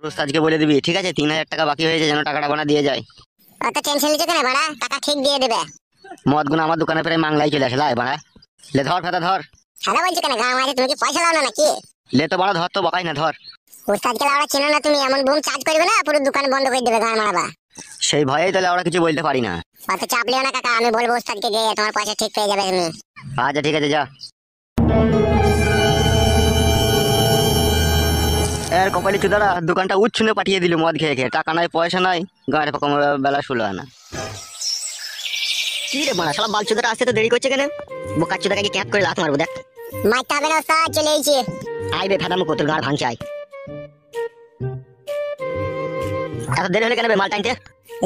আজকে বলে দিবি, ঠিক আছে? 3000 টাকা বাকি হয়েছে, যেন টাকাটা বানা দিয়ে যায়। অত টেনশন নিতে কেন বাড়া, টাকা ঠিক দিয়ে দেবে। মদ গুলো আমার দোকানে প্রায় মাংলাই চলে আসে, লাই বাড়া। লে ধর ফেতা ধর। হ্যালো বলছি কেন, গাঁ মাঝে তুমি কি পয়সা দাও না নাকি? লে তো বড় ধর, তো বকাই না, ধর। ওস্তাদকে লাউড়া চেনো না তুমি, এমন বুম চার্জ করবে না পুরো দোকান বন্ধ করে দেবে গাঁ মারবা। সেই ভয়েই তাহলে ওরা কিছু বলতে পারি না। অত চাপ লিও না কাকা, আমি বলবো ওস্তাদকে গিয়ে তোমার পয়সা ঠিক পেয়ে যাবে তুমি। আচ্ছা ঠিক আছে, যা। এর কপালি চুদারা দোকানটা উচ্ছনে পাঠিয়ে দিল মদ খেয়ে খেয়ে, টাকা নাই পয়সা নাই, গাঁয়ের পকম বেলা শুলো না। কি রে মারা, শালা বালচুদারা আসতে তো দেরি করছে কেন? বোকা চুদাকে ক্যাপ করে লাত মারবো দেখ। মারতে হবে না ওস্তাদ, চলে এসেছি। আইবে ফেদামো কত গাঁড় ভাঙছে, আই। এত দেরি হলে কেন বে মাল টাইনতে?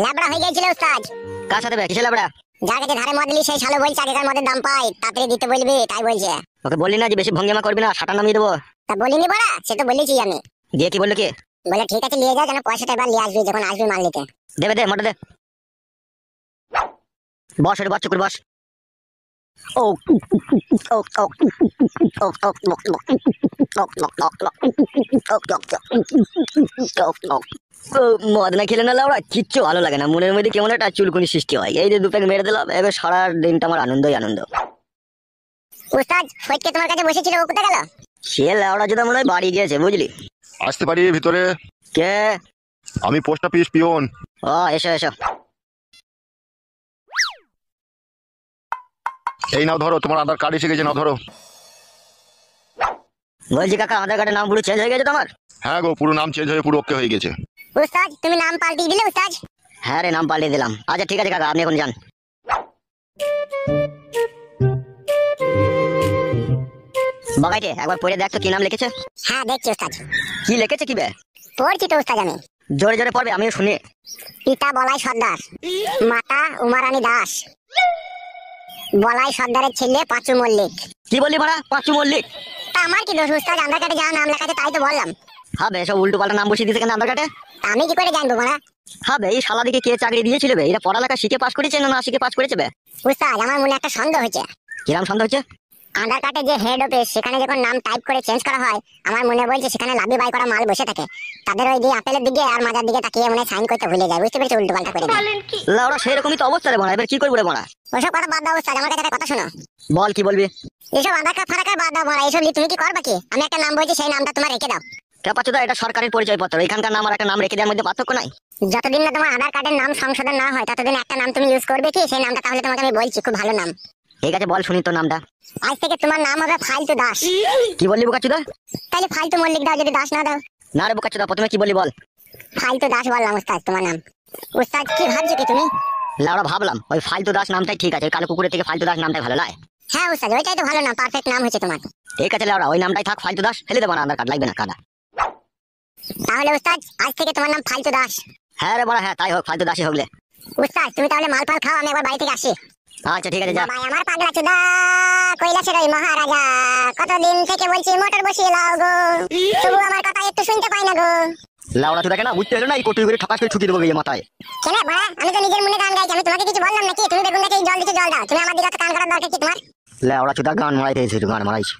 লাবড়া হয়ে গেছিল ওস্তাদ। কার সাথে বে, কিসে লাবড়া? যার কাছে ধারে মদ নিলি সেই শালো বলছে আগেকার মদের দাম পাই, তাড়াতাড়ি দিতে বলবি, তাই বলছে। ওকে বললি না যে বেশি ভঙ্গিমা করবি না, সাটা নামিয়ে দেবো? তা বলিনি বড়া, সে তো বলেছি আমি। দিয়ে কি বললো কি? বলে ঠিক আছে নিয়ে যাও, যেন পয়সাটা এবার নিয়ে আসবি যখন আসবি মাল নিতে। দেবে দে, মোটা দে। বস রে, বস চুকুর বস। ও মদ না খেলে না লাউড়া কিচ্ছু ভালো লাগে না, মনের মধ্যে কেমন একটা চুলকুনি সৃষ্টি হয়। এই যে দু প্যাক মেরে দিলাম, এবার সারা দিনটা আমার আনন্দই আনন্দ। ওস্তাদ ফটকে তোমার কাছে বসেছিল, ও কোথায় গেল? সে লাউড়া যদি মনে হয় বাড়ি গিয়েছে, বুঝলি? আসতে পারি ভিতরে? কে? আমি পোস্ট অফিস পিয়ন। ও এসো এসো। এই নাও ধরো, তোমার আধার কার্ড এসে গেছে, নাও ধরো। বলছি কাকা, আধার কার্ডের নাম পুরো চেঞ্জ হয়ে গেছে তোমার? হ্যাঁ গো, পুরো নাম চেঞ্জ হয়ে পুরো ওকে হয়ে গেছে। ওস্তাদ তুমি নাম পাল্টিয়ে দিলে ওস্তাদ? হ্যাঁ রে, নাম পাল্টে দিলাম। আচ্ছা ঠিক আছে কাকা, আপনি এখন যান। বাগাইটে একবার পড়ে দেখ তো কি নাম লিখেছে। হ্যাঁ দেখছি ওস্তাদ। কি লিখেছে কি বে? পড়ছি তো ওস্তাদ আমি। জোরে জোরে পড়বে, আমিও শুনি। পিতা বলাই সর্দার, মাতা উমারানী দাস, বলাই সর্দারের ছেলে পাঁচু মল্লিক। কি বললি ভাড়া, পাঁচু মল্লিক? তা আমার কি দোষ ওস্তাদ, আধার কার্ডে যা নাম লেখা আছে তাই তো বললাম। হবে সব উল্টো পাল্টা নাম বসিয়ে দিতে কেন আধার কার্ডে? আমি কি করে জানবো মারা? হবে এই শালা দিকে কে চাকরি দিয়েছিল বে? এরা পড়ালেখা শিখে পাস করেছে না না শিখে পাস করেছে বে? ওস্তাদ আমার মনে একটা সন্দেহ হয়েছে। কিরাম সন্দেহ হচ্ছে? আধার কার্ডে যে হেড অফিস, সেখানে যখন নাম টাইপ করে চেঞ্জ করা হয়, আমার মনে বলছে সেখানে লাভি বাই করা মাল বসে থাকে, তাদের ওই দিয়ে আপেলের দিকে আর মাজার দিকে তাকিয়ে মনে সাইন করতে ভুলে যায়, বুঝতে পেরেছি? উল্টো পাল্টা করে দেয়। লাউড়া সেরকমই তো অবস্থা রে বড়া, এবার কি করবো রে বড়া? ওসব কথা বাদ দাও ওস্তাদ, আমার কাছে একটা কথা শোনো। বল কি বলবি? এসব আধার কার্ড ফারাকার বাদ দাও মারা, এসব নিয়ে তুমি কি করবা কি? আমি একটা নাম বলছি, সেই নামটা তোমার রেখে দাও। পাচুদা এটা সরকারের পরিচয় পত্র, এখানকার নাম আর একটা নাম রেখে দেওয়ার মধ্যে পার্থক্য নাই। যতদিন না তোমার আধার কার্ডের নাম সংশোধন না হয় ততদিন একটা নাম তুমি ইউজ করবে কি, সেই নামটা তাহলে তোমাকে আমি বলছি, খুব ভালো নাম। ঠিক আছে বল শুনি তোর নামটা। আজ থেকে তোমার নাম হবে ফালতু দাস। কি বললি বোকাচুদা? তাহলে ফালতু মল্লিক দাও, যদি দাস না দাও। না রে বোকাচুদা, প্রথমে কি বললি বল? ফালতু দাস বললাম ওস্তাদ তোমার নাম। ওস্তাদ কি ভাবছো কি তুমি? লাউড়া ভাবলাম ওই ফালতু দাস নামটাই ঠিক আছে, কালো কুকুরের থেকে ফালতু দাস নামটাই ভালো লাগে। হ্যাঁ ওস্তাদ ওইটাই তো ভালো নাম, পারফেক্ট নাম হয়েছে তোমার। ঠিক আছে লাউড়া ওই নামটাই থাক, ফালতু দাস ফেলে দেবো না, আধার কার্ড লাগবে না কাদা। তাহলে ওস্তাদ আজ থেকে তোমার নাম ফালতু দাস। হ্যাঁ রে বড়া, হ্যাঁ তাই হোক, ফালতু দাসই হোকলে। ওস্তাদ তুমি তাহলে মাল ফাল খাও, আমি একবার বাড়ি থেকে আসি। আচ্ছা ঠিক আছে যা। ভাই আমার পাগলা চোদা কৈলাসের ওই মহারাজা, কতদিন থেকে বলছি মোটর বসিয়ে লাও গো, তবু আমার কথা একটু শুনতে পাই না গো। লাউড়া চোদাকে না বুঝতে হলো না, এই কটুই করে ঠকাস করে ছুটি দেবো গিয়ে মাথায়। কেন ভাড়া, আমি তো নিজের মনে গান গাইছি, আমি তোমাকে কিছু বললাম নাকি? তুমি বেগুন গাছে জল দিতে জল দাও, তুমি আমার দিকে কান করার দরকার কি তোমার? লাউড়া চোদা গান মারাইতে এসেছিল, গান মারাইছি।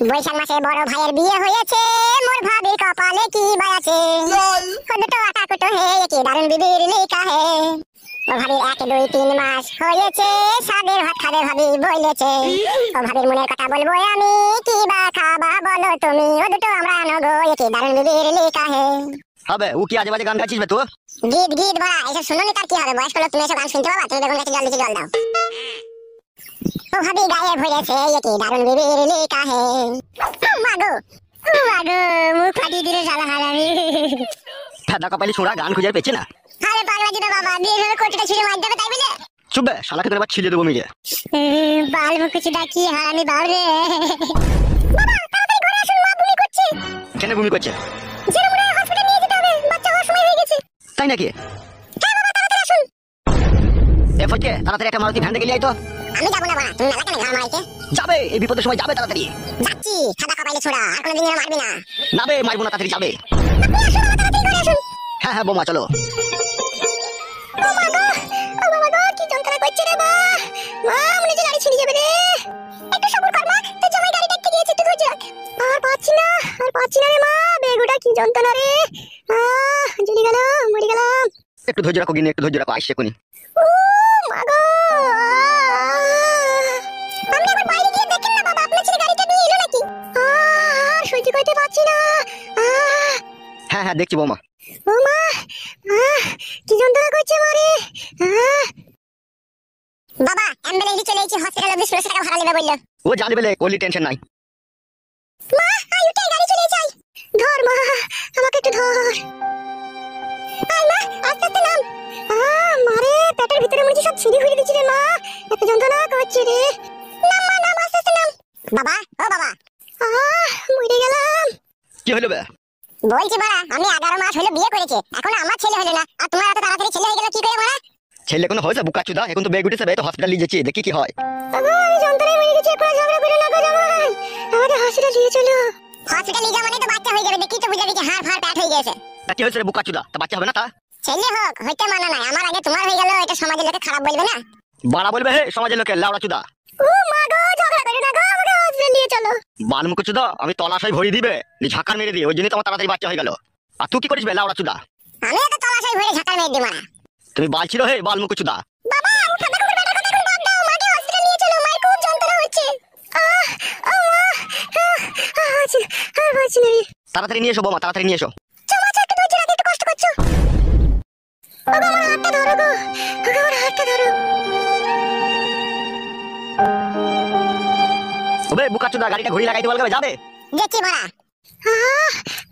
বৈশাখ মাসে বড় ভাইয়ের বিয়ে হয়েছে, মোর ভাবির কপালে কি বাই আছে, দুটো আটা কুটো হে কি দারুণ বিবির লেখা হে। ও ভাবির 1 2 3 মাস হয়েছে, সাদের ভাত খাবে ভাবি বলেছে, ও ভাবির মনের কথা বলবো আমি, কি বা খাবা বলো তুমি, ও দুটো আমরা নগো কি দারুণ বিবির লেখা হে। হবে ও কি আজে বাজে গান গাইছিস বে তুই? গীত গীত বড়া, এসব শুনোনি তার কি হবে? বয়স্ক লোক, তুমি এসব গান শুনতে পাবা? তুমি বেগুন গাছে জল দিতে জল দাও। ও ভাবি গায়ে ভরেছে কি দারুণ বিবির লেখা হে। মাগো মাগো মুখ ফাটিয়ে দিলে শালা হারামি। ফেদা কপালি ছোড়া গান খুঁজে পেয়েছে না। আরে পাগলা চোদা বাবা, দিয়ে ধরে কোটিটা ছিঁড়ে মার দেবে তাই বলে? চুপ বে, শালাকে তোর এবার ছিলিয়ে দেবো মিলে। বাল মুখুচিটা কি হারামি বাবরে। বাবা তাড়াতাড়ি ঘরে আসুন, মা বমি করছে। কেন বমি করছে? জেরুমুড়ে হসপিটালে নিয়ে যেতে হবে, বাচ্চা হওয়ার সময় হয়ে গেছে। তাই নাকি? হ্যাঁ বাবা তাড়াতাড়ি আসুন। এ ফটকে তাড়াতাড়ি একটা মারুতি ভ্যান ডেকে নিয়ে আয় তো। আমি যাবো না বাবা, তুমি মেলা কেন ঘা মারাইছে? যাবে, এই বিপদের সময় যাবে তাড়াতাড়ি। যাচ্ছি, সাদা কপাইলে ছোড়া, আর কোনোদিন যেন মারবি না। না বে, মারবো না, তাড়াতাড়ি যাবে। আপনি আসুন বাবা, তাড়াতাড়ি ঘরে আসুন। হ্যাঁ হ্যাঁ বোমা চলো। ও মা গো, ও বাবা গো, কি যন্ত্রণা করছে রে মা। মা মনে হচ্ছে গাড়ি ছিঁড়ে যাবে রে। একটু সবুর কর মা, তোর জামাই গাড়ি দেখতে গিয়েছে, একটু ধৈর্য রাখ। আর পাচ্ছি না রে মা, বেগুটা কি যন্ত্রণা রে। একটু ধৈর্য রাখো গিনি, একটু ধৈর্য রাখো, আসছে কোনি। ও মা গো! আপনি একবার বাইরে গিয়ে দেখেন না বাবা, আপনার ছেলে গাড়িটা নিয়ে এলো নাকি? আর সহ্য করতে পারছি না। হ্যাঁ হ্যাঁ দেখছি বৌমা। ও মা! কি যন্ত্রণা করছে মারে! বাবা, অ্যাম্বুলেন্স চলে এসেছে, হসপিটাল অবধি 1600 টাকা ভাড়া নেবে বললো। ও জানি বলে কোলি টেনশন নাই। মা, আই উঠে, গাড়ি চলে এসেছে। ধর মা, আমাকে একটু ধর। আই মা, আস্তে আস্তে নাম। মারে, পেটের ভিতরে মনে হচ্ছে সব ছিঁড়ে ফিরে দিচ্ছে রে মা। এত যন্ত্রণা করছে রে। নাম মা, নাম, আস্তে আস্তে নাম। বাবা, ও বাবা। মরে গেলাম। কি হলো বে? বলছি বাড়া, আমি 11 মাস হলো বিয়ে করেছে, এখন আমার ছেলে হলো না, আর তোমার এত তাড়াতাড়ি ছেলে হয়ে গেল কি করে বাড়া? ছেলে কোনো হয়েছে বুকাচুদা? এখন তো বেগ উঠেছে, তো হসপিটাল নিয়ে যাচ্ছি, দেখি কি হয়। বাবা, আমি যন্ত্রণায় মরে গেছি, এখন ঝগড়া করে না গো জামাই। আমাদের হসপিটাল নিয়ে চলো। হসপিটাল নিয়ে যাওয়া মানে তো বাচ্চা হয়ে যাবে, দেখি তো বুঝাবি যে হাড় ফাড় প্যাট হয়ে গেছে। তা কি হয়েছে রে বুকাচুদা? তা বাচ্চা হবে না তা? ছেলে হোক, হইতে মানা নাই, আমার আগে তোমার হয়ে গেল, এটা সমাজের লোকে খারাপ বলবে না? বাড়া বলবে হে সমাজের লোকে লাউড়া চুদা। ও মা গো, ঝগড়া করে না গো, আমাকে হসপিটাল নিয়ে চলো। বালমুকুচুদা, আমি তলাশাই ভরি দিবে, ঝাঁকার মেরে দিই, ওই জন্যই তোমার তাড়াতাড়ি বাচ্চা হয়ে গেল। আর তুই কি করিস বে লাউড়া চুদা? আমি তো তলাশাই ভরে ঝাঁকার মেরে দিই মারা। তুমি বালছিল হে বালমুকুচুদা। বাবা, উঠা দেখো বেটার কথা, এখন বাদ দাও, মাকে হসপিটাল নিয়ে চলো, মায়ের খুব যন্ত্রণা হচ্ছে। ও মা, আচ্ছা, আর পারছি না রে। তাড়াতাড়ি নিয়ে এসো বৌমা, তাড়াতাড়ি নিয়ে এসো। চমাচা, একটু ধৈর্য রাখো, একটু কষ্ট করছো। ওগো, আমার হাতটা ধরো গো, ওগো, আমার হাতটা ধরো। ওবে বুকাচুদা, গাড়িটা ঘুরিয়ে লাগাইতে বলবে, যাবে? দেখি বাড়া।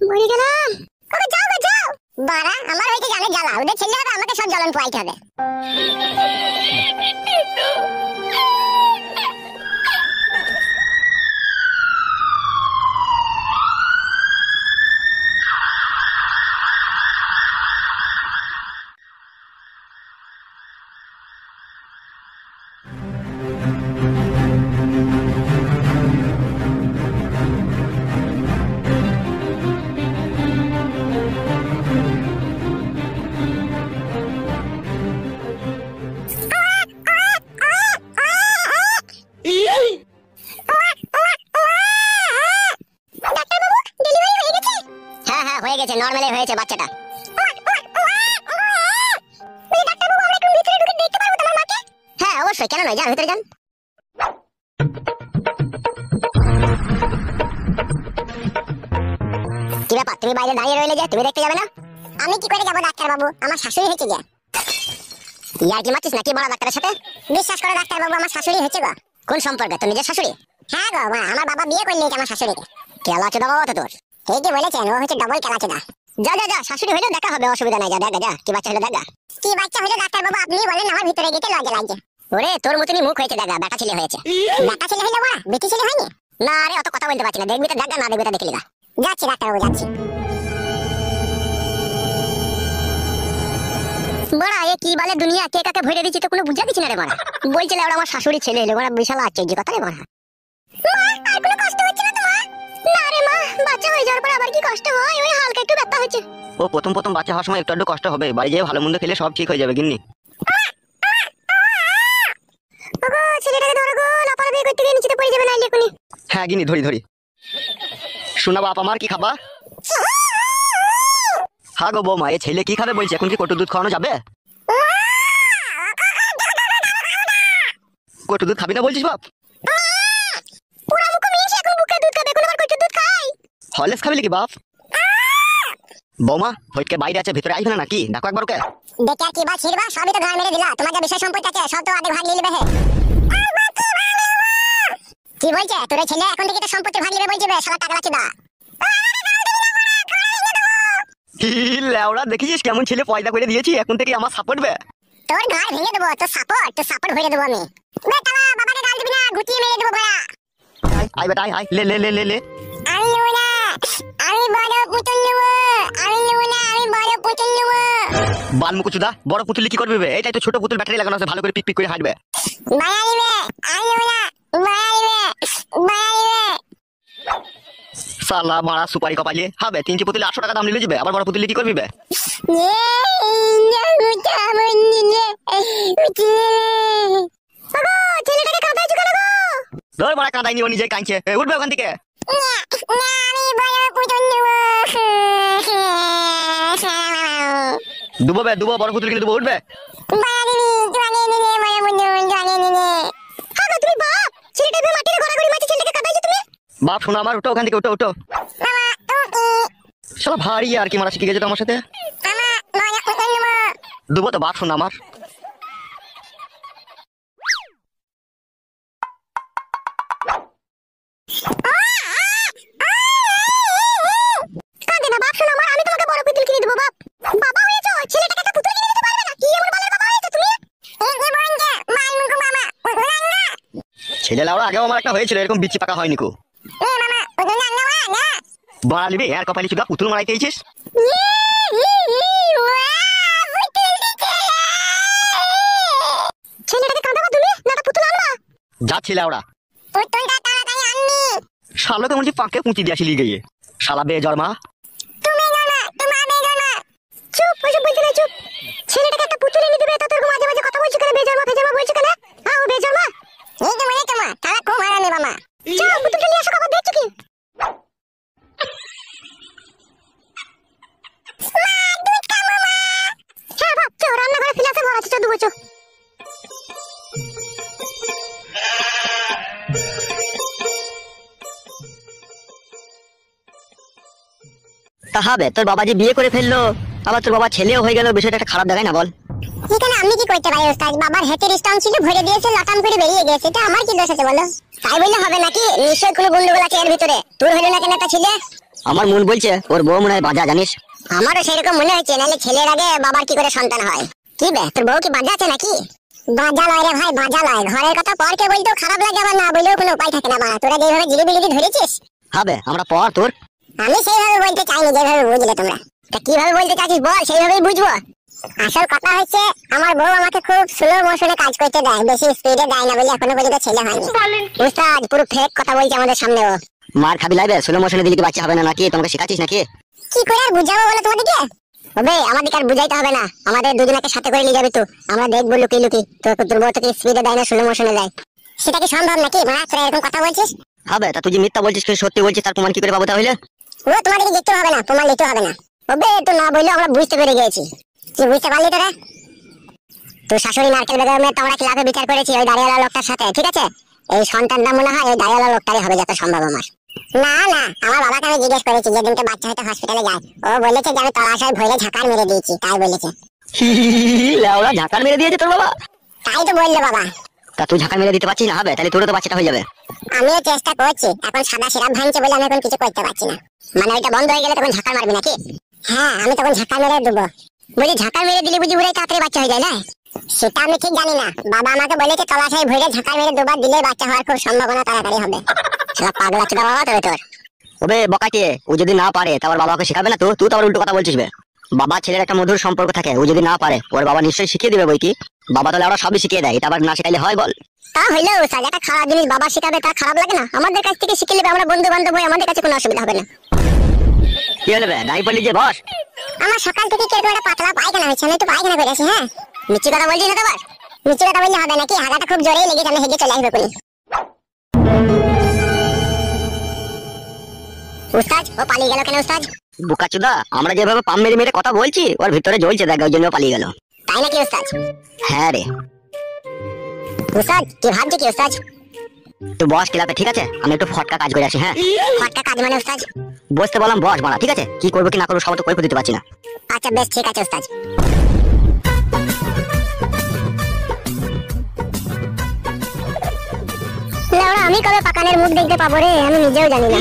মরে গেলাম। ওগো, যাও গো, যাও। বাড়া, আমার হইতে জানে জ্বালা, ওদের ছেলে হবে, আমাকে সব জ্বলন পোয়াইতে হবে। ডাক্তারবাবু, ডেলিভারি হয়ে গেছে? হ্যাঁ হ্যাঁ, হয়ে গেছে, নরমালি হয়েছে বাচ্চাটা। ডাক্তারবাবু, আমরা একটু ভিতরে ঢুকে দেখতে পারবো তোমার মাকে? হ্যাঁ অবশ্যই, কেন নয়, যান ভিতরে যান। কি ব্যাপার, তুমি বাইরে দাঁড়িয়ে রইলে যে, তুমি দেখতে যাবে না? আমি কি করে যাবো ডাক্তারবাবু, আমার শাশুড়ি হয়েছে যে। ইয়ার কি মারছিস নাকি বড় ডাক্তারের সাথে? বিশ্বাস করো ডাক্তারবাবু, আমার শাশুড়ি হয়েছে গো। কোন সম্পর্কে, তোর নিজের শাশুড়ি? হ্যাঁ গো মা, আমার বাবা বিয়ে করে নিয়েছে আমার শাশুড়িকে। কেলাচোদা বাবা তো তোর। ঠিকই বলেছেন, ও হচ্ছে ডবল কেলাচোদা। যা যা যা, শাশুড়ি হইলে দেখা হবে, অসুবিধা নাই, যা দেখা যা, কি বাচ্চা হলো দেখা। কি বাচ্চা হলো ডাক্তারবাবু, আপনি বলেন, আমার ভিতরে গেতে লজ্জা লাগছে। ওরে, তোর মতনই মুখ হয়েছে দেখা, বেটা ছেলে হয়েছে। বেটা ছেলে হইলো বড়া, বেটি ছেলে হয়নি? না রে, অত কথা বলতে পারছি না, দেখবি তো দেখা, না দেখবি তো দেখলি না। যাচ্ছি ডাক্তারবাবু, যাচ্ছি। বড়া, এ কি বলে দুনিয়া, কে কাকে ভরে দিচ্ছি তো কোনো বুঝা দিচ্ছি না রে বড়া। বলছিলে ওরা আমার শাশুড়ি ছেলে এলো, বড়া বিশাল আশ্চর্য কথা রে বড়া। আর কোনো কষ্ট হচ্ছে না তোমার? না রে মা, বাচ্চা হয়ে যাওয়ার পর আবার কি কষ্ট হয়, ওই হালকা একটু ব্যথা হচ্ছে। ও প্রথম প্রথম বাচ্চা হওয়ার সময় একটু একটু কষ্ট হবে, বাড়ি যেয়ে ভালো মন্দ খেলে সব ঠিক হয়ে যাবে গিন্নি। ওগো, ছেলেটাকে ধরো গো, লাফালাফি করতে গিয়ে নিচে পড়ে যাবে না এক্ষুনি। হ্যাঁ গিন্নি, ধরি ধরি। শোনা বাপ আমার, কি খাবা? হ্যাঁ গো বৌমা, এ ছেলে কি খাবে বলছে, এখন কি কটু দুধ খাওয়ানো যাবে? কটু দুধ খাবি না বলছিস বাপ? পুরা মুখ মিশে এখন বুকে দুধ খাবে, এখন আবার কইছে দুধ খাই। হরলিক্স খাবি নাকি বাপ? বৌমা, হইটকে বাইরে আছে, ভিতরে আসবে না নাকি? ডাকো একবার ওকে। দেখে আর কি বা ছিড়বা, সবই তো ঘাড় মেরে দিলা, তোমার যে বিষয় সম্পত্তি আছে সব তো আধে ভাগ নিয়ে নেবে হে। কি বলছে তোর ছেলে, এখন থেকে তো সম্পত্তি ভাগ নেবে বলছে বে, শালা টাকলা চুদা। লেওড়া, দেখিস কেমন ছেলে পয়দা করে দিয়েছি, এখন থেকে আমার সাপোর্ট বে। তোর ঘাড় ভেঙে দেবো, তোর সাপোর্ট ভরে দেবো আমি। বে তালা, বাবাকে গাল দিবি না, গুটিয়ে মেরে দেবো ভায়া। আয় বেটা, আয় লে লে লে লে লে। আমি নেবো না, আমি বড় পুতুল নেবো। আমি নেবো না, আমি বড় পুতুল নেবো। বালমুকুচুদা, বড় পুতুলি কি করবি বে? এটাই তো ছোট পুতুল, ব্যাটারি লাগানো আছে, ভালো করে পিক পিক করে হাঁটবে। মায়া নিবে, আমি নেবো না, মায়া নিবে, মায়া নিবে। সালা মারা সুপারি কপালি হবে, 3 পুতুলি 800 টাকা দাম নিলে যাবে, আবার বড় পুতুলি কি করবি বে? ছেলেটাকে কাঁদাইছো কেন গো? ধর মারা, কাঁদাইনি, ও নিজে কাঁদছে, উঠবে ওখান থেকে। আমি বড় পুতুল নেবো। দুবো বে দুবো, বড় পুতুল কিনে দুবো, উঠবে। বাড়ি জোয়ানি নিনে মনে মনে জোয়ানি নিনে। হ্যাঁ গো, তুমি বাপ ছেলেটা এভাবে মাটিতে গড়াগড়ি মারছে, ছেলেটাকে কাঁদাইছো তুমি। বাপ শোনা আমার, উঠো ওখান থেকে, উঠো উঠো। মামা তুমি শালা ভারী আর কি মারা শিখে গেছে তো আমার সাথে। মামা মনে মনে দুবো তো বাপ শোনা আমার। কাঁদে না বাপ, শোনো আমার, আমি তোমাকে বড় পুতুল কিনে দেবো বাপ। বাবা হয়েছো, ছেলেটাকে একটা পুতুল কিনে দিতে পারবে না? কি এমন বালের বাবা হয়েছো তুমি? এই যে বন্ধে মালমুকু মামা ওরাঙ্গা। ছেলে লাউড়া আগেও আমার একটা হয়েছিল, এরকম বিচি পাকা হয়নি কো। এ মামা ওরাঙ্গা না। বাড়া নিবি আর কপালি চুদা পুতুল মারাইতে এইছিস। ছেলেটাকে কাঁদাবা তুমি না একটা পুতুল আনবা? যাচ্ছি লাউড়া। পুতুলটা তাড়াতাড়ি আনবি। শালা তো মনে হচ্ছে পাকে পুঁতি দিয়াছিলি গিয়ে। শালা বেজর মা। তুমি জানা তোমার বেজমা। চুপ, ওইসব বলতে না, চুপ। ছেলেটাকে একটা পুতুল এনে দিবে, তা তোর মাঝে মাঝে কথা বলছিস কেন? বেজমা বলছিস কেন? হ্যাঁ ও বেজমা। এই তো মানে তোমার তারা খুব হারামি মামা। চল পুতুলটা নিয়ে আসো, কখন দেখছো কি? হ্যাঁ বাপ, চো রান্নাঘরে ফিলাসে ভরা আছে, চো দুবো চো। তাহাবে তোর বাবা যে বিয়ে করে ফেললো, আবার তোর বাবা ছেলেও হয়ে গেল, বিষয়টা একটা খারাপ দেখায় না বল? এখানে আমি কি করতে পারি ওস্তাদ? বাবার হেতের স্ট্রং ছিল, ভরে দিয়েছে, লটাম করে বেরিয়ে গেছে, এটা আমার কি দোষ আছে বলো? তাই বললে হবে নাকি? নিশ্চয়ই কোনো গন্ডগোল আছে এর ভিতরে। তোর হইলো না কেন একটা ছেলে? আমার মন বলছে ওর বউ মনে হয় বাজা, জানিস? আমারও সেরকম মনে হচ্ছে, নাহলে ছেলের আগে বাবার কি করে সন্তান হয়? কি বে, তোর বউ কি বাজা আছে নাকি? বাজা লয় রে ভাই, বাজা লয়। ঘরের কথা পরকে বলতেও খারাপ লাগে, আবার না বললেও কোনো উপায় থাকে না। বাবা তোরা যেভাবে জিলিবিলিটি ধরেছিস, হবে আমরা পর তোর। আমি সেইভাবে বলতে চাইনি যেভাবে বুঝলে তোমরা। তা কিভাবে বলতে চাচ্ছিস বল, সেইভাবেই বুঝবো। আসল কথা হচ্ছে আমার বউ আমাকে খুব স্লো মোশনে কাজ করতে দেয়, বেশি স্পিডে দেয় না বলে এখনো পর্যন্ত ছেলে হয়নি। উস্তাদ পুরো ফেক কথা বলছে আমাদের সামনে ও। মার খাবি লাইবে, স্লো মোশনে দিলে কি বাচ্চা হবে না নাকি? তোমাকে শেখাচ্ছিস নাকি? কি করে আর বুঝাবো বলো তোমাদেরকে? হবে আমাদেরকে আর বুঝাইতে হবে না, আমাদের দুজনকে সাথে করে নিয়ে যাবি তুই। আমরা দেখবো লুকিয়ে লুকিয়ে তোর বউ তোকে স্পিডে দেয় না স্লো মোশনে দেয়। সেটা কি সম্ভব নাকি? মা তোরা এরকম কথা বলছিস? হবে তা তুই যে মিথ্যা বলছিস, তুই সত্যি বলছিস, তার প্রমাণ কি করে পাবো তাহলে? ও তোমাদেরকে দেখতে হবে না, প্রমাণ নিতে হবে না। হবে তো না বললেও আমরা বুঝতে পেরে গেছি। কি বুঝতে পারলি তোরা? তোর শাশুড়ি নারকেল বেগমের তোমরা ক্লাবে বিচার করেছি ওই দাঁড়িয়ালা লোকটার সাথে, ঠিক আছে? এই সন্তানটা মনে হয় ওই দাঁড়িয়ালা লোকটারই হবে যত সম্ভব আমার। না না, আমার বাবাকে আমি জিজ্ঞেস করেছি যেদিনকে বাচ্চা হয়তো হসপিটালে যায়, ও বলেছে যে আমি তলাশয় ভরে ঝাঁকার মেরে দিয়েছি, তাই বলেছে। লাউড়া ঝাঁকার মেরে দিয়েছে তোর বাবা? তাই তো বললো বাবা। তা তুই ঝাঁকার মেরে দিতে পারছিস না? হবে তাহলে তোরও তো বাচ্চাটা হয়ে যাবে। আমিও চেষ্টা করছি, এখন সাদা সিরাপ ভাঙছে বলে আমি এখন কিছু করতে পারছি না। মানে ওইটা বন্ধ হয়ে গেলে তখন ঝাঁকার মারবি নাকি? হ্যাঁ আমি তখন ঝাঁকার মেরে দেবো। বুঝি ঝাঁকার মেরে দিলে বুঝি ওরাই তাড়াতাড়ি বাচ্চা হয়ে যায় না? সেটা আমি ঠিক জানি না, বাবা আমাকে বলেছে তলাশাই ভরে ঝাঁকার মেরে দুবার দিলে বাচ্চা হওয়ার খুব সম্ভাবনা তাড়াতাড়ি হবে। শালা পাগলা চোদা বাবা তবে তোর। ওবে বকাইতে, ও যদি না পারে তারপর বাবাকে শেখাবে না? তো তুই তো আবার উল্টো কথা বলছিস বে। বাবা ছেলের একটা মধুর সম্পর্ক থাকে, ও যদি না পারে ওর বাবা নিশ্চয়ই শিখিয়ে দিবে বই কি। বাবা তাহলে ওরা সবই শিখিয়ে দেয়, এটা আবার না শেখাইলে হয় বল? তা হইলেও স্যার একটা খারাপ জিনিস বাবা শেখাবে, তার খারাপ লাগে না? আমাদের কাছ থেকে শিখে নেবে, আমরা বন্ধু বান্ধব হই, আমাদের কাছে কোনো অসুবিধা হবে না। কি হলো বে, দাঁড়িয়ে পড়লি যে বস? আমার সকাল থেকে কিরকম একটা পাতলা পায়খানা হয়েছে, আমি একটু পায়খানা করেছি। হ্যাঁ মিষ্টি কথা বলছিস না তো আবার? মিষ্টি কথা বললে হবে নাকি? হাগাটা খুব জোরেই লেগেছে, আমি হেগে চলে আসবে কোনি। উস্তাদ ও পালিয়ে গেল কেন উস্তাদ? বোকাচোদা, আমরা যেভাবে পাম মেরে মেরে কথা বলছি ওর ভিতরে জ্বলছে দেখ, ওই জন্য পালিয়ে গেল। তাই নাকি উস্তাদ? হ্যাঁ রে। উস্তাদ কি ভাবছে কি উস্তাদ? তুই বস ক্লাবে, ঠিক আছে? আমি একটু ফটকা কাজ করে আসি। হ্যাঁ ফাটকা কাজ মানে উস্তাদ? বসতে বললাম বস মারা, ঠিক আছে? কি করবো কি না করবো সব তো কৈফিয়ত দিতে পারছি না। আচ্ছা বেশ ঠিক আছে উস্তাদ। লেওড়া আমি কবে পাকানের মুখ দেখতে পাবো রে, আমি নিজেও জানি না।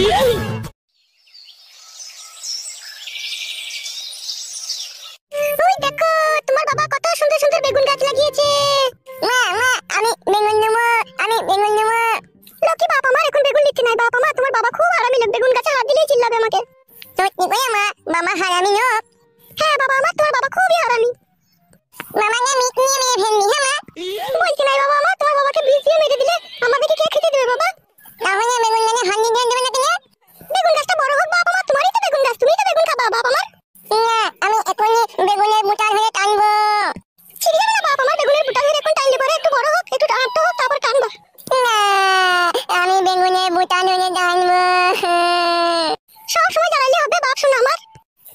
ওই দেখো তোমার বাবা কত সুন্দর সুন্দর বেগুন গাছ লাগিয়েছে। মা মা আমি বেগুন নেবো, আমি বেগুন নেবো। লক্ষ্মী বাপ আমার এখন বেগুন নিতে নাই। বাপ আমার, তোমার বাবা খুব হারামি লোক, বেগুন গাছে হাত দিলেই চিল্লাবে আমাকে। তো কি কই মা, বাবা হারামি লোক? হ্যাঁ বাবা আমার, তোমার বাবা খুবই হারামি। মামা না মিট নিয়ে মেরে ফেলনি। হ্যাঁ মা বলছি নাই বাবা আমার, তোমার বাবাকে বিষ দিয়ে মেরে দিলে আমাদেরকে কে খেতে দেবে বাবা? তাহলে বেগুন গাছে হাত দিয়ে দেবে না কেন? বেগুন গাছটা বড় হোক বাপ আমার, তোমারই তো বেগুন গাছ, তুমিই তো বেগুন খাবা বাপ আমার। না আমি এখনই বেগুনের বুটা ধরে টানবো। ছিড়ে যাবে না বাপ আমার, বেগুনের বুটা ধরে এখন টানলে পরে একটু বড় হোক, একটু টানতে হোক, তারপর টানবা। না আমি বেগুনের বুটা ধরে টানবো। সব সময় জ্বালাইলে হবে বাপ শোনা আমার।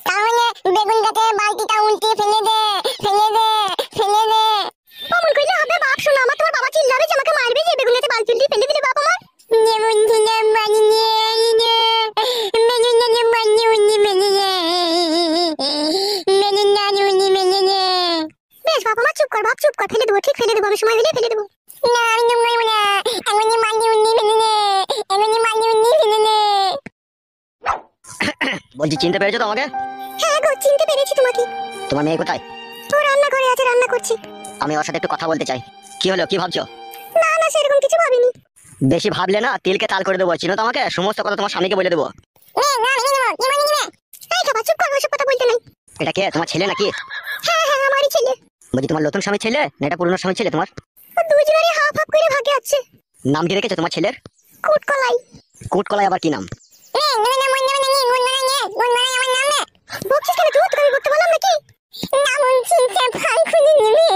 তাহলে বেগুন গাছে বালতিটা উল্টে ফেলে দে। হবে, সময় হলে ফেলে দেবো। না আমি নুঙ্গাইবো না, এমনি মানি উন্নি ফেলে নে, এমনি মানি উন্নি ফেলে নে। বলছি চিনতে পেরেছো তো আমাকে? হ্যাঁ গো, চিনতে পেরেছি তোমাকে। তোমার মেয়ে কোথায়? ও রান্নাঘরে আছে, রান্না করছে। আমি ওর সাথে একটু কথা বলতে চাই। কি হলো, কি ভাবছো? না না, সেরকম কিছু ভাবিনি। বেশি ভাবলে না তিলকে তাল করে দেবো। চিনো তো আমাকে, সমস্ত কথা তোমার স্বামীকে বলে দেবো। না মেনে নেবো, কি মানে নেবে? এই খাবার চুপ কর, ওসব কথা বলতে নাই। এটা কে, তোমার ছেলে নাকি? হ্যাঁ হ্যাঁ, আমারই ছেলে। বলছি তোমার নতুন স্বামী ছেলে না এটা পুরনো স্বামী ছেলে তোমার? ও দুজনেরই হাফ হাফ করে ভাগে আছে। নাম কি রেখেছো তোমার ছেলের? কুটকলাই। কুটকলাই আবার কি নাম? গুন মারাই আমার নাম না। বকছিস কেন তুই? তোকে আমি বলতে বললাম নাকি? নামুন চিনতে ফাল খুঁজে নেবে।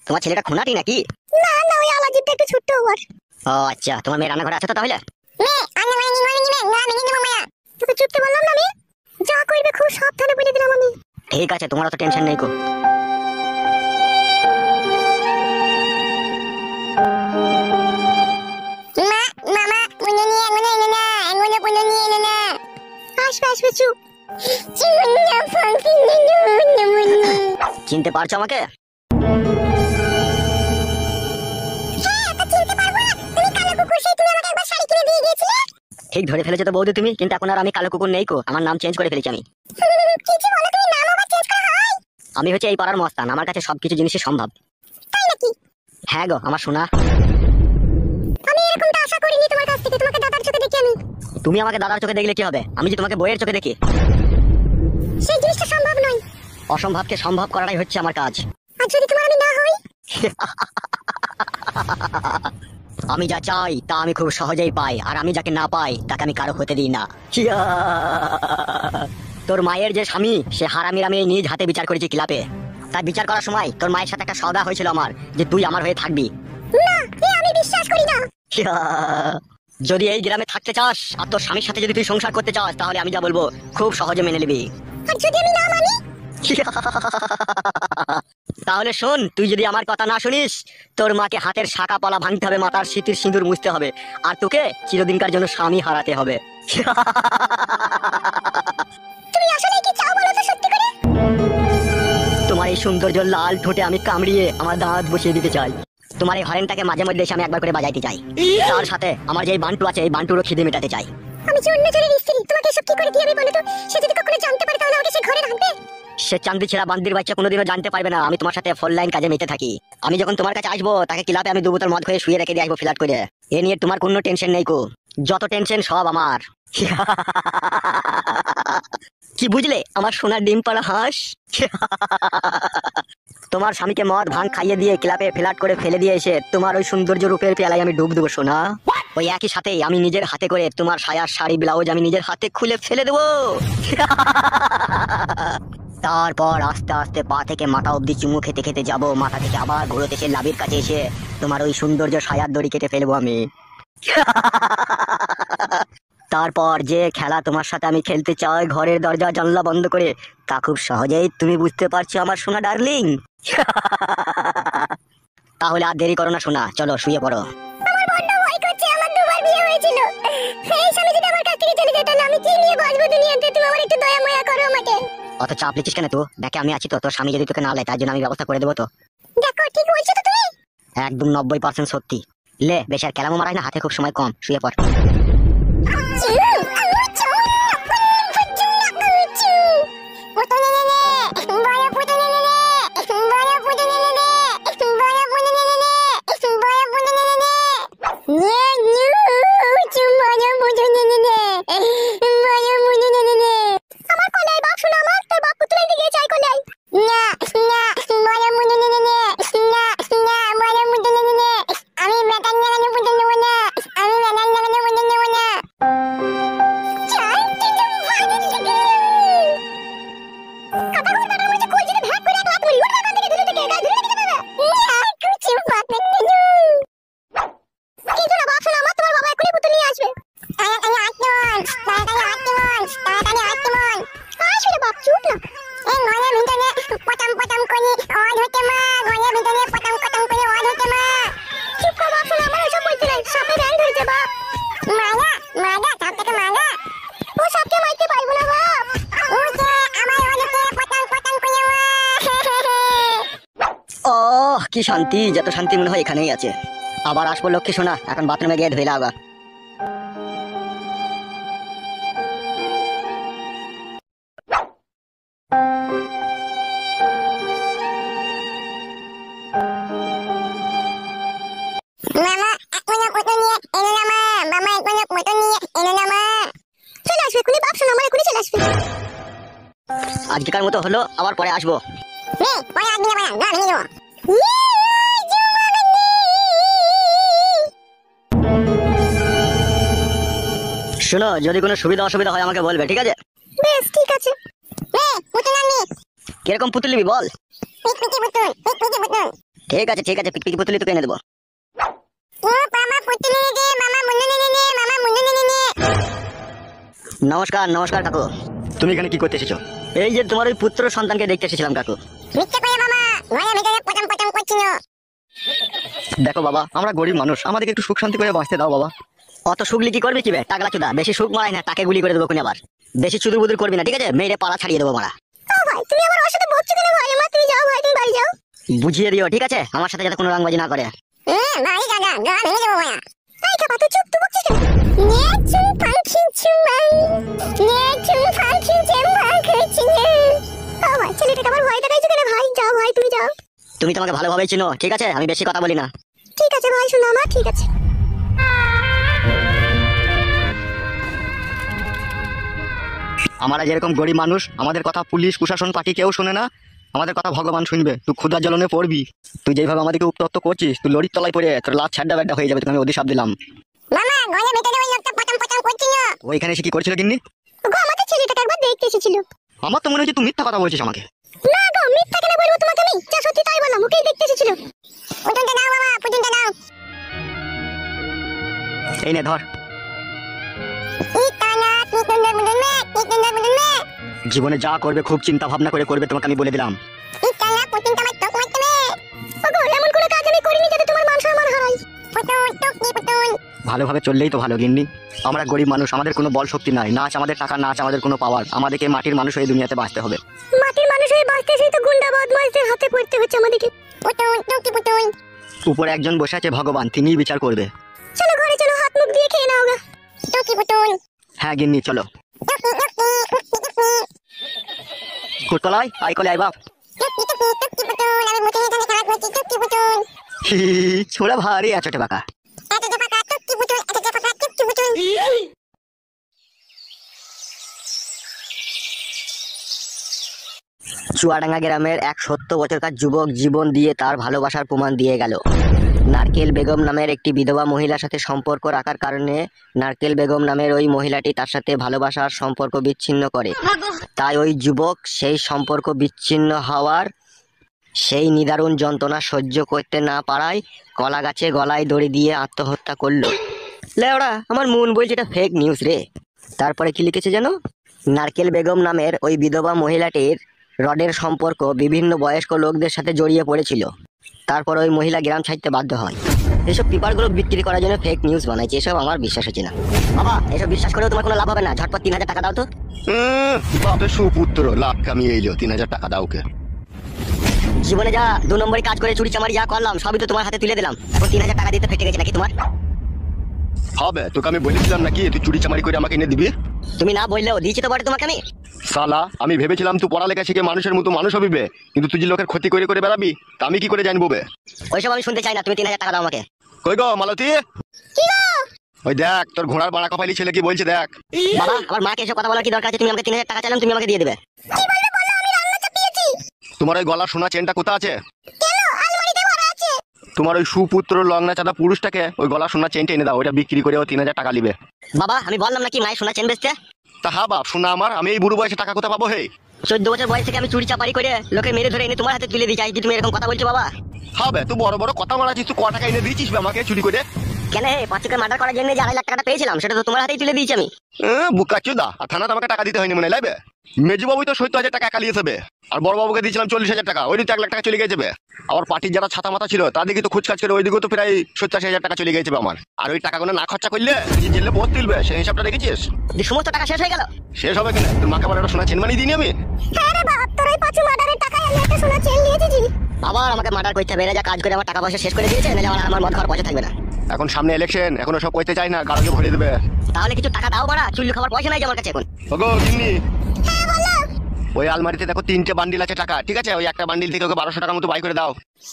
তোমার ছেলেটা খুনাটি নাকি? না না, ওই আলাজিবটা একটু ছোট্ট ওর। ও আচ্ছা, তোমার মেয়ে রান্নাঘরে আছে তো তাহলে? তোকে চুপতে বললাম না আমি? যা করবে খুব সাবধানে বলে দিলাম আমি। ঠিক আছে, তোমার অত টেনশন নেই কো। মা মামা কোনে নিয়ে এনে না, এনে কোনে নিয়ে এনে না। আসবে আসবে, চুপ। চিন্না ফাঁকি নেই। চিনতে পারছো আমাকে? ঠিক ধরে ফেলেছো তো বৌদি তুমি, কিন্তু এখন আর আমি কালো কুকুর নেই কো, আমার নাম চেঞ্জ করে ফেলেছি আমি। আমি হচ্ছে এই পাড়ার মস্তান, আমার কাছে সবকিছু জিনিসই সম্ভব। হ্যাঁ গো আমার সোনা। আমি এরকমটা আশা করিনি তোমার কাছ থেকে। তোমাকে দাদার চোখে দেখি আমি। তুমি আমাকে দাদার চোখে দেখলে কি হবে, আমি যে তোমাকে বইয়ের চোখে দেখি। সেই জিনিসটা সম্ভব নয়। অসম্ভবকে সম্ভব করাটাই হচ্ছে আমার কাজ। আর যদি তোমার আমি না হই? আমি যা চাই তা আমি খুব সহজেই পাই, আর আমি যাকে না পাই তাকে আমি কারো হতে দিই না। তোর মায়ের যে স্বামী, সে হারামির আমি নিজ হাতে বিচার করেছি ক্লাবে। তার বিচার করার সময় তোর মায়ের সাথে একটা সওদা হয়েছিল আমার, যে তুই আমার হয়ে থাকবি। না, আমি বিশ্বাস করি না। যদি এই গ্রামে থাকতে চাস আর তোর স্বামীর সাথে যদি তুই সংসার করতে চাস, তাহলে আমি যা বলবো খুব সহজে মেনে নিবি। আর যদি আমি না মানি? তাহলে শোন, তুই যদি আমার কথা না শুনিস, তোর মাকে হাতের শাখা পলা ভাঙতে হবে, মাথার সিঁথির সিঁদুর মুছতে হবে, আর তোকে চিরদিনকার জন্য স্বামী হারাতে হবে। তুমি আসলে কি চাও বলো তো সত্যি করে? তোমার এই সৌন্দর্য লাল ঠোঁটে আমি কামড়িয়ে আমার দাঁত বসিয়ে দিতে চাই। তোমার এই হরেনটাকে মাঝে মধ্যে এসে আমি একবার করে বাজাইতে চাই। তার সাথে আমার যে বান্টু আছে, এই বান্টুরও খিদে মেটাতে চাই। আমি যে অন্য জনের স্ত্রী, তোমাকে এসব কি করে দিয়ে আমি বলো তো? সে যদি কখনো জানতে পারে তাহলে আমাকে সে ঘরে রাখবে? সে চান্দি ছেঁড়া বান্দির বাচ্চা কোনোদিনও জানতে পারবে না আমি তোমার সাথে ফোন লাইন কাজে মেতে থাকি। আমি যখন তোমার কাছে আসবো, তাকে ক্লাবে আমি 2 বোতল মদ খেয়ে শুয়ে রেখে দিয়ে আসবো ফ্ল্যাট করে। এ নিয়ে তোমার কোনো টেনশন নেই কো, যত টেনশন সব আমার। কি বুঝলে আমার সোনার ডিম পাড়া হাঁস? তোমার স্বামীকে মদ ভাঙ খাইয়ে দিয়ে ক্লাবে ফ্ল্যাট করে ফেলে দিয়ে এসে তোমার ওই সৌন্দর্য রূপের পেয়ালায় আমি ডুব দেবো সোনা। ওই একই সাথে আমি নিজের হাতে করে তোমার সায়ার শাড়ি ব্লাউজ আমি নিজের হাতে খুলে ফেলে দেবো। তারপর আস্তে আস্তে পা থেকে মাথা অব্দি চুমু খেতে খেতে যাব, মাথা থেকে আবার ঘুরোতে এসে লাভির কাছে এসে তোমার ওই সৌন্দর্য সায়ার দড়ি কেটে ফেলবো আমি। তারপর যে খেলা তোমার সাথে আমি খেলতে চাই ঘরের দরজা জানলা বন্ধ করে, তা খুব সহজেই তুমি বুঝতে পারছো আমার সোনা ডার্লিং। তাহলে আর দেরি করো না সোনা, চলো শুয়ে পড়ো। আমার বড্ড ভয় করছে, আমার 2বার বিয়ে হয়েছিল। এই স্বামী যদি আমার কাছ থেকে চলে যায় তাহলে আমি কি নিয়ে বাঁচবো দুনিয়াতে? তুমি আমার একটু দয়া মায়া করো আমাকে। অত চাপ লিখিস কেন তো, দেখে আমি আছি তো, তোর স্বামী যদি তোকে না লেয় তার জন্য আমি ব্যবস্থা করে দেবো তো। দেখো ঠিক বলছো তো তুমি? একদম 90% সত্যি। লে বেশি আর কেলামো মারাই না, হাতে খুব সময় কম, শুয়ে পড়। কি শান্তি, যত শান্তি মনে হয় এখানেই আছে। আবার আসবো লক্ষ্মী সোনা, এখন বাথরুমে গিয়ে ধুইলা আগা। মামা এক মনে কত নিয়ে এনে না মা, মামা এক মনে কত নিয়ে এনে না মা। চলে আসবে এখনই, বাপ শোনো আমার এখনই চলে আসবে। আজকেকার মতো হলো, আবার পরে আসবো। রে পরে আসবি না বলা, গা ভেঙে দেবো। শোনো, যদি কোনো সুবিধা অসুবিধা হয় আমাকে বলবে, ঠিক আছে? বেশ ঠিক আছে। রে পুতুল আনবি? কিরকম পুতুল নিবি বল? পিকপিকি পুতুল, পিকপিকি পুতুল। ঠিক আছে ঠিক আছে, পিকপিকি পুতুলই তোকে এনে দেবো। ও মামা পুতুল এনে দে, মামা মুন্নু নে নে, মামা মুন্নু নে নে। নমস্কার নমস্কার কাকু। তুমি এখানে কি করতে এসেছো? এই যে তোমার ওই পুত্র সন্তানকে দেখতে এসেছিলাম কাকু। মিথ্যে করে মামা, ঘরের ভিতরে পটাম পটাম করছিল। দেখো বাবা, আমরা গরিব মানুষ, আমাদেরকে একটু সুখ শান্তি করে বাঁচতে দাও বাবা। অত সুখলি কি করবি কি বে টাকলা চুদা, বেশি সুখ মারাই না, তাকে গুলি করে দেবো কোন আবার। বেশি চুদুর বুদুর করবি না, ঠিক আছে? মেরে পাড়া ছাড়িয়ে দেবো মারা। ও ভাই তুমি আবার ওর সাথে বকছো কেন ভাই? আমার তুমি যাও ভাই, তুমি বাড়ি যাও। বুঝিয়ে দিও, ঠিক আছে? আমার সাথে যাতে কোনো রংবাজি না করে। ভাই দাদা, গা ভেঙে দেবো ভাইয়া। এই খাপা তুই চুপ, তুই বকছিস কেন? নেচু পাখি চুমাই, নেচু পাখি চেম্বা খাচ্ছি না। ও ভাই ছেলেটাকে আবার ভয় দেখাইছো কেন ভাই? যাও ভাই তুমি যাও। তুমি তোমাকে ভালোভাবেই চিনো, ঠিক আছে? আমি বেশি কথা বলি না। ঠিক আছে ভাই, শোনো আমার, ঠিক আছে। আমরা যেরকম গরিব মানুষ, আমাদের কথা পুলিশ প্রশাসন পার্টি কেউ শোনে না, আমাদের কথা ভগবান শুনবে। তুই ক্ষুধার জ্বলনে পড়বি। তুই যেভাবে আমাদেরকে উত্তপ্ত করছিস, তুই লরির তলায় পড়ে তোর লাশ ছাড্ডা ব্যাড্ডা হয়ে যাবে। তোকে আমি অধিশাপ দিলাম। মামা ঘরের ভিতরে ওই লোকটা পটাম পটাম করছিল। ওইখানে এসে কি করছিল কিন্নি? গো আমাদের ছেলেটাকে একবার দেখতে এসেছিল। আমার তো মনে হচ্ছে তুই মিথ্যা কথা বলছিস আমাকে। না গো, মিথ্যা কেন বলবো তোমাকে আমি? যা সত্যি তাই বললাম, ওকেই দেখতে এসেছিল। পুতুলটা দাও বাবা, পুতুলটা দাও। এই নে ধর। ইতানা পুতুলটা মুদুন মে, পুতুলটা মুদুন মে। জীবনে যা করবে খুব চিন্তা ভাবনা করে করবে, তোমাকে আমি বলে দিলাম। ইতানা পুতুলটা আমার টক মারতে মে। ওগো এমন কোনো কাজ আমি করিনি যাতে তোমার মান সম্মান হারাই। পুতুল টুকি পুতুল। ভালোভাবে চললেই তো ভালো গিন্নি। আমরা গরিব মানুষ, আমাদের কোনো বল শক্তি নাই, না আছে আমাদের টাকা, না আছে আমাদের কোনো পাওয়ার। আমাদেরকে মাটির মানুষ এই দুনিয়াতে বাঁচতে হবে। মাটির মানুষ হয়ে বাঁচতে সেই তো গুন্ডা বদমাইশদের হাতে পড়তে হচ্ছে আমাদেরকে। পুতুল টুকি পুতুল। উপরে একজন বসে আছে ভগবান, তিনিই বিচার করবে। চলো ঘরে চলো, হাত মুখ দিয়ে খেয়ে নাও গা। টুকি পুতুল। হ্যাঁ গিন্নি চলো। টুকি টুকি টুকি টুকি। কুটকলাই আই কলে আই বাপ। টুকি টুকি টুকি পুতুল, আমি মুখে এখানে খেলা করছি টুকি পুতুল। ছোড়া ভারী আছোটে বাঁকা। এত যে পাকা টুকি পুতুল, এত যে পাকা টুকি পুতুল। চুয়াডাঙ্গা গ্রামের এক 70 বছরকার যুবক জীবন দিয়ে তার ভালোবাসার প্রমাণ দিয়ে গেল। নারকেল বেগম নামের একটি বিধবা মহিলার সাথে সম্পর্ক রাখার কারণে নারকেল বেগম নামের ওই মহিলাটি তার সাথে ভালোবাসার সম্পর্ক বিচ্ছিন্ন করে। তাই ওই যুবক সেই সম্পর্ক বিচ্ছিন্ন হওয়ার সেই নিদারুণ যন্ত্রণা সহ্য করতে না পারায় কলা গাছে গলায় দড়ি দিয়ে আত্মহত্যা করলো। লেওড়া, আমার মন বলছে এটা ফেক নিউজ রে। তারপরে কি লিখেছে যেন? নারকেল বেগম নামের ওই বিধবা মহিলাটির রডের সম্পর্ক বিভিন্ন বয়স্ক লোকদের সাথে জড়িয়ে পড়েছিল। তারপর ওই মহিলা গ্রাম ছাড়তে বাধ্য হয়। এসব পেপারগুলো বিক্রি করার জন্য ফেক নিউজ বানাইছে, এসব আমার বিশ্বাস হচ্ছে না। বাবা, এসব বিশ্বাস করেও তোমার কোনো লাভ হবে না। ঝটপট 3000 টাকা দাও তো। বাপের সুপুত্র লাভ কামিয়ে এলো, 3000 টাকা দাও কে। জীবনে যা 2 নম্বরে কাজ করে চুরি চামারি যা করলাম সবই তো তোমার হাতে তুলে দিলাম। এখন 3000 টাকা দিতে ফেটে গেছে নাকি তোমার? হবে, তোকে আমি বলেছিলাম নাকি তুই চুরি চামারি করে আমাকে এনে দিবি? তুমি না বললেও দিয়েছি তো বটে তোমাকে আমি। সালা, আমি ভেবেছিলাম তুই পড়ালেখা শিখে মানুষের মতো মানুষ হবিবে, কিন্তু তুই যে লোকের ক্ষতি করে করে বেড়াবি তা আমি কি করে জানবো বে? ওইসব আমি শুনতে চাই না, তুমি 3000 টাকা দাও আমাকে। কই গো মালতী? ওই দেখ তোর ঘোড়ার বাড়া কপালি ছেলে কি বলছে দেখ। বাবা, আমার মাকে এসব কথা বলার কি দরকার আছে? তুমি আমাকে 3000 টাকা চাইলাম, তুমি আমাকে দিয়ে দেবে। তোমার ওই গলার সোনা চেনটা কোথা আছে? তোমার ওই সুপুত্র লগ্না চাঁদা পুরুষটাকে ওই গলার সোনা চেনটা এনে দাও, ওইটা বিক্রি করে ও 3000 টাকা নিবে। বাবা, আমি বললাম নাকি মায়ের সোনা চেন বেচতে? তা হা বাপ, সোনা আমার, আমি এই বুড়ো বয়সে টাকা কোথা পাবো? হে 14 বছর বয়স থেকে আমি চুরি চাপারি করে লোকে মেরে ধরে এনে তোমার হাতে তুলে দিই, চাই তুমি এরকম কথা বলছো বাবা? হবে, তুই বড় বড় কথা মারাছিস, তুই ক টাকা এনে দিয়েছিস বে আমাকে চুরি করে? কেন হে, 5 টাকা মার্ডার করার জন্য যে 2.5 লাখ টাকাটা পেয়েছিলাম সেটা তো তোমার হাতেই তুলে দিয়েছি আমি। বুকা চুদা, আর থানাতে আমাকে টাকা দিতে হয়নি মনে লাগবে। মেজবাবুই তো 70,000 টাকা একা নিয়েছে বে, আর বড় বাবুকে দিয়েছিলাম 40,000 টাকা, ওই তো 1 লাখ টাকা চলে গেছে বে। আবার পার্টির যারা ছাতা মাথা ছিল তাদেরকে তো খুচকাজ করে ওইদিকেও তো প্রায় 87,000 টাকা চলে গেছে বে আমার। আর ওই টাকাগুলো না খরচা করলে যে জেলে বহুত তুলবে সেই হিসাবটা রেখেছিস? যে সমস্ত টাকা শেষ হয়ে গেল। শেষ হবে কিনা? তোর মাকে আবার একটা সোনা চেন বানিয়ে দিই আমি। হ্যাঁ রে বাপ, তোর ওই 5 মার্ডারের টাকায় আমি একটা সোনা চেন নিয়েছি। বাবা, আবার আমাকে মার্ডার করতে হবে, এরা যা কাজ করে আমার টাকা পয়সা শেষ করে দিয়েছে, নাহলে আমার মদ খাওয়ার পয়সা থাকবে না। এখন সামনে ইলেকশন, এখন সব কইতে চাই না, গাড়ি ভরে দেবে। তাহলে কিছু টাকা দাও বাড়া, চুল্লি খাবার পয়সা নাই যে আমার কাছে এখন। ওগো গিন্নি, ওই আলমারিতে দেখো 3টে বান্ডিল আছে টাকা, ঠিক আছে? ওই একটা বান্ডিল থেকে ওকে 1200 টাকার মতো বাই করে দাও।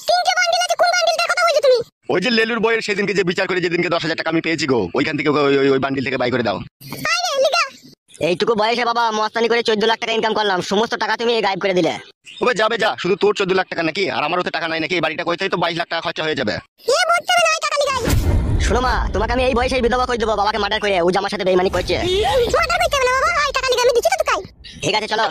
3টে বান্ডিল আছে? কোন বান্ডিলটার কথা বলছো তুমি? ওই যে লেলুর বইয়ের সেদিনকে যে বিচার করে যেদিনকে 10,000 টাকা আমি পেয়েছি গো, ওইখান থেকে ওকে ওই বান্ডিল থেকে বাই করে দাও। এইটুকু বয়সে বাবা মস্তানি করে 14 লাখ টাকা ইনকাম করলাম, সমস্ত টাকা তুমি গায়েব করে দিলে। ওবে যাবে যা, শুধু তোর 14 লাখ টাকা নাকি? আর আমারও তো টাকা নাই নাকি? এই বাড়িটা কইতেই তো 22 লাখ টাকা খরচা হয়ে যাবে। শোনো মা, তোমাকে আমি এই বয়সে বিধবা করে দেবো বাবাকে মার্ডার করে, ও যে আমার সাথে বেইমানি করছে। ঠিক আছে চলো।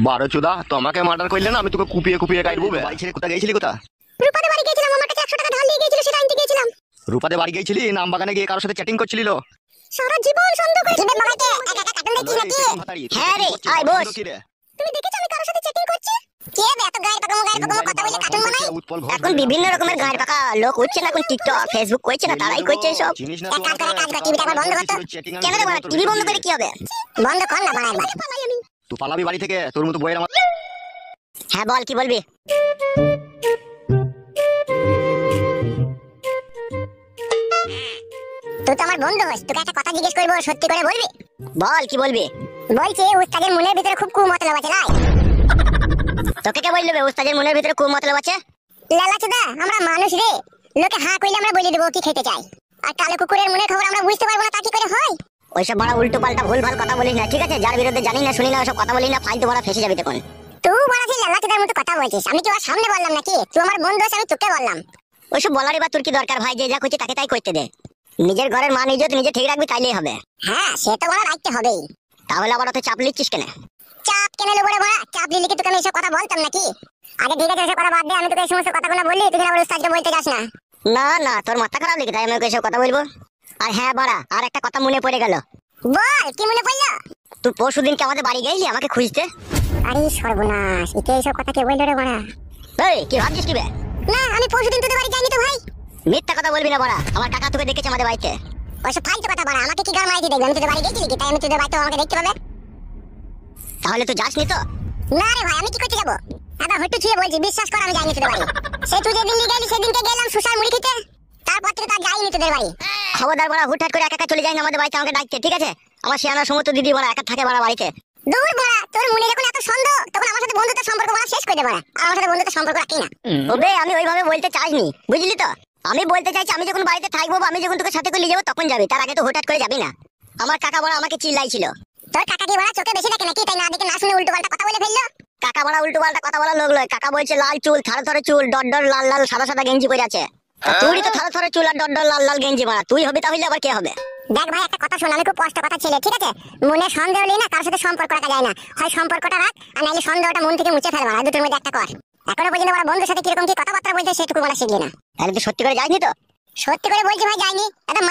12 চোদা, তো আমাকে মার্ডার করলে না, আমি তোকে কুপিয়ে কুপিয়ে কাটবো। বাড়ি ছেড়ে কোথায় গেছিলি? কোথা? রূপাদের বাড়ি গিয়েছিলাম, আমার কাছে 100 টাকা ধার নিয়ে গিয়েছিল, সেটা আনতে গিয়েছিলাম। রূপাদের বাড়ি গেছিলি? নাম বাগানে গিয়ে কারোর সাথে চ্যাটিং করছিলি? সারা জীবন সন্দেহ করে দিবে বাবাকে, একা একা কার্টুন দেখি নাকি? হ্যাঁ রে, আয় বস। তুমি দেখেছো আমি কারোর সাথে চ্যাটিং করছি? কে বে এত গায়ের পাকা কথা বলে কার্টুন বানাই? এখন বিভিন্ন রকমের গায়ের পাকা লোক উঠছে না, এখন টিকটক ফেসবুক করছে না, তারাই করছে সব। এক কাজ করে টিভিটা একবার বন্ধ করতো। কেন রে বাবা, টিভি বন্ধ করে কি হবে? বন্ধ কর না বাবা একবার। পালাই আমি। তুই পালাবি বাড়ি থেকে? তোর মতো বইয়ের আমার। হ্যাঁ বল, কি বলবি? তুই তো আমার বন্ধু হোস, তোকে একটা কথা জিজ্ঞেস করবো, সত্যি করে বলবি? বল, কি বলবি? বলছি উস্তাদের মনের ভিতরে খুব কুমতলব আছে লাই। তোকে কে বলবে উস্তাদের মনের ভিতরে খুব মতলব আছে? লালা চোদা, আমরা মানুষ রে, লোকে হা কইলে আমরা বলে দেবো কি খেতে চাই, আর কালো কুকুরের মনের খবর আমরা বুঝতে পারবো না, তা কি করে হয়? ওইসব বড় উল্টো পাল্টা ভুল ভাল কথা বলিস না, ঠিক আছে? যার বিরুদ্ধে জানি না শুনি না ওসব কথা বলিস না, ফালতু বড় ফেসে যাবি তখন। তুই বড়াছি লালা চোদার মতো কথা বলছিস, আমি কি ওর সামনে বললাম নাকি? তুই আমার বন্ধু হোস, আমি তোকে বললাম। ওইসব বলারই বা তোর কি দরকার ভাই? যে যা করছে তাকে তাই করতে দে। নিজের ঘরের মান ইজ্জত নিজে ঠিক রাখবি, তাইলেই হবে। হ্যাঁ সে তো বড় রাখতে হবেই। তাহলে আবার অত চাপ লিখছিস কেন? চাপ কেন নেবো রে বড়া? চাপ নিলে কি তোকে আমি এসব কথা বলতাম নাকি? আগে ঠিক আছে, এসব কথা বাদ দে, আমি তোকে এই সমস্ত কথাগুলো বললি, তুই আবার উস্তাদকে বলতে যাস না। না না, তোর মাথা খারাপ লিখে তাই আমি ওকে এসব কথা বলবো? আর হ্যাঁ বাড়া, আর একটা কথা মনে পড়ে গেল। বল, কি মনে পড়লো? তুই পরশুদিনকে আমাদের বাড়ি গেলি আমাকে খুঁজতে। আরে সর্বনাশ, এতে এইসব কথা কে বললো রে বড়া? এই কি ভাবছিস কি বে? না, আমি পরশুদিন তোদের বাড়ি যাইনি তো ভাই। মিথ্যা কথা বলবি না বড়া, আমার কাকা তোকে দেখেছে আমাদের বাড়িতে। ওইসব ফালতু কথা বড়া, আমাকে কি গার মাইতি দেখবে? আমি তোদের বাড়ি গেছিলি কি তাই আমি তোদের বাড়িতে আমাকে দেখতে পাবে? তাহলে তুই যাসনি তো? না রে ভাই, আমি কি করতে যাবো? আবার হট্টু ছুঁয়ে বলছি, বিশ্বাস কর আমি যাইনি তোদের বাড়ি। সে তুই যেদিন নিয়ে গেলি সেদিনকে গেলাম সুসার মুড়ি খেতে, তারপর থেকে তার যাইনি তোদের বাড়ি। খবরদার বড়া, হুটহাট করে একা একা চলে যাই না আমাদের বাড়িতে আমাকে ডাকতে, ঠিক আছে? আমার শিয়ানা সমস্ত দিদি বড়া একা থাকে বড়া বাড়িতে। দূর বড়া, তোর মনে যখন এত সন্দেহ, তখন আমার সাথে বন্ধুত্বের সম্পর্ক বড়া শেষ করে দে বড়া, আর আমার সাথে বন্ধুত্বের সম্পর্ক রাখি না। ওবে আমি ওইভাবে বলতে চাইনি, বুঝলি তো? আমি বলতে চাইছি আমি যখন বাড়িতে থাকবো বা আমি যখন তোকে সাথে করে নিয়ে যাবো তখন যাবি, তার আগে তো হুটহাট করে যাবি না। আমার কাকা বড়া আমাকে চিল্লাইছিল। তোর কাকা কি বড়া চোখে বেশি দেখে নাকি? তাই না দেখে না শুনে উল্টো পাল্টা কথা বলে ফেললো। কাকা বড়া উল্টো পাল্টা কথা বলা লোক লয়। কাকা বলছে লাল চুল, থরে থরে চুল, ডট ডট লাল লাল সাদা সাদা গেঞ্জি পরে আছে। তুই তো থরে থরে চুল আর ডট ডট লাল লাল গেঞ্জি মারা, তুই হবি তাহলে আবার কে হবে? দেখ ভাই, একটা কথা শোন, আমি খুব কষ্ট কথা ছেলে, ঠিক আছে? মনে সন্দেহ নেই না, কারোর সাথে সম্পর্ক রাখা যায় না। হয় সম্পর্কটা রাখ, আর নাইলে সন্দেহটা মন থেকে মুছে ফেলবা, আর দুটোর মধ্যে একটা কর। এখনো পর্যন্ত আমার বন্ধুর সাথে কিরকম কি কথাবার্তা বলতে সেটুকু বলা শিখলি না। তাহলে তুই সত্যি করে যাসনি তো? সত্যি করে বলছি ভাই, যাইনি। এটা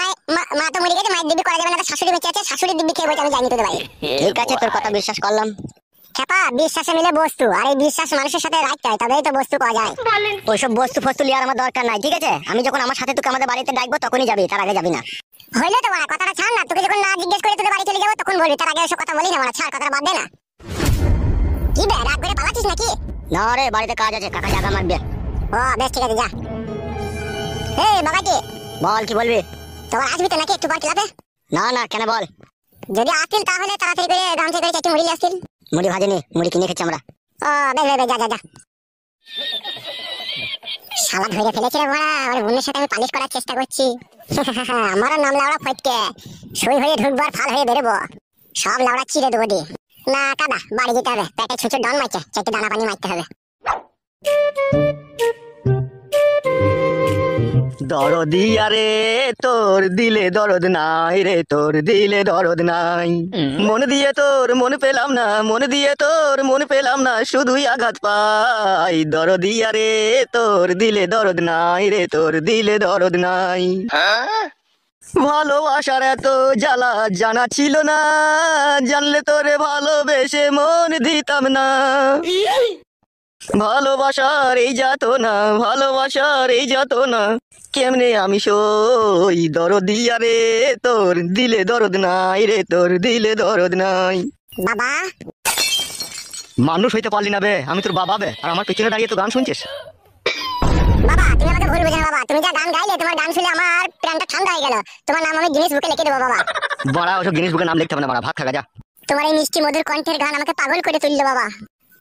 মা তো মরে গেছে, মায়ের দিব্যি করা যাবে না, শাশুড়ি বেঁচে আছে, শাশুড়ির দিব্যি খেয়ে বলছে আমি যাইনি তোদের বাড়ি। ঠিক আছে, তোর কথা বিশ্বাস করলাম। খেপা, বিশ্বাসে মিলে বস্তু, আর এই বিশ্বাস মানুষের সাথে রাখতে হয়, তবেই তো বস্তু পাওয়া যায়। ওইসব বস্তু ফস্তু লিয়ার আমার দরকার নাই, ঠিক আছে? আমি যখন আমার সাথে তোকে আমাদের বাড়িতে ডাকবো তখনই যাবি, তার আগে যাবি না। হইলো তো বড়া, কথাটা ছাড় না। তোকে যখন না জিজ্ঞেস করে তোদের বাড়ি চলে যাবো তখন বলবি, তার আগে এসব কথা বলি না বড়া, ছাড়, কথাটা বাদ দে না। কি বে, রাগ করে পালাচ্ছিস নাকি? না রে, বাড়িতে কাজ আছে, কাকা জাগা মারবে। ও বেশ, ঠিক আছে, যা। এই বাবাজি, বল, কি বলবি? তোমার আসবি তো নাকি একটু পর ক্লাবে? না না, কেন বল? যদি আসতিল তাহলে তাড়াতাড়ি করে গামছা করে চারটি মুড়ি আসতিল। মুড়ি ভাজেনি, মুড়ি কিনে খেছি আমরা। ও বেশ বেশ, যা যা যা। শালা ধরে ফেলেছে রে বড়া, ওর বোনের সাথে আমি পালিশ করার চেষ্টা করছি। আমারও নাম লাউড়া ফটকে, সই হয়ে ঢুকবো আর ফাল হয়ে বেরোবো, সব লাউড়া চিড়ে দেবো দি। না কাদা, বাড়ি যেতে হবে, পেটে ছুঁচো ডন মারছে, চারটে দানা পানি মারতে হবে। দরদি আরে তোর দিলে দরদ নাই রে, তোর দিলে দরদ নাই। মন দিয়ে তোর মন পেলাম না, মন দিয়ে তোর মন পেলাম না, শুধুই আঘাত পাই। দরদি আরে তোর দিলে দরদ নাই রে, তোর দিলে দরদ নাই। ভালোবাসার এত জ্বালা জানা ছিল না, জানলে তোরে ভালোবেসে মন দিতাম না। ভালোবাসার এই যাতনা, ভালোবাসার এই যাতনা, কেমনে আমি সই। দরদি আরে তোর দিলে দরদ নাই রে, তোর দিলে দরদ নাই। বাবা, মানুষ হইতে পারলি না বে, আমি তোর বাবা বে, আর আমার পিছনে দাঁড়িয়ে তো গান শুনছিস। বাবা তুমি আমাকে ভুল বুঝো না বাবা, তুমি যা গান গাইলে তোমার গান শুনে আমার প্রাণটা ঠান্ডা হয়ে গেল। তোমার নাম আমি গিনেস বুকে লিখে দেবো বাবা। বড়া ওসব জিনিস বুকে নাম লিখতে হবে না, বড়া ভাত খাগা যা। তোমার এই মিষ্টি মধুর কণ্ঠের গান আমাকে পাগল করে তুললো বাবা।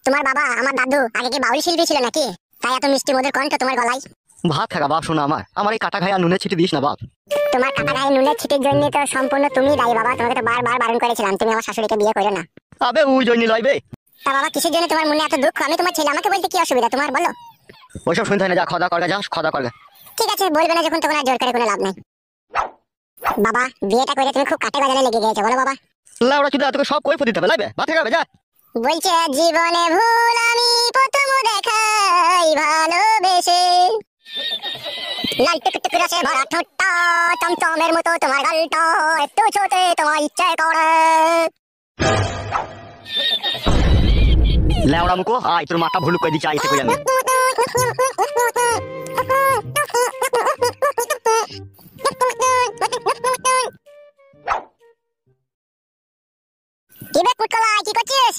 তোমার বাবা আমার দাদু আগে কি বাউল শিল্পী ছিল নাকি, তাই এত মিষ্টি মধুর কণ্ঠ তোমার গলায়? ভাত খাগা বাপ, শোনা আমার এই কাটা খাই আর নুনে ছিটি দিস না বাপ। তোমার কাটা গায়ে নুনের ছিটির জন্য তো সম্পূর্ণ তুমি দায়ী বাবা। তোমাকে তো বারবার বারণ করেছিলাম তুমি আমার শাশুড়িকে বিয়ে করো না। আবে ওই জন্য লয় বে। তা বাবা কিসের জন্য তোমার মনে এত দুঃখ? আমি তোমার ছেলে, আমাকে বলতে কি অসুবিধা তোমার বলো? ওইসব শুনতে হয় না, যা খদা করগা, যা খদা করগা। ঠিক আছে বলবে না যখন, তখন আর জোর করে কোনো লাভ নাই। বাবা বিয়েটা করে তুমি খুব কাটে বাজারে লেগে গেছো বলো বাবা। লাউড়া চুদা তোকে সব কই দিতে হবে, লাইবে ভাত খাবে যা। বলছে জীবনে ভুল আমি প্রথম দেখাই ভালোবেসে, লাল টুকটুক রসে ভরা ঠোঁটটা, চমচমের মতো তোমার গালটা, একটু ছোটে তোমার ইচ্ছে করে। লাউড়া মুকো আয়, তোর মাথা ভুল করে দিচ্ছি আইতে কই আমি। কি বে কুটকলা, কি করছিস?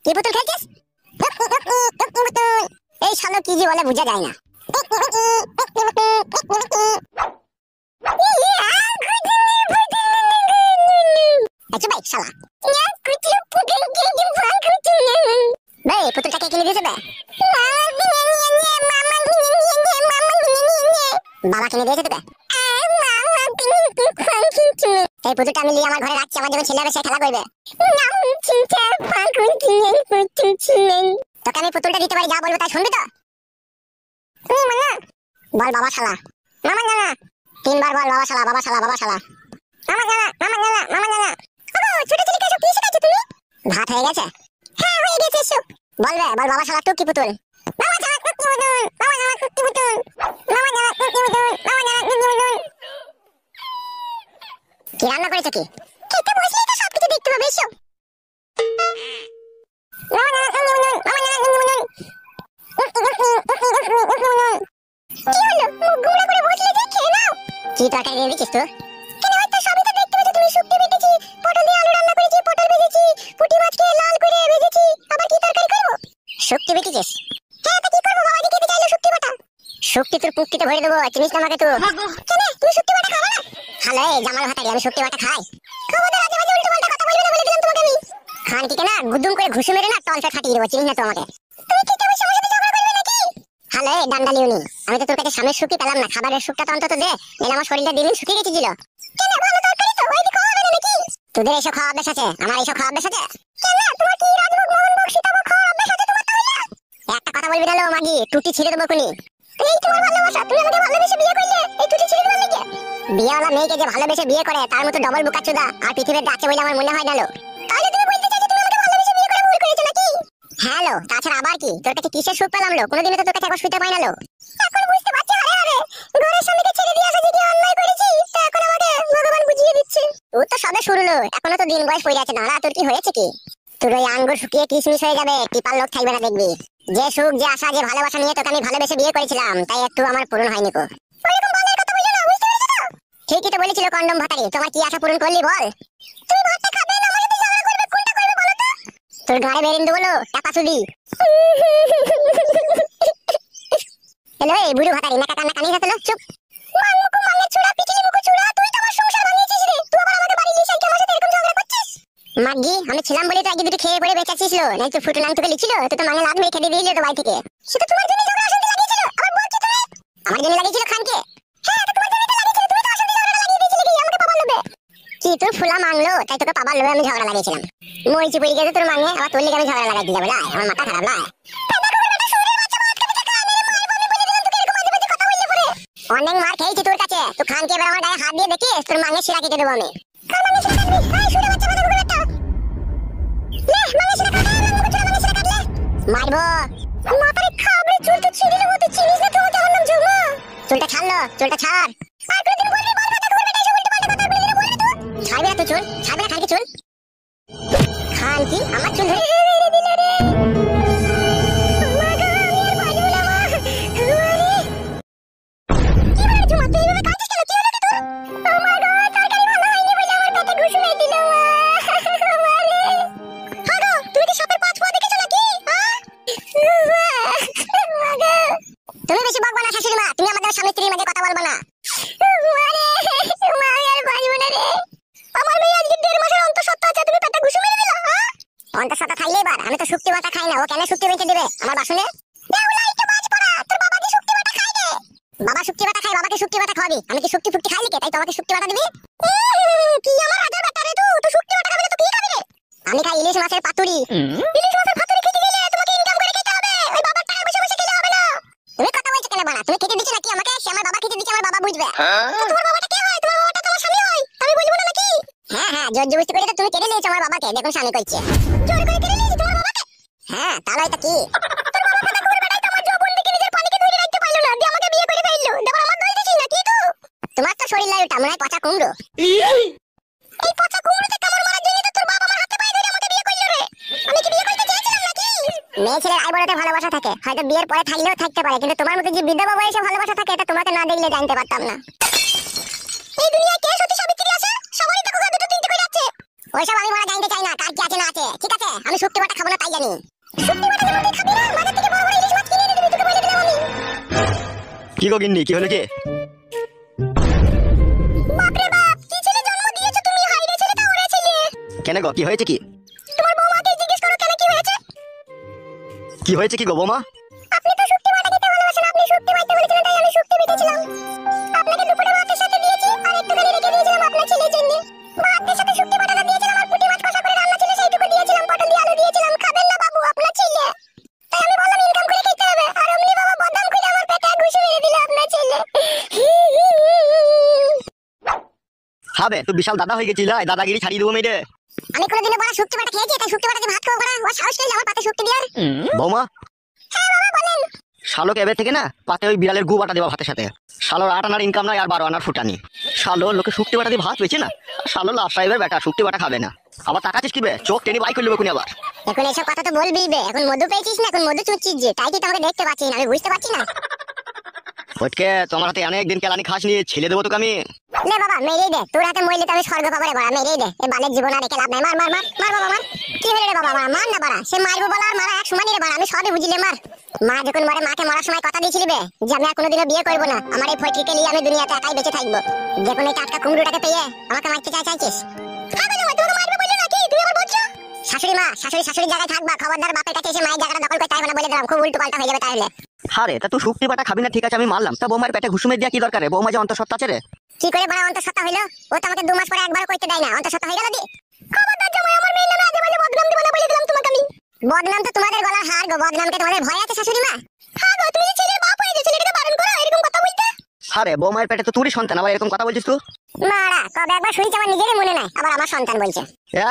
কি পুতুল খেলছিস? এই শালো কি যে বলে বোঝা যায় না। আচ্ছা ভাই শালা ভাই পুতুলটাকে কিনে দিয়েছে বে? বাবা কিনে দিয়েছে তোকে? এই পুতুলটা আমি নিয়ে আমার ঘরে রাখছি, আমার যখন ছেলে হবে সে খেলা করবে। তোকে আমি পুতুলটা দিতে পারি, যা বলবো তাই শুনবি তো? বল বাবা শালা। মামা জানা 3 বার বল বাবা শালা, বাবা শালা, বাবা শালা। মামা জানা, মামা জানা, মামা জানা। ছোট ছেলেকে এসব কি শেখাচ্ছ তুমি? ভাত হয়ে গেছে? হ্যাঁ হয়ে গেছে। এসো বলবে, বল বাবা শালা টুকি পুতুল। মামা জানা টুকি পুতুল, মামা জানা টুকি পুতুল, মামা জানা টুকি পুতুল, মামা জানা টুকি পুতুল। কি রান্না করেছো কি? খেতে বসলেই তো সবকিছু দেখতে পাবে। এসো মামা জানা টুকি পুতুল, মামা জানা টুকি পুতুল। কি হলো মুখ গুমড়া করে বসলে যে? খেয়ে নাও। কি তরকারি দিয়ে দিচ্ছিস তো? কেন হয়তো সবই তো দেখতে পাচ্ছ তুমি। শুক্তো বেটেছি, পটল দিয়ে আলু রান্না করেছি, পটল ভেজেছি, পুঁটি মাছকে লাল করে ভেজেছি। আবার কি তরকারি করব? শুক্তো বেটেছিস? হ্যাঁ তা কি করব বাবা, দিকে চাইলো শুক্তি বাটা। শুক্তি তোর পুক্তিতে ভরে দেবো, চিনিস না আমাকে তো? কেন তুই শুক্তি বাটা খাবে না? হ্যালো এই জামাল ভাতারি, আমি শুক্তি বাটা খাই? খবরদার আজে বাজে উল্টো পাল্টা কথা বলবি না বলে দিলাম তোমাকে আমি। খান কি না গুদুম করে ঘুষি মেরে না তলটা ফাটিয়ে দেবো, চিনিস না তো আমাকে? তুমি কি কেমন সময় সাথে ঝগড়া করবে নাকি? হ্যালো এই ডান্ডালিউনি, আমি তো তোর কাছে স্বামীর সুখই পেলাম না, খাবারের সুখটা তো অন্তত দে। এর আমার শরীরটা দিন শুকিয়ে গেছিল। কেন ভালো তরকারি তো, ওই দিকে হবে না নাকি? তোদের এসব খাওয়া অভ্যাস আছে, আমার এসব খাওয়া অভ্যাস আছে? কেন তোমার কি রাজভোগ মোহন ভোগ সীতাভোগ খাওয়ার অভ্যাস আছে তোমার তাহলে? একটা কথা বলবি না লো মাগি, টুটি ছিঁড়ে দেবো কোনি। এই তোমার ভালোবাসা, তুমি আমাকে ভালোবেসে বিয়ে করলে এই টুটি ছিঁড়ে দেবার লেগে? বিয়েওয়ালা মেয়েকে যে ভালোবেসে বিয়ে করে তার মতো ডবল বোকাচোদা আর পৃথিবীতে আছে বলে আমার মনে হয় না লো। তাহলে তুমি বলতে চাইছো তুমি আমাকে ভালোবেসে বিয়ে করে ভুল করেছো নাকি? হ্যাঁ লো, তাছাড়া আবার কি? তোর কাছে কিসের সুখ পেলাম লো? কোনোদিনও তো তোর কাছে একবার শুতে পাই না লো। এখন বুঝতে পারছি হারে হারে ঘরের স্বামীকে ছেড়ে দিয়ে আসা যে কি অন্যায় করেছি, তা এখন আমাকে ভগবান বুঝিয়ে দিচ্ছে। ও তো সবে শুরু লো, এখনো তো দিন বয়স পড়ে আছে না। তোর কি হয়েছে কি? তোর ওই আঙ্গুর শুকিয়ে কিশমিশ হয়ে যাবে, টিপার লোক থাকবে না দেখবি। যে সুখ যে আশা যে ভালোবাসা নিয়ে তোকে আমি ভালোবেসে বিয়ে করেছিলাম তাই একটু আমার পূরণ হয়নি কো। ওরকম বালের কথা বলছো না, বুঝতে পেরেছো তো? ঠিকই তো বলেছিল কন্ডম ভাতারি, তোমার কি আশা পূরণ করলি বল? তুমি ভাতটা খাবে না আমার সাথে ঝগড়া করবে, কোনটা করবে বলো তো? তোর ঘরে বেরিয়ে দেবো লো টাকা চুদি। হ্যালো এই বুড়ো ভাতারি, নাকা কান্না কানি যাচ্ছে চুপ। মাংমুকু মাংের ছুড়া পিছলি মুকু ছুড়া, তুই তো আমার সংসার ভাঙিয়েছিস রে। তুই আবার আমাকে বাড়ি নিয়ে এসে আমার সাথে এরকম ঝগড়া করছিস? মাগি আমি ছিলাম বলে তো আগে দুটো খেয়ে পড়ে বেঁচেছিস লো, নাই তো ফুটু নাম তোকে লিখছিল, তুই তো মাঙে লাত মেরে খেতে দিয়েছিল তো বাড়ি থেকে। সেটা তোমার জন্য ঝগড়া অশান্তি লাগিয়েছিল, আবার বলছো তুমি? আমার জন্য লাগিয়েছিল খানকে? হ্যাঁ তো তোমার জন্য তো লাগিয়েছিল, তুমি তো অশান্তি ঝগড়া লাগিয়ে দিয়েছিলে কি আমাকে পাবার লোভে? কি তুই ফুলা মাংলো তাই তোকে পাবার লোভে আমি ঝগড়া লাগিয়েছিলাম? মরিচি পড়ে গেছে তোর মাঙে, আবার তোর লিগে আমি ঝগড়া লাগাই দিলাম? আমার মাথা খারাপ না? অনেক মার খেয়েছি তোর কাছে, তুই খানকে এবার আমার গায়ে হাত দিয়ে দেখিস তোর মাঙে শিরা কেটে দেবো আমি। মারবো মাথায় খাবরে, চুল তো ছিঁড়ে দেবো, তুই চিনিস না তো আমার নাম ঝুমা। চুলটা ছাড়লো, চুলটা ছাড়। আর কোনদিন বলবি বল কথা করবে না, এসব উল্টো পাল্টা কথা বলবি না বলে তো। ছাড়বি না তুই চুল, ছাড়বি না খানকে চুল? খান কি আমার চুল ধরে দিল রে। অন্তঃসত্ত্বা থাকলে এবার আমি তো শুক্তি বাটা খাই না, ও কেন শুক্তি বেঁচে দিবে আমার বাসনে? বাবা শুক্তি বাটা খাই, বাবাকে শুক্তি বাটা খাওয়াবি? আমি কি শুক্তি ফুক্তি খাই নাকি তাই তোমাকে শুক্তি বাটা দিবি? কি আমার রাজার বেটা রে, তুই শুক্তি বাটা খাবি না তো কি খাবি রে? আমি খাই ইলিশ মাছের পাতুরি। ইলিশ মাছের পাতুরি খেতে গেলে তোমাকে ইনকাম করে খেতে হবে, ওই বাবার টাকা বসে বসে খেলে হবে না। তুমি কথা বলছো কেন বাড়া? তুমি খেতে দিচ্ছ নাকি আমাকে? সে আমার বাবা খেতে দিচ্ছে, আমার বাবা বুঝবে। তো তোমার বাবাটা কে হয়? তোমার বাবাটা তোমার স্বামী হয়, আমি বলবো না নাকি? হ্যাঁ হ্যাঁ, জোর জবরদস্তি করে তো তুমি কেড়ে নিয়েছো আমার বাবাকে, দেখুন স্বামী কইছে। জোর করে কেড়ে নিয়েছি তোমার বাবাকে? হ্যাঁ, তাহলে এটা কি? তোর বাবা কথা কইবে বেটাই তোমার যৌবনকে নিজের পানিকে ধরে রাখতে পারলো না, দিয়ে আমাকে বিয়ে করে ফেললো। দেবার আমার দই দিছিস নাকি তুই? তোমার তো শরীর লাগে ওটা মনে হয় পচা কুমড়ো। এই পচা কুমড়োতে কামড় মারার জন্য তো তোর বাবা আমার হাতে পায়ে ধরে আমাকে বিয়ে করলো রে। আমি কি বিয়ে করতে চেয়েছিলাম নাকি? মেয়ে ছেলের আইবড়াতে ভালোবাসা থাকে, হয়তো বিয়ের পরে থাকলেও থাকতে পারে, কিন্তু তোমার মতো যে বিধবা বয়সে ভালোবাসা থাকে এটা তোমাকে না দেখলে জানতে পারতাম না। এই দুনিয়ায় কে সত্যি সাবিত্রী আছে? সবারই তো দুটো তিনটে করে আছে। ওইসব আমি বড় জানতে চাই না, কার কি আছে না আছে। ঠিক আছে, আমি শুক্তি বাটা খাবো না তাই জানি। শুক্তি বাটা যেমন তুই খাবি না, বাজার থেকে বড় বড় ইলিশ মাছ কিনে এনে দিবি, তোকে বলে দিলাম আমি। কি গো গিন্নি, কি হলো কি? বাপরে বাপ, কি ছেলে জন্ম দিয়েছো তুমি, হাইরে ছেলেটা ওরে ছেলে। কেন গো, কি হয়েছে কি? তোমার বৌমাকে জিজ্ঞেস করো কেন কি হয়েছে। কি হয়েছে কি গো বৌমা? আপনি তো শুক্তি বাটা খেতে ভালোবাসেন, আপনি শুক্তি বাটা বলেছিলেন তাই আমি শুক্তি বেটেছিলাম। আপনাকে দুপুরে ভাতের সাথে দিয়েছি আর একটুখানি রেখে দিয়েছিলাম আপনার ছেলের জন্য। ভাতের সাথে শুক্তি বাটাটা দিয়েছিলাম আর পুঁটি মাছ কষা করে রান্না ছিল সেইটুকু দিয়েছিলাম, পটল দিয়ে আলু দিয়েছিলাম। খাবেন না বাবু আপনার ছেলে? তাই আমি বললাম ইনকাম করে খেতে হবে, আর অমনি বাবা বদাম খুলে আমার পেটে ঘুষি মেরে দিল আপনার ছেলে। হবে তুই বিশাল দাদা হয়ে গেছিস, দাদাগিরি ছাড়িয়ে দেবো মেয়েরে। আমি কোনোদিনও বড় শুক্তি বাটা খেয়েছি তাই শুক্তি বাটা দিয়ে ভাত খাবো বড়া? ও সাহস পেলে আমার পাতে শুক্তি দেওয়ার। বৌমা, হ্যাঁ বাবা বলেন। শালোকে এবার থেকে না পাতে ওই বিড়ালের গু বাটা দেবা ভাতের সাথে। শালোর 8 আনার ইনকাম নাই আর 12 আনার ফুটানি। শালো লোকে শুক্তি বাটা দিয়ে ভাত পেয়েছে না, আর শালো লাস্ট সাহেবের বেটা শুক্তি বাটা খাবে না। আবার তাকাচ্ছিস কি বে, চোখ টেনে বাই করলে কোনি আবার। এখন এসব কথা তো বলবি বে, এখন মধু পেয়েছিস না, এখন মধু চুচ্ছিস যে, তাই কি তোমাকে দেখতে পাচ্ছি না, আমি বুঝতে পারছি না। ওইকে তোমার হাতে অনেক দিন কেলানি খাস নিয়ে ছেলে দেবো তোকে আমি। লে বাবা মেরেই দে, তোর হাতে মরলে তো আমি স্বর্গ পাবো রে বাবা, মেরেই দে। এই বালের জীবন আর রেখে লাভ নাই, মার মার মার মার বাবা মার। কি হলো রে বাবা, মার না বাড়া, সে মারবো বলা আর মারা এক সমানই রে বাড়া, আমি সবই বুঝিলে মার। মা যখন মরে মাকে মরার সময় কথা দিয়েছিলি বে যে আমি আর কোনোদিনও বিয়ে করবো না, আমার এই ফটকিকে নিয়ে আমি দুনিয়াতে একাই বেঁচে থাকবো। যখন এই টাটকা কুমড়োটাকে পেয়ে আমাকে মারতে চাইছিস। শাশুড়ি মা শাশুড়ির জায়গায় থাকবা, খবরদার বাপের কাছে এসে মায়ের জায়গাটা দখল করতে হবে না বলে দিলাম, খুব উল্টো পাল্টা হয়ে যাবে তাহলে। আরে তা তুই শুক্তি বাটা খাবি না ঠিক আছে আমি মানলাম, তা বৌমার পেটে ঘুষুমে দিয়া কি দরকার রে? বৌমা যে অন্তঃসত্ত্বা আছে রে। কি করে বড় অন্তঃসত্ত্বা হইলো? ও তো আমাকে 2 মাস পরে একবার কইতে দেয় না, অন্তঃসত্ত্বা হয়ে গেল দি। খবরদার জামাই, আমার মেয়ে নামে আজে বাজে বদনাম দিব না বলে দিলাম তোমাকে আমি। বদনাম তো তোমাদের গলার হার গো, বদনামকে তোমাদের ভয় আছে শাশুড়ি মা? হ্যাঁ গো, তুমি যে ছেলের বাপ হয়ে গেছো, ছেলেটাকে বারণ করো এরকম কথা বলতে। আরে বৌমার পেটে তো তুই সন্তান, আবার এরকম কথা বলছিস তুই? মারা কবে একবার শুনেছি আমার নিজেরই মনে নাই, আবার আমার সন্তান বলছে।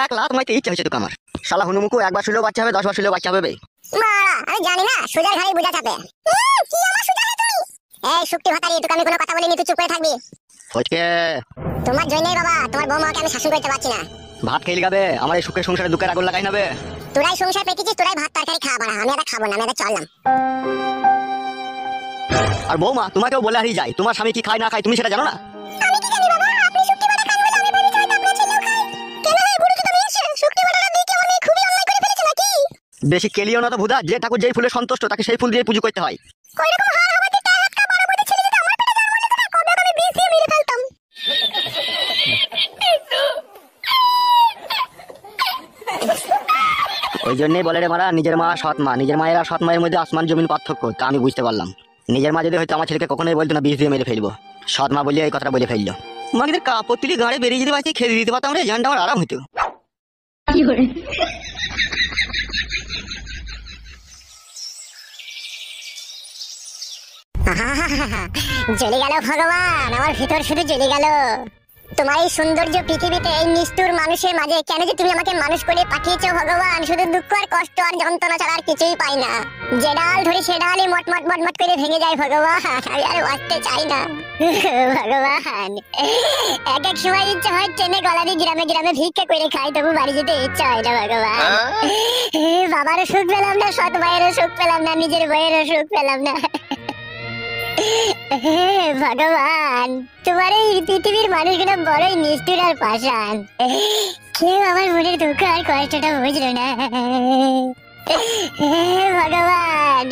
1 লাখ মাইতে ইচ্ছা হয়েছে তোকে আমার। শালা হুনুমুকু একবার শুলেও বাচ্চা হবে, 10 বার শুলেও বাচ্চা হবে বে। মারা আমি জানি না, সুজার ঘাড়ি বুঝা চাপে। কি আমার সুজালে তুমি? এই শুক্তি ভাতারি, তোকে আমি কোনো কথা বলিনি, তুই চুপ করে থাকবি। ফটকে তোমার জন্যই বাবা, তোমার বৌমাকে আমি শাসন করতে পারছি না। ভাত খেয়ে গাবে, আমার এই সুখের সংসারে দুঃখের আগুন লাগাই নাবে। তোরাই সংসার পেতেছিস, তোরাই ভাত তরকারি খাওয়া বাড়া, আমি এটা খাবো না, আমি এটা চললাম। আর বৌমা তোমাকেও বলে হারিয়ে যায়, তোমার স্বামী কি খায় না খায় তুমি সেটা জানো না? আমি কি জানি বাবা, আপনি শুক্তি বাটা খান বলে আমি ভেবেছি হয়তো আপনার ছেলেও খায়। কেন এই বুড়ো তো এসে শুক্তি বাটাটা দিয়ে কি আমার মেয়ে খুবই অন্যায় করে ফেলেছে নাকি? বেশি কেলিও না তো ভুদা, যে ঠাকুর যেই ফুলে সন্তুষ্ট তাকে সেই ফুল দিয়ে পুজো করতে হয়। কই রকম হার হবে তুই, তার হাত কা বড় বড় ছেলে যদি আমার পেটে জন্ম নিত না, কবে আমি বিষ দিয়ে মেরে ফেলতাম। ওই জন্যই বলে রে মারা, নিজের মা সৎ মা, নিজের মায়ের আর সৎ মায়ের মধ্যে আসমান জমিন পার্থক্য, তা আমি বুঝতে পারলাম। নিজের মা যদি হয়তো আমার ছেলেকে কখনোই বলতো না বিষ দিয়ে মেরে ফেলবো, সৎ মা বলে এই কথাটা বলে ফেললো। মাকে কাপড় তুলি গাড়ি বেরিয়ে যেতে পারছি, খেতে দিতে পারতাম রে, জানটা আমার আরাম হইতো। জ্বলে গেল ভগবান, আমার ভিতর শুধু জ্বলে গেল। তোমার এই সৌন্দর্য পৃথিবীতে এই নিষ্ঠুর মানুষের মাঝে কেন যে তুমি আমাকে মানুষ করে পাঠিয়েছো ভগবান, শুধু দুঃখ আর কষ্ট আর যন্ত্রণা ছাড়া আর কিছুই পাই না। যে ডাল ধরি সে ডালই মটমট মটমট করে ভেঙে যায় ভগবান, আমি আর বাঁচতে চাই না ভগবান। এক এক সময় ইচ্ছা হয় ট্রেনে গলা দিয়ে গ্রামে গ্রামে ভিক্ষা করে খাই, তবু বাড়ি যেতে ইচ্ছা হয় না ভগবান। বাবারও সুখ পেলাম না, সৎ ভাইয়েরও সুখ পেলাম না, নিজের বইয়েরও সুখ পেলাম না। ভগবান, তোমার এই পৃথিবীর মানুষগুলো বড়ই নিষ্ঠুর আর পাষাণ, কেউ আমার মনের দুঃখ আর কষ্টটা বুঝলো না। ভগবান,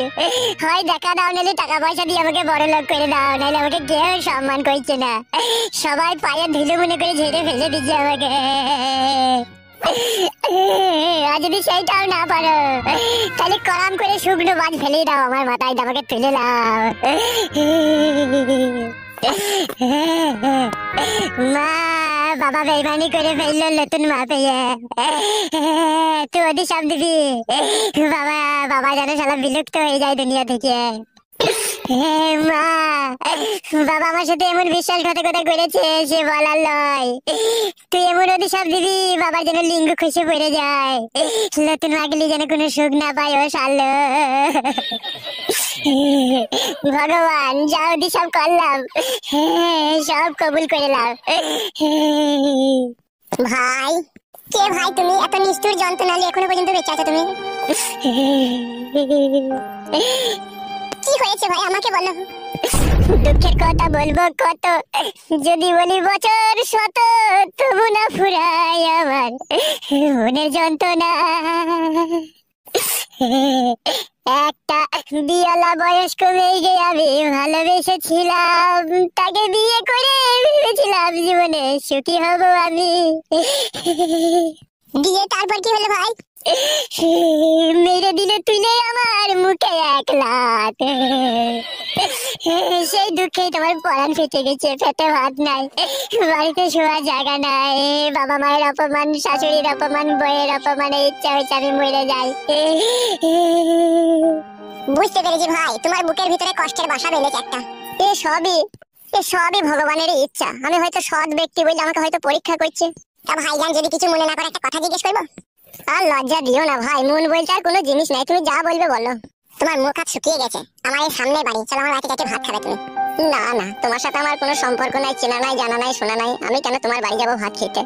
হয় দেখা দাও, নাহলে টাকা পয়সা দিয়ে আমাকে বড় লোক করে দাও, নাহলে আমাকে কেউ সম্মান করছে না, সবাই পায়ে ধুলো মনে করে ঝেড়ে ফেলে দিচ্ছে আমাকে। আর যদি সেইটাও না পারো তাহলে করাম করে শুকনো বাজ ফেলে দাও আমার মাথায়, আমাকে তুলে নাও। মা, বাবা বেইমানি করে ফেললো নতুন মা পেয়ে। তুই ওদের সব দিবি। বাবা, বাবা যেন শালা বিলুপ্ত হয়ে যায় দুনিয়া থেকে। মা, বাবা আমার সাথে এমন বিশ্বাসঘাতকতা করেছে সে বলার নয়। তুই এমন ওদের সব দিবি বাবার যেন লিঙ্গ খুশি পড়ে যায়, নতুন মাগলি যেন কোনো সুখ না পায় ও শালো। ভগবান, যা ওদের সব করলাম সব কবুল করে নাও। ভাই, কে ভাই তুমি? এত নিষ্ঠুর যন্ত্রণা নিয়ে এখনো পর্যন্ত বেঁচে আছো তুমি? কি হয়েছে ভাই আমাকে বলো। দুঃখের কথা বলবো কত, যদি বলি বছর শত, তবু না ফুরায় আমার মনের যন্ত্রণা। একটা বিয়ালা বয়স্ক মেয়েকে আমি ভালোবেসেছিলাম, তাকে বিয়ে করে ভেবেছিলাম জীবনে সুখী হব আমি। দিয়ে তারপর কি হলো ভাই? মেরে দিলে তুলে আমার মুখে 1 লাখ। সেই দুঃখে তোমার পরাণ ফেটে গেছে, পেটে ভাত নাই, বাড়িতে শোয়ার জায়গা নাই, বাবা মায়ের অপমান, শাশুড়ির অপমান, বইয়ের অপমানে ইচ্ছা হয়েছে আমি মরে যাই। বুঝতে পেরেছি ভাই, তোমার বুকের ভিতরে কষ্টের বাসা বেঁধেছে একটা। এ সবই ভগবানের ইচ্ছা। আমি হয়তো সৎ ব্যক্তি বলে আমাকে হয়তো পরীক্ষা করছে। তা ভাইজান যদি কিছু মনে না করে একটা কথা জিজ্ঞেস করবো? আর লজ্জা দিও না ভাই, মন বলতে আর কোনো জিনিস নাই, তুমি যা বলবে বলো। তোমার মুখ হাত শুকিয়ে গেছে, আমার এই সামনে বাড়ি, চলো আমার বাড়িতে যাকে ভাত খাবে তুমি। না না, তোমার সাথে আমার কোনো সম্পর্ক নাই, চেনা নাই, জানা নাই, শোনা নাই, আমি কেন তোমার বাড়ি যাবো ভাত খেতে?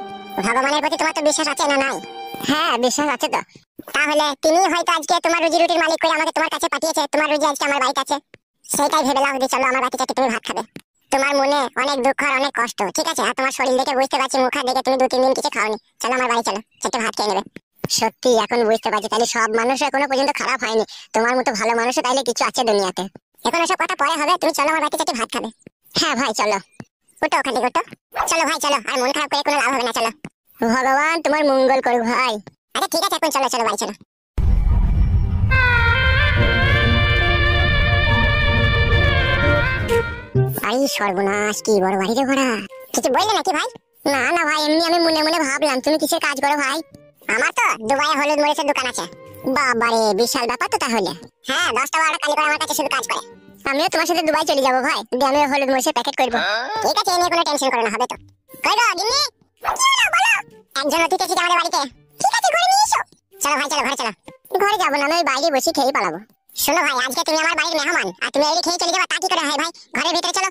ভগবানের প্রতি তোমার তো বিশ্বাস আছে না নাই? হ্যাঁ, বিশ্বাস আছে তো। তাহলে তিনি হয়তো আজকে তোমার রুজি রুটির মালিক করে আমাকে তোমার কাছে পাঠিয়েছে, তোমার রুজি আজকে আমার বাড়িতে আছে, সেটাই ভেবে নাও যে চলো আমার বাড়িতে যাকে তুমি ভাত খাবে। তোমার মনে অনেক দুঃখ আর অনেক কষ্ট, ঠিক আছে? আর তোমার শরীর দেখে বুঝতে পারছি, মুখ দেখে তুমি 2-3 দিন কিছু খাওনি, চলো আমার বাড়ি চলো, চারটে ভাত খেয়ে নেবে। সত্যি এখন বুঝতে পারছি, তাহলে সব মানুষ এখনো পর্যন্ত খারাপ হয়নি, তোমার মতো ভালো মানুষও তাইলে কিছু আছে দুনিয়াতে। এখন এসব কথা পরে হবে, তুমি চলো আমার বাড়িতে চারটে ভাত খাবে। হ্যাঁ ভাই চলো, ওটা ওখান থেকে ওটা, চলো ভাই চলো, আর মন খারাপ করে কোনো লাভ হবে না, চলো। ভগবান তোমার মঙ্গল করুক ভাই। আচ্ছা ঠিক আছে, এখন চলো চলো বাড়ি চলো। আরে সর্বনাশ, কি বড় বাড়ি রে ঘোড়া। কিছু বললে নাকি ভাই? না না ভাই, এমনি আমি মনে মনে ভাবলাম তুমি কিসের কাজ করো ভাই। আমার তো দুবাইয়ে হলুদ মরিচের দোকান আছে। বাবারে, বিশাল ব্যাপার তো তাহলে। হ্যাঁ, 10টা-12টা কালি করে আমার কাছে শুধু কাজ করে। আমিও তোমার সাথে দুবাই চলে যাবো ভাই, দিয়ে আমি হলুদ মরিচের প্যাকেট করবো। ঠিক আছে, এ নিয়ে কোনো টেনশন করো না, হবে তো। কই গো গিন্নি, কি হলো বলো? একজন অতিথি এসেছে আমাদের বাড়িতে। ঠিক আছে, ঘরে নিয়ে এসো। চলো ভাই চলো, ঘরে চলো। ঘরে যাবো না, আমি ওই বাইরে বসে খেয়ে পালাবো। শোনো ভাই, আজকে তুমি আমার বাড়ির মেহমান, আর তুমি এই খেয়ে চলে যাবা, তা কি করে হয় ভাই? ঘরের ভিতরে চলো।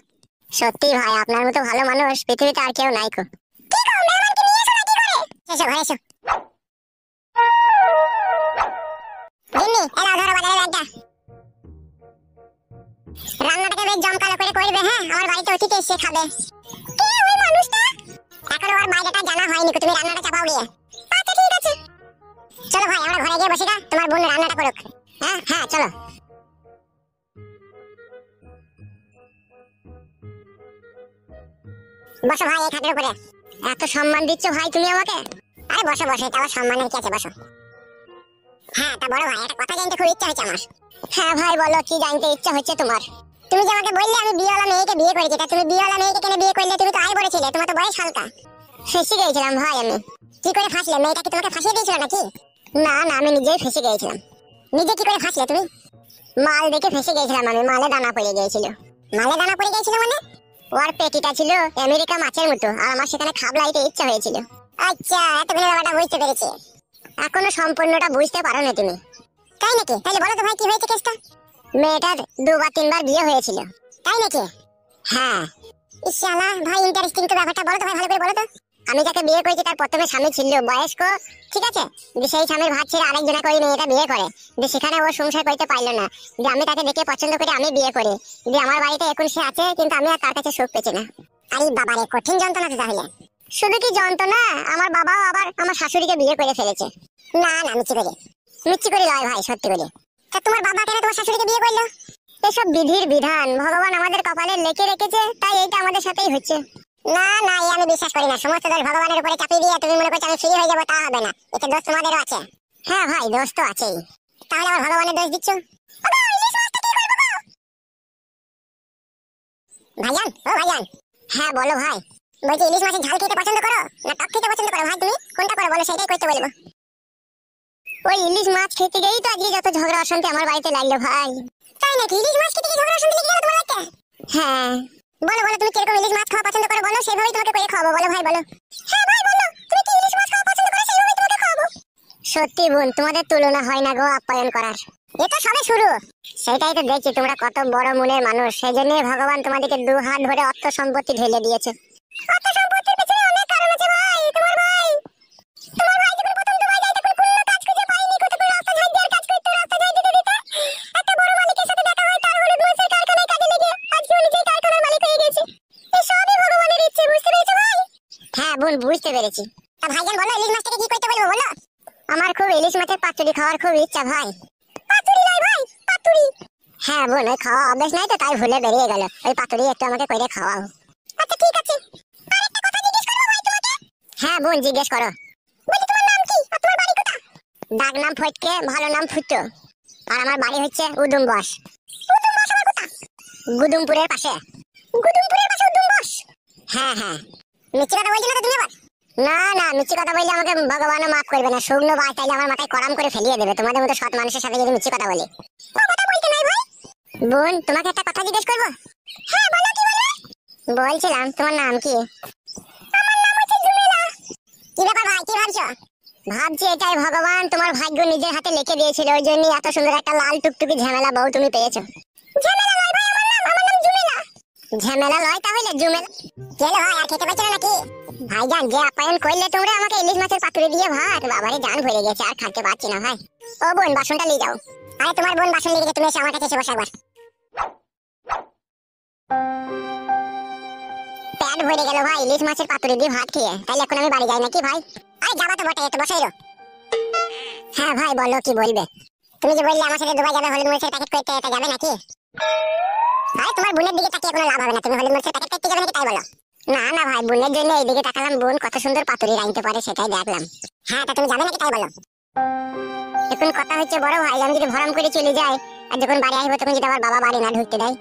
সত্যি ভাই, আপনার মতো ভালো মানুষ পৃথিবীতে আর কেউ নাই কো। কি কও, মেহমানকে নিয়ে এসো না কি করে? এসো ঘরে এসো। গিন্নি, এলাও ধরো বাজারে ব্যাগটা। রান্নাটাকে বেশ জমকালো করে করবে, হ্যাঁ? আমার বাড়িতে অতিথি এসে খাবে। কে ওই মানুষটা? এখনো ওর বাইরেটা জানা হয়নি, তুমি রান্নাটা চাপাও গিয়ে। আচ্ছা ঠিক আছে, চলো ভাই আমরা ঘরে গিয়ে বসি গা, তোমার বোন রান্নাটা করুক। হ্যাঁ হ্যাঁ চলো। বসো ভাই এই খাটের উপরে। এত সম্মান দিচ্ছ ভাই তুমি আমাকে? আরে বসো বসো, এটা আবার সম্মানের কি আছে, বসো। হ্যাঁ তা বড় ভাই, একটা কথা জানতে খুব ইচ্ছা হচ্ছে আমার। হ্যাঁ ভাই বলো, কি জানতে ইচ্ছা হচ্ছে তোমার? তুমি যে আমাকে বললে আমি বিয়েওয়ালা মেয়েকে বিয়ে করেছি, তা তুমি বিয়েওয়ালা মেয়েকে কেন বিয়ে করলে? তুমি তো আয় বড় ছিলে, তোমার তো বয়স হালকা। ফেসে গিয়েছিলাম ভাই আমি। কি করে ফাঁসলে? মেয়েটা কি তোমাকে ফাঁসিয়ে দিয়েছিল নাকি? না না, আমি নিজেই ফেসে গিয়েছিলাম। নিজে কি করে ফাঁসলে তুমি? মাল দেখে ফেসে গিয়েছিলাম আমি, মালে দানা পড়ে গিয়েছিল। মালে দানা পড়ে গিয়েছিল মানে? ওর পেটিটা ছিল আমেরিকা মাছের মতো, আর আমার সেখানে খাবলাইতে ইচ্ছা হয়েছিল। আচ্ছা, এতক্ষণে ব্যাপারটা বুঝতে পেরেছি। এখনো সম্পূর্ণটা বুঝতে পারো না তুমি, তাই নাকি? তাহলে বলো তো ভাই, কি হয়েছে কেসটা? মেয়েটার 2 বা 3 বার বিয়ে হয়েছিল, তাই নাকি? হ্যাঁ। ইশালা ভাই, ইন্টারেস্টিং তো ব্যাপারটা, বলো তো ভাই, ভালো করে বলো তো। আমি যাকে বিয়ে করেছি তার প্রথমে স্বামী ছিল বয়স্ক, ঠিক আছে? সেই স্বামীর ভাত ছেড়ে আরেকজনা করে মেয়েটা বিয়ে করে, সেখানে ও সংসার করতে পারলো না, আমি তাকে দেখে পছন্দ করে আমি বিয়ে করি, আমার বাড়িতে এখন সে আছে, কিন্তু আমি আর তার কাছে সুখ পেছি না। আরে বাবারে, কঠিন যন্ত্রণা তো তাহলে। শুধু কি যন্ত্রণা, আমার বাবাও আবার আমার শাশুড়িকে বিয়ে করে ফেলেছে। না না, মিচ্ছি করে লয় ভাই, সত্যি করে। তা তোমার বাবা কেন তোমার শাশুড়িকে বিয়ে করলো? এসব বিধির বিধান, ভগবান আমাদের কপালে লিখে রেখেছে, তাই এইটা আমাদের সাথেই হচ্ছে। না না, এই আমি বিশ্বাস করি না। সমস্ত দোষ ভগবানের উপরে চাপিয়ে দিয়ে তুমি মনে করছো আমি ফ্রি হয়ে যাবো, তা হবে না। এতে দোষ তোমাদেরও আছে। হ্যাঁ ভাই, দোষ তো আছেই। তাহলে আবার ভগবানের দোষ দিচ্ছ? ভাইজান, ও ভাইজান। হ্যাঁ বলো ভাই। বলছি ইলিশ মাছের ঝাল খেতে পছন্দ করো না টক খেতে পছন্দ করো ভাই? তুমি কোনটা করো বলো, সেটাই করতে বলবো। ওই ইলিশ মাছ খেতে গিয়েই তো আজকে যত ঝগড়া অশান্তি আমার বাড়িতে লাগলো ভাই। তাই নাকি? ইলিশ মাছ খেতে গিয়ে ঝগড়া অশান্তি লেগে গেল তোমার বাড়িতে? হ্যাঁ। বলো বলো, তুমি কিরকম ইলিশ মাছ খাওয়া পছন্দ করো বলো, সেভাবেই তোমাকে করে খাওয়াবো। বলো ভাই বলো। হ্যাঁ ভাই বলো, তুমি কি ইলিশ মাছ খাওয়া পছন্দ করো, সেভাবেই তোমাকে খাওয়াবো। সত্যি বোন, তোমাদের তুলনা হয় না গো আপ্যায়ন করার। এ তো সবে শুরু। সেটাই তো দেখছি, তোমরা কত বড় মনের মানুষ। সেই জন্যই ভগবান তোমাদেরকে দু হাত ধরে অর্থ সম্পত্তি ঢেলে দিয়েছে। অর্থ সম্পত্তির পেছনে অনেক কারণ আছে ভাই। তোমার ভাই যখন প্রথম দুবাই যায় তখন কোনো কাজ খুঁজে পায়নি, কত করে রাস্তা ঝাড় দেওয়ার কাজ করতে, রাস্তা ঝাড় দিতে দিতে একটা বড় মালিকের সাথে দেখা হয়, তার হলুদ মরিচের কারখানায় কাজে লেগে আজকে ও নিজেই কারখানার মালিক হয়ে গেছে। এই সবই ভগবানের ইচ্ছে, বুঝতে পেরেছো ভাই? হ্যাঁ বোন, বুঝতে পেরেছি। তা ভাইজান বলো, ইলিশ মাছটাকে কি করতে বলবো বলো? আমার খুব ইলিশ মাছের পাতুরি খাওয়ার খুব ইচ্ছা ভাই। পাতুরি নয় ভাই, পাতুরি। হ্যাঁ বোন, ওই খাওয়া অভ্যাস নাই তো, তাই ভুলে বেরিয়ে গেল। ওই পাতুরি একটু আমাকে করে খাওয়াও। আচ্ছা ঠিক আছে। আরেকটা কথা জিজ্ঞেস করবো ভাই তোমাকে? হ্যাঁ বোন, জিজ্ঞেস করো। বলি তোমার নাম কি আর তোমার বাড়ি কোথা? ডাক নাম ফটকে, ভালো নাম ফুটো। আর আমার বাড়ি হচ্ছে উদুমবস। উদুমবস আমার কোথা? গুদুমপুরের পাশে। গুদুমপুরের পাশে উদুমবস? হ্যাঁ হ্যাঁ। মিথ্যে কথা বলছো না তো তুমি আবার? না না, মিথ্যে কথা বললে আমাকে ভগবানও মাফ করবে না। শুকনো বাস তাইলে আমার মাথায় কড়াম করে ফেলিয়ে দেবে, তোমাদের মতো সৎ মানুষের সাথে যদি মিথ্যে কথা বলি। কথা বলতে নাই ভাই। বোন, তোমাকে একটা কথা জিজ্ঞেস করবো? হ্যাঁ বলো, কি বলবে? বলছিলাম তোমার নাম কি? আমার নাম হচ্ছে জুমেলা। কি ব্যাপার ভাই, কি ভাবছো? ভাবছি এটাই ভগবান তোমার ভাগ্য নিজের হাতে লিখে দিয়েছিল, ওই জন্য এত সুন্দর একটা লাল টুকটুকি ঝামেলা বউ তুমি পেয়েছো। ঝামেলা লয় ভাই, আমার নাম জুমেলা। ঝামেলা লয় তাহলে জুমেলা। কেন ভাই, আর খেতে পারছো না নাকি? ভাইজান, যে আপ্যায়ন করলে তোমরা আমাকে ইলিশ মাছের পাতুরি দিয়ে ভাত, বাবারে জান ভরে গেছে, আর খেতে পারছি না ভাই। ও বোন, বাসনটা নিয়ে যাও। আরে তোমার বোন বাসন নিয়ে গেছে, তুমি এসে আমার কাছে এসে বসো একবার। পেট ভরে গেল ভাই ইলিশ মাছের পাতুরি দিয়ে ভাত খেয়ে। তাইলে এখন আমি বাড়ি যাই নাকি ভাই? আরে যাবা তো বটে, একটু বসাই রো। হ্যাঁ ভাই বলো, কি বলবে? তুমি যে বললে আমার সাথে দুবাই যাবে হলুদ মরিচের প্যাকেট করতে, এটা যাবে নাকি? আরে তোমার বোনের দিকে তাকিয়ে কোনো লাভ হবে না। তুমি হলুদ মরিচের প্যাকেট করতে যাবে নাকি তাই বলো। না না ভাই, বোনের জন্য এইদিকে তাকালাম, বোন কত সুন্দর পাতুরি রাঁধতে পারে সেটাই দেখলাম। হ্যাঁ, তা তুমি যাবে নাকি তাই বলো। এখন কথা হচ্ছে বড় ভাই, আমি যদি ভরাম করে চলে যাই আর যখন বাড়ি আসবো তখন যদি আমার বাবা বাড়ি না ঢুকতে দেয়।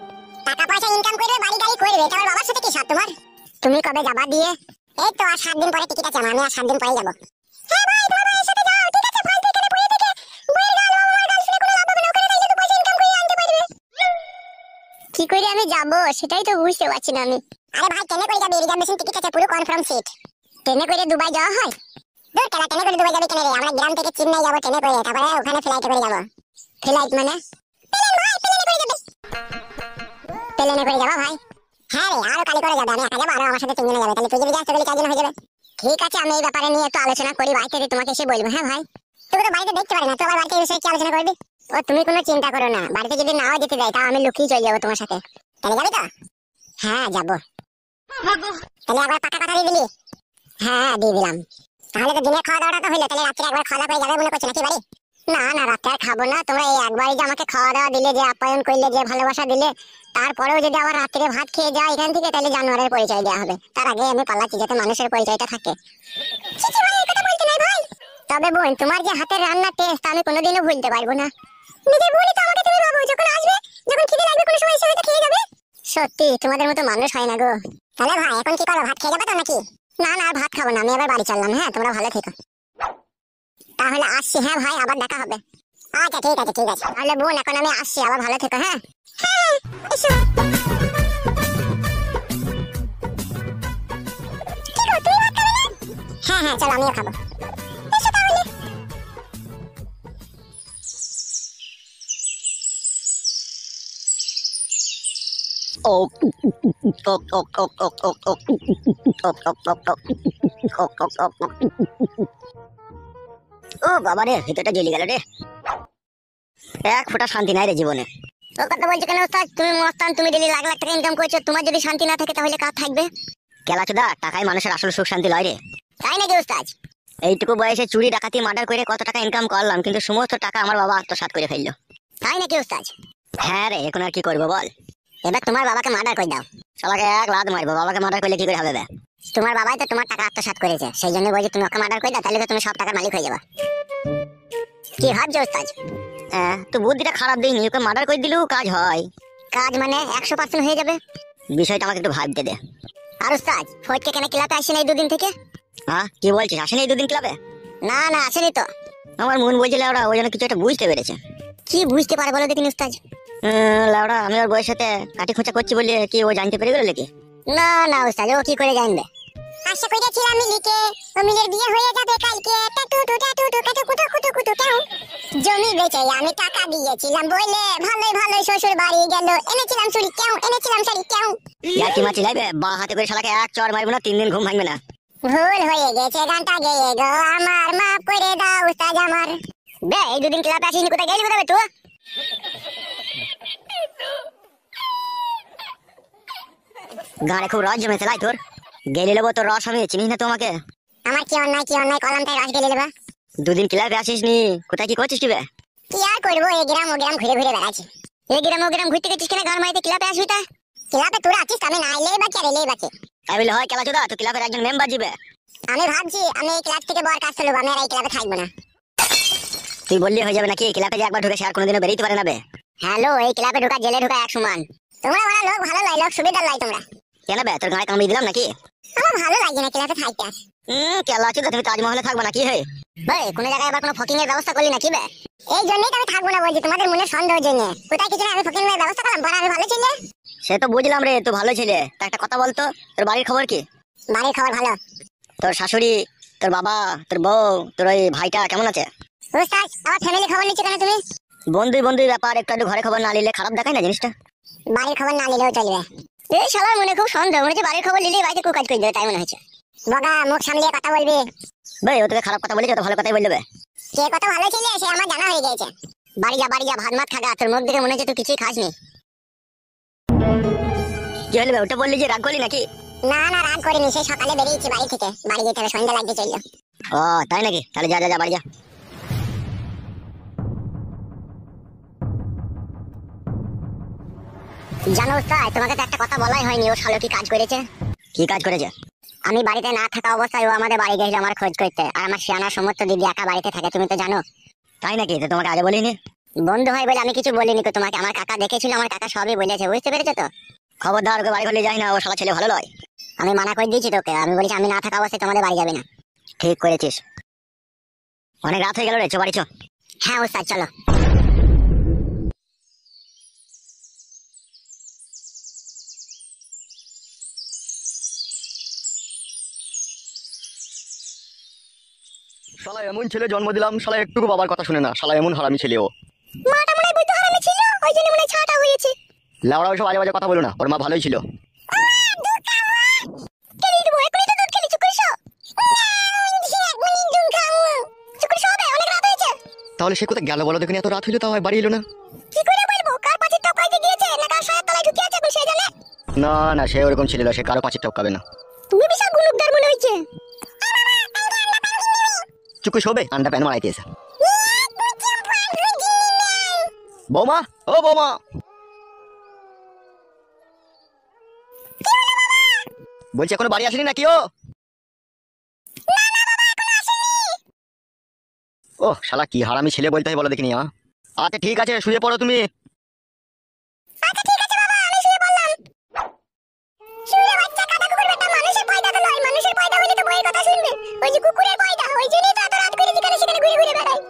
টাকা পয়সা ইনকাম করবে, বাড়ি গাড়ি করবে, এটা আমার বাবার সাথে কি সাথ তোমার? তুমি কবে যাবা দিয়ে? এই তো আর 7 দিন পরে টিকিট আছে, আমি আর 7 দিন পরে যাবো। হ্যাঁ ভাই, তোমার ভাইয়ের সাথে যাও, ঠিক আছে? ফালতু এখানে পড়ে থেকে বইয়ের গাল বাবার গাল শুনে কোনো লাভ হবে না। ওখানে যাইলে তো পয়সা ইনকাম করে আনতে পারবে। কি করে আমি যাব সেটাই তো বুঝতে পারছি না আমি। আরে ভাই, ট্রেনে করে যাবে, রিজার্ভেশন টিকিট আছে, পুরো কনফার্ম সিট। ট্রেনে করে দুবাই যাওয়া হয়? দূর কেলা, ট্রেনে করে দুবাই যাবে কেন রে? আমরা গ্রাম থেকে চেন্নাই যাবো ট্রেনে করে, তারপরে ওখানে ফ্লাইটে করে যাবো। ফ্লাইট মানে? প্লেন ভাই, প্লেনে করে যাবে। প্লেনে করে যাবো ভাই? হ্যাঁ রে, আরো কালি করে যাবে। আমি একা যাবো, আরো আমার সাথে 3 জন যাবে। তাহলে তুই যদি যাস তাহলে 4 জন হয়ে যাবে। ঠিক আছে, আমি এই ব্যাপারে নিয়ে একটু আলোচনা করি বাড়িতে, তোমাকে এসে বলবো। হ্যাঁ ভাই, তুই তো বাড়িতে দেখতে পারি না, তো আবার বাড়িতে এসে কি আলোচনা করবি? ও তুমি কোনো চিন্তা করো না, বাড়িতে যদি নাও যেতে দেয় তাও আমি লুকিয়ে চলে যাবো তোমার সাথে। তাহলে যাবি তো? হ্যাঁ যাবো। তাহলে একবার পাকা কথা দিয়ে দিলি? হ্যাঁ দিয়ে দিলাম। তাহলে তো দিনের খাওয়া দাওয়াটা তো হইলো, তাহলে রাত্রে একবার খাওয়া দাওয়া করে যাবে মনে করছো নাকি বাড়ি? না না, রাতে আর খাবো না। তোমরা এই একবারই যে আমাকে খাওয়া দাওয়া দিলে, যে আপ্যায়ন করলে, যে ভালোবাসা দিলে, তারপরেও যদি আবার রাত্রে ভাত খেয়ে যাও এখান থেকে, তাহলে জানোয়ারের পরিচয় দেওয়া হবে। তার আগে আমি পালাচ্ছি যাতে মানুষের পরিচয়টা থাকে। চিচি ভাই, এই কথা বলতে নাই ভাই। তবে বোন, তোমার যে হাতের রান্নার টেস্ট আমি কোনোদিনও ভুলতে পারবো না। নিজের বোনই তো আমাকে তুমি ভাবো, যখন আসবে, যখন খিদে লাগবে কোনো সময় এসে হয়তো খেয়ে যাবে। সত্যি তোমাদের মতো মানুষ হয় না গো। তাহলে ভাই এখন কি করো, ভাত খেয়ে যাবে তো নাকি? না না, আর ভাত খাবো না, আমি এবার বাড়ি চললাম। হ্যাঁ, তোমরা ভালো থেকো। তাহলে আসছি। হ্যাঁ ভাই, আবার দেখা হবে। আচ্ছা ঠিক আছে ঠিক আছে। তাহলে বোন এখন আমি আসছি, আবার ভালো থেকো। হ্যাঁ হ্যাঁ, এসো। কি গো, তুমি ভাত খাবে না? হ্যাঁ হ্যাঁ, চলো আমিও খাবো। এসো তাহলে। ও ওক ওক ওক ওক ওক ওক ওক ওক ওক ওক ওক ওক ওক ওক। ও বাবা রে, ভিতরটা জ্বলে গেল রে। এক ফোঁটা শান্তি নাই রে জীবনে। ও কথা বলছো কেন ওস্তাদ? তুমি মস্তান, তুমি ডেলি লাখ লাখ টাকা ইনকাম করছো, তোমার যদি শান্তি না থাকে তাহলে কার থাকবে? কেলাচোদা, টাকাই মানুষের আসল সুখ শান্তি লয় রে। তাই নাকি ওস্তাদ? এইটুকু বয়সে চুরি ডাকাতি মার্ডার করে কত টাকা ইনকাম করলাম, কিন্তু সমস্ত টাকা আমার বাবা আত্মসাৎ করে ফেললো। তাই নাকি ওস্তাদ? হ্যাঁ রে, এখন আর কি করবো বল। এবার তোমার বাবাকে মার্ডার করে দাও। শালাকে এক লাত মারবো, বাবাকে মার্ডার করলে কি করে হবে বে? তোমার বাবাই তো তোমার টাকা আত্মসাৎ করেছে, সেই জন্য বলছি তুমি ওকে মার্ডার করে দাও, তাহলে তো তুমি সব টাকার মালিক হয়ে যাবে। কি ভাবছো ওস্তাদ? তো বুদ্ধিটা খারাপ দিইনি, ওকে মার্ডার করে দিলেও কাজ হয়। কাজ মানে 100% হয়ে যাবে। বিষয়টা আমাকে একটু ভাবতে দে। আর ওস্তাদ, ফটকে কেন ক্লাবে আসেনি এই দুদিন থেকে? হ্যাঁ কি বলছিস, আসেনি এই দুদিন ক্লাবে? না না, আসেনি তো। আমার মন বলছিল ওরা ওই জন্য কিছু একটা বুঝতে পেরেছে। কি বুঝতে পারে বলো দেখিনি ওস্তাদ? লাউড়া আমি ওর বয়সের সাথে কাটি খোঁচা করছি বলে কি ও জানতে পেরে গেল নাকি? না না ওস্তাদ, ও কি করে জানবে? আশা করেছিলাম মিলিকে ও মিলের বিয়ে হয়ে যাবে কালকে। জমি বেচে আমি টাকা দিয়েছিলাম বলে ভালোই ভালোই শ্বশুর বাড়ি গেল। এনেছিলাম চুরি কেউ, এনেছিলাম শাড়ি কেউ। ইয়ার কি মাছি লাইবে, বা হাতে করে শালাকে এক চড় মারবো না, 3 দিন ঘুম ভাঙবে না। ভুল হয়ে গেছে, গানটা গেয়ে গো আমার, মাফ করে দাও উস্তাদ আমার। বে এই দুদিন ক্লাবে আসিনি, কোথায় গেলি কোথায় তুই? গাড়ে খুব রস জমেছে লাই তোর। গেলে নেবো তোর রস, আমি চিনিস না তোমাকে। আমার কি অন্যায় কলমটাই রস গেলে দেবা। 2 দিন ক্লাবে আসিস নি, কোথায় কি করছিস কি বে? কি আর করবো, এই গ্রাম ও গ্রাম ঘুরে ঘুরে বেড়াচ্ছি। এই গ্রাম ও গ্রাম ঘুরতে গেছিস কেন? ঘর মাইতে ক্লাবে আসবি তা? ক্লাবে তোরা আছিস, আমি না এলেই বাকি আর এলেই বাকি। তাই বলে হয় খেলা চোদা, তো ক্লাবের একজন মেম্বার জিবে। আমি ভাবছি আমি এই ক্লাব থেকে বর কাজ চলবো, আমি আর এই ক্লাবে থাকবো না। তুই বললি হয়ে যাবে নাকি? ক্লাবে যে একবার ঢুকে সে আর কোনোদিনও বেরিয়ে পারে না বে। হ্যালো, এই ক্লাবে ঢোকা জেলে ঢোকা এক সমান। তোমরা ওরা লোক ভালো লাই, লোক সুবিধার লাই তোমরা। কেন বে, তোর গায়ে কামড়ি দিলাম নাকি? আমার ভালো লাগে না ক্লাবে থাকতে। খেলা চোদা, তুমি তাজমহলে থাকবো নাকি? হে ভাই কোনো জায়গায় আবার কোনো ফকিং এর ব্যবস্থা করলি নাকি বে? এই জন্যই তো আমি থাকবো না বলছি, তোমাদের মনে সন্দেহের জন্য। কোথায় কিছু না, আমি ফকিং এর ব্যবস্থা করলাম, বড় আমি ভালো ছেলে। সে তো বুঝলাম রে, তুই ভালো ছেলে। তা একটা কথা বলতো, তোর বাড়ির খবর কি? বাড়ির খবর ভালো। তোর শাশুড়ি, তোর বাবা, তোর বউ, তোর ওই ভাইটা কেমন আছে? ওস্তাদ, আমার ফ্যামিলি খবর নিচ্ছ কেন তুমি? বন্ধুই ব্যাপার, একটু একটু ঘরে খবর না নিলে খারাপ দেখায় না জিনিসটা। বাড়ির খবর না নিলেও চলবে। এই শালার মনে খুব সন্দেহ, মনে হচ্ছে বাড়ির খবর নিলেই বাড়িতে কাজ করে দেবে, তাই মনে হচ্ছে। বগা, মুখ সামলিয়ে কথা বলবি। ভাই ও তোকে খারাপ কথা বলেছে, তো ভালো কথাই বলবে। কে কত ভালো ছিল সে আমার জানা হয়ে গেছে। বাড়ি যা ভাত মাত খাগা, তোর মুখ দেখে মনে হচ্ছে তুই কিছুই খাসনি। কি হলো বে, ওটা বললি যে রাগ করলি নাকি? না না, রাগ করিনি, সেই সকালে বেরিয়েছি বাড়ি থেকে। বাড়ি যেতে হবে, সন্ধ্যা লাগতে চললো। ও তাই নাকি? তাহলে যা যা যা বাড়ি যা। জানো ওস্তাদ, তোমাকে তো একটা কথা বলাই হয়নি, ও শালো কি কাজ করেছে। কি কাজ করেছে? আমি বাড়িতে না থাকা অবস্থায় ও আমাদের বাড়ি গেছিল আমার খোঁজ করতে। আর আমার শিয়ানা সমস্ত দিদি একা বাড়িতে থাকে, তুমি তো জানো। তাই নাকি? তো তোমাকে আগে বলিনি? বন্ধু হয় বলে আমি কিছু বলিনি তো তোমাকে। আমার কাকা দেখেছিল, আমার কাকা সবই বলেছে, বুঝতে পেরেছো তো? খবরদার ওকে বাড়ি ঘরে যাই না, ও শালা ছেলে ভালো নয়। আমি মানা করে দিয়েছি তোকে, আমি বলেছি আমি না থাকা অবস্থায় তোমাদের বাড়ি যাবে না। ঠিক করেছিস। অনেক রাত হয়ে গেল রে, চো বাড়ি চো। হ্যাঁ ওস্তাদ, চলো। শালা এমন ছেলে জন্ম দিলাম, শালা একটুকু বাবার কথা শুনে না, শালা এমন হারামি ছেলে ও। মাটা মনে হয় বইতো হারামি ছিল, ওই জন্য মনে হয় ছাটা হয়েছে। লাউড়া ওইসব আজে বাজে কথা বলো না, ওর মা ভালোই ছিল। কেলি দেবো, এখনই তো দুধ খেলি, চুপ করে শো। চুপ করে শো বে, অনেক রাত হয়েছে। তাহলে সে কোথায় গেল বলো দেখিনি? এত রাত হইলো তাও বাড়ি এলো না। কি করে বলবো, কার পাঁচের টপ খাইতে গিয়েছে না কার সায়ের তলায় ঢুকে আছে, সে জানে। না না, সে ওরকম ছিল না, সে কারো পাঁচের টপকাবে না। তুমি বিশাল গুলুকদার মনে হচ্ছে। চুকু শোবে, আন্ডা প্যান মারাইতে এসে। বৌমা, ও বৌমা, বলছি এখনো বাড়ি আসেনি নাকি ও? ও শালা কি হারামি ছেলে বলতে হয় বলো দেখিনি। আচ্ছা ঠিক আছে, শুয়ে পড়ো তুমি। আচ্ছা ঠিক আছে বাবা, আমি শুয়ে পড়লাম। শুয়ে বাচ্চা কাটা কুকুর বেটা, মানুষের পয়দা তো নয়, মানুষের পয়দা হলে তো বইয়ের কথা শুনবে। ওই যে কুকুরের পয়দা, ওই জন্যই তো এত রাত করে যেখানে সেখানে ঘুরে ঘুরে বেড়ায়।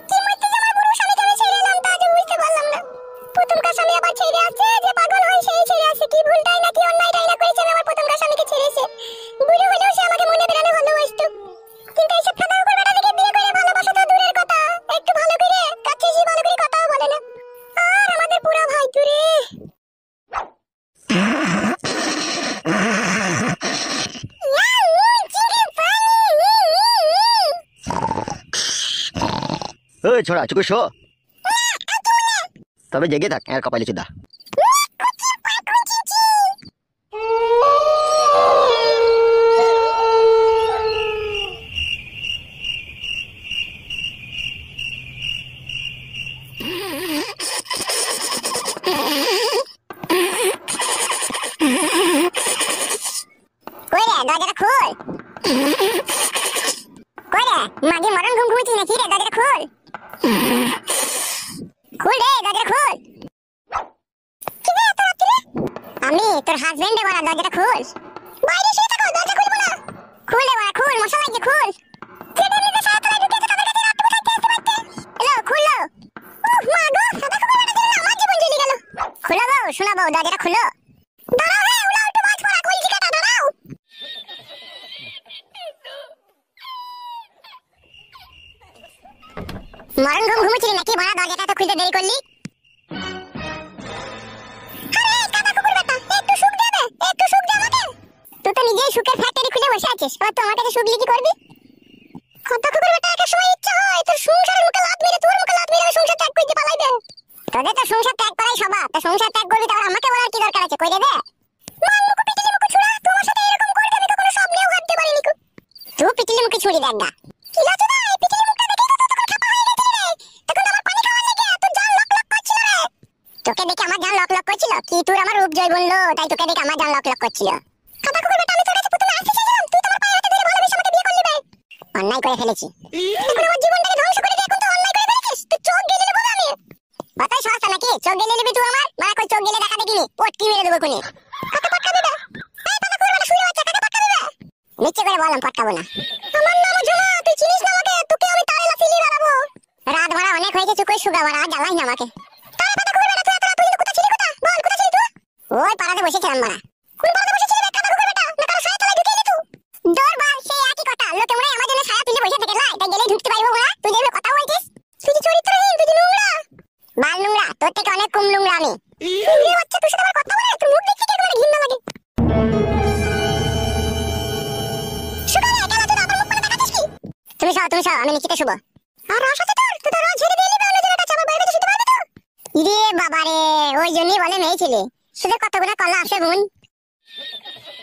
কি মরতে যে আমার পুরুষ স্বামীকে আমি ছেড়ে এলাম তা আজও বুঝতে পারলাম না। প্রথম কার স্বামী আবার ছেড়ে আসছে, যে পাগল হয় সেই ছেড়ে আসছে। কি ভুলটাই না কি অন্যায়টাই না করেছে, আমি আমার প্রথম কার স্বামীকে ছেড়েছে। বুড়ো হলেও সে আমাকে মনে প্রাণে ভালোবাসতো। কিন্তু এইসব ফাঁকা কুকুর বেটা থেকে বিয়ে করে ভালোবাসা তো দূরের কথা, একটু ভালো করে কাছে এসে ভালো করে কথাও বলে না। আর আমাদের পুরা ভাই তুরে। ওই ছোড়া, চুকু শো। তবে জেগে থাক, আর কপালে চুদা। দরজাটা খোল। কই রে মাগে মরণ ঘুম ঘুমছিস নাকি রে? দরজাটা খোল। খোল রে দরজাটা খোল। কি রে এত রাত্রে? আমি তোর হাজবেন্ড রে বড়া, দরজাটা খোল। বাইরে শুয়ে থাকো, দরজা খুলবো না। খুল রে বড়া খুল, মশা লাগছে খুল। ছেলেদের মধ্যে সারা তলায় ঢুকেছে, তাদের কাছে রাত কোথায় আসতে পারতে? এলো খুললো। উফ মা গো, সাদা খবর বেটা জন্য আমার জীবন চলে গেল। খুলো বউ, শোনা বউ, দরজাটা খুলো। দাঁড়াও হে উলা উল্টো বাজ পড়া কলজি কাটা, দাঁড়াও। মরণ ঘুম ঘুমোচ্ছিলি নাকি বড়া? দরজাটা তো খুলতে দেরি করলি। আরে কাদা কুকুর বেটা, একটু সুখ দেবে, একটু সুখ দে আমাকে। তুই তো নিজেই সুখের ফ্যাক্টরি খুলে বসে আছিস, আর তুই আমার কাছে সুখ লিখি করবি? কাদা কুকুর বেটা, একটা সময় ইচ্ছা হয় তোর সংসারের মুখে লাত মেরে, তোর মুখে লাত মেরে আমি সংসার ত্যাগ করতে পালাইবে। তোদের তো সংসার ত্যাগ করাই স্বভাব, তা সংসার ত্যাগ করবি তাহলে আমাকে বলার কি দরকার আছে? কই দে দে মানমুকু পিটিলি মুকু ছুড়া, তোমার সাথে এরকম করতে আমি কখনো স্বপ্নেও ভাবতে পারিনি। তুই পিটিলি মুকু ছুড়ি দেখ না। কি লাচু দা, এই পিটিলি মুখটা দেখেই তো তখন খাপা হয়ে গেছিলি রে। তখন তো আমার পানি খাওয়ার লেগে তোর জান লক লক করছিল রে। তোকে দেখে আমার জান লক লক করছিল? কি তোর আমার রূপ জয় বললো তাই তোকে দেখে আমার জান লক লক করছিল? কাদা কুকুর বেটা, আমি তোর কাছে প্রথমে আসতে চেয়েছিলাম, তুই তো আমার পায়ে হাতে ধরে ভালোবেসে আমাকে বিয়ে করলি বে। অন্যায় করে ফেলেছি, এখন আমার জীবনটাকে ধ্বংস করে দিয়ে এখন তো অন্যায় করে ফেলেছিস। তুই চোখ গেলে নেবো আমি। অতই সস্তা নাকি চোখ গেলে নিবি তুই আমার? মানে কই চোখ গেলে দেখা দেখিনি, পটকি মেরে দেবো কোনে। কাকে পটকাবি বে? এই কাদা কুকুর বেটা শুয়ে আছে, কাকে পটকাবি বে? নিচে করে বললাম পটকাবো না। আমার নাম ঝুমা, তুই চিনিস না আমাকে? তোকে আমি তারেলা সিলি বানাবো। রাত ভরা অনেক হয়েছে, তুই কই সুগা বাড়া, জ্বালাই না আমাকে। তারে কাদা কুকুর বেটা, তুই এত রাত পর্যন্ত কোথা ছিলি? কোথা বল, কোথা ছিলি তুই? ওই পাড়াতে বসেছিলাম বাড়া। কোন পাড়াতে বসেছিলি বে কাদা কুকুর বেটা? না কারো ছায়া তলায় ঢুকে এলি তুই? দৌড় বাল, সেই একই কথা। লোকে মনে হয় আমার জন্য ছায়া তুলে বসে থাকে লাই, তাই গেলেই ঢুকতে পারবো না। তুই যেভাবে কথা বলছিস, তুই যে চরিত্রহীন, তুই যে নোংরা। বাল নোংরা, তোর থেকে অনেক কম নোংরা আমি। নোংরা বাচ্চা, তোর সাথে আমার কথা বলে তোর মুখ দেখতে কেমন ঘৃণা লাগে। সুগা রে, কেন তুই আমার মুখ করে দেখাচ্ছিস কি? তুমি সব, আমি নিচেতে শুবো। আর রস আছে তোর? তুই তো রস ঝেড়ে দিয়ে নিবি, অন্য জনের কাছে আমার বাইরে শুতে পারবি তো? ইরে বাবা রে, ওই জন্যই বলে মেয়ে ছেলে সুদের কতগুলো কলা আসে বোন।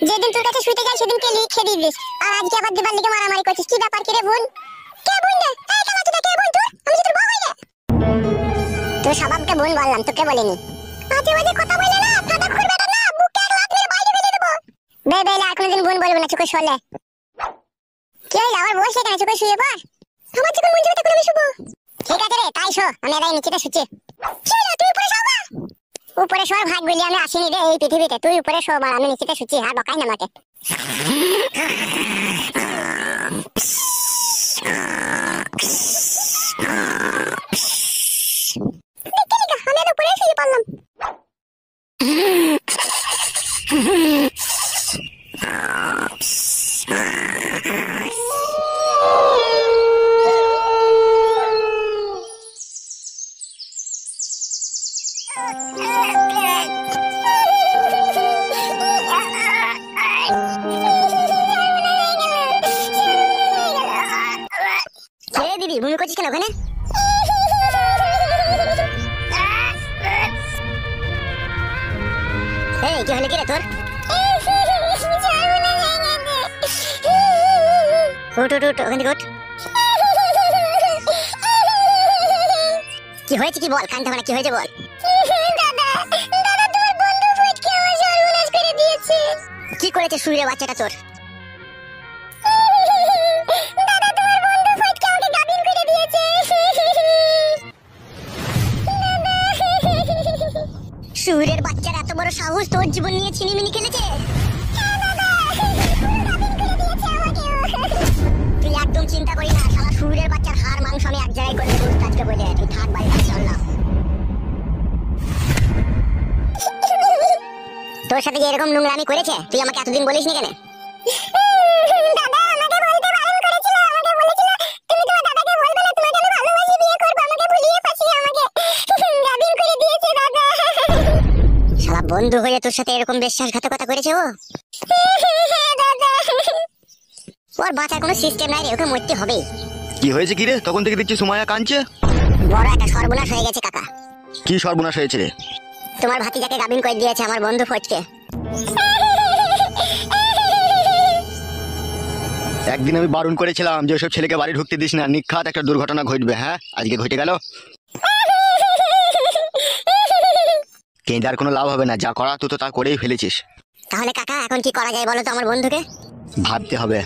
যেদিন তোর কাছে শুতে যাই সেদিন কে লিখে দিবলিস, আর আজকে আবার দিবার লিখে মারামারি করছিস। কি ব্যাপার কি রে বোন? কে বোন রে? এই কেন তুই কে বোন তোর? আমি যে তোর বউ হই রে। তোর স্বভাবকে বোন বললাম, তোকে বলিনি। আজে বাজে কথা বলে না, কাদা কুকুর বেটা না, বুকে এক লাত মেরে বাইরে ফেলে দেবো। বে বে, আর কোনোদিন বোন বলবো না, চুকে শোলে। কি হইলো আবার বসে কেন? চুকে শুয়ে পড়। আমার যখন মন যাবে তখন আমি শুবো। ঠিক আছে রে, তাই শো, আমি এবার নিচেতে শুচ্ছি। কি হইলো, তুই উপরে শোবা? উপরে শোয়ার ভাগ বলি আমি আসিনি রে এই পৃথিবীতে। তুই উপরে শো বাড়া, আমি নিচেতে শুচ্ছি। আর বকাই না আমাকে। আমি আর উপরে শুয়ে পড়লাম। দিদি ভূমি করছিস কেন ওখানে? এই কি হলো কি রে তোর? উঠ উঠ উঠ, ওখান থেকে উঠ। কি হয়েছে কি বল, কানতে হবে না, কি হয়েছে বল। দাদা তোমার বন্ধু ফটকে আমার সর্বনাশ করে দিয়েছে। কি করেছে শুইরে বাচ্চাটা তোর? দাদা তোমার বন্ধু ফটকে আমাকে গাবিন করে দিয়েছে। শুইরের বাচ্চার এত বড় সাহস, তোর জীবন নিয়ে ছিনিমিনি খেলেছে। তুই একদম চিন্তা করি না, শালা শুইরের বাচ্চার হাড় মাংস আমি এক জায়গায় করে দেবো আজকে বলে। তুই থাক বাড়ি, চল না। তোর সাথে যে এরকম নোংরামি করেছে তুই আমাকে এতদিন বলিস নি কেন? দাদা আমাকে বলতে বারণ করেছিল, আমাকে বলেছিল তুমি তোমার দাদাকে বলবে না, তোমাকে আমি ভালোবাসি, বিয়ে করব। আমাকে ভুলিয়ে পাছিয়ে আমাকে গাবিন করে দিয়েছে দাদা। শালা বন্ধু হয়ে তোর সাথে এরকম বিশ্বাসঘাতকতা করেছে ও? দাদা ওর বাঁচার কোনো সিস্টেম নাই রে, ওকে মরতে হবে। কি হয়েছে কি রে? তখন থেকে দেখছি সুমাইয়া কাঁদছে। বড় একটা সর্বনাশ হয়ে গেছে কাকা। কি সর্বনাশ হয়েছে রে? তোমার ভাতিজাকে গাবিন করে দিয়েছে আমার বন্ধু ফটকে। একদিন আমি বারণ করেছিলাম যে ওসব ছেলেকে বাড়ি ঢুকতে দিস না, নিখাত একটা দুর্ঘটনা ঘটবে। হ্যাঁ, আজকে ঘটে গেল। কেঁদে আর কোনো লাভ হবে না, যা করা তুই তো তা করেই ফেলেছিস। তাহলে কাকা এখন কি করা যায় বলো তো আমার বন্ধুকে? ভাবতে হবে।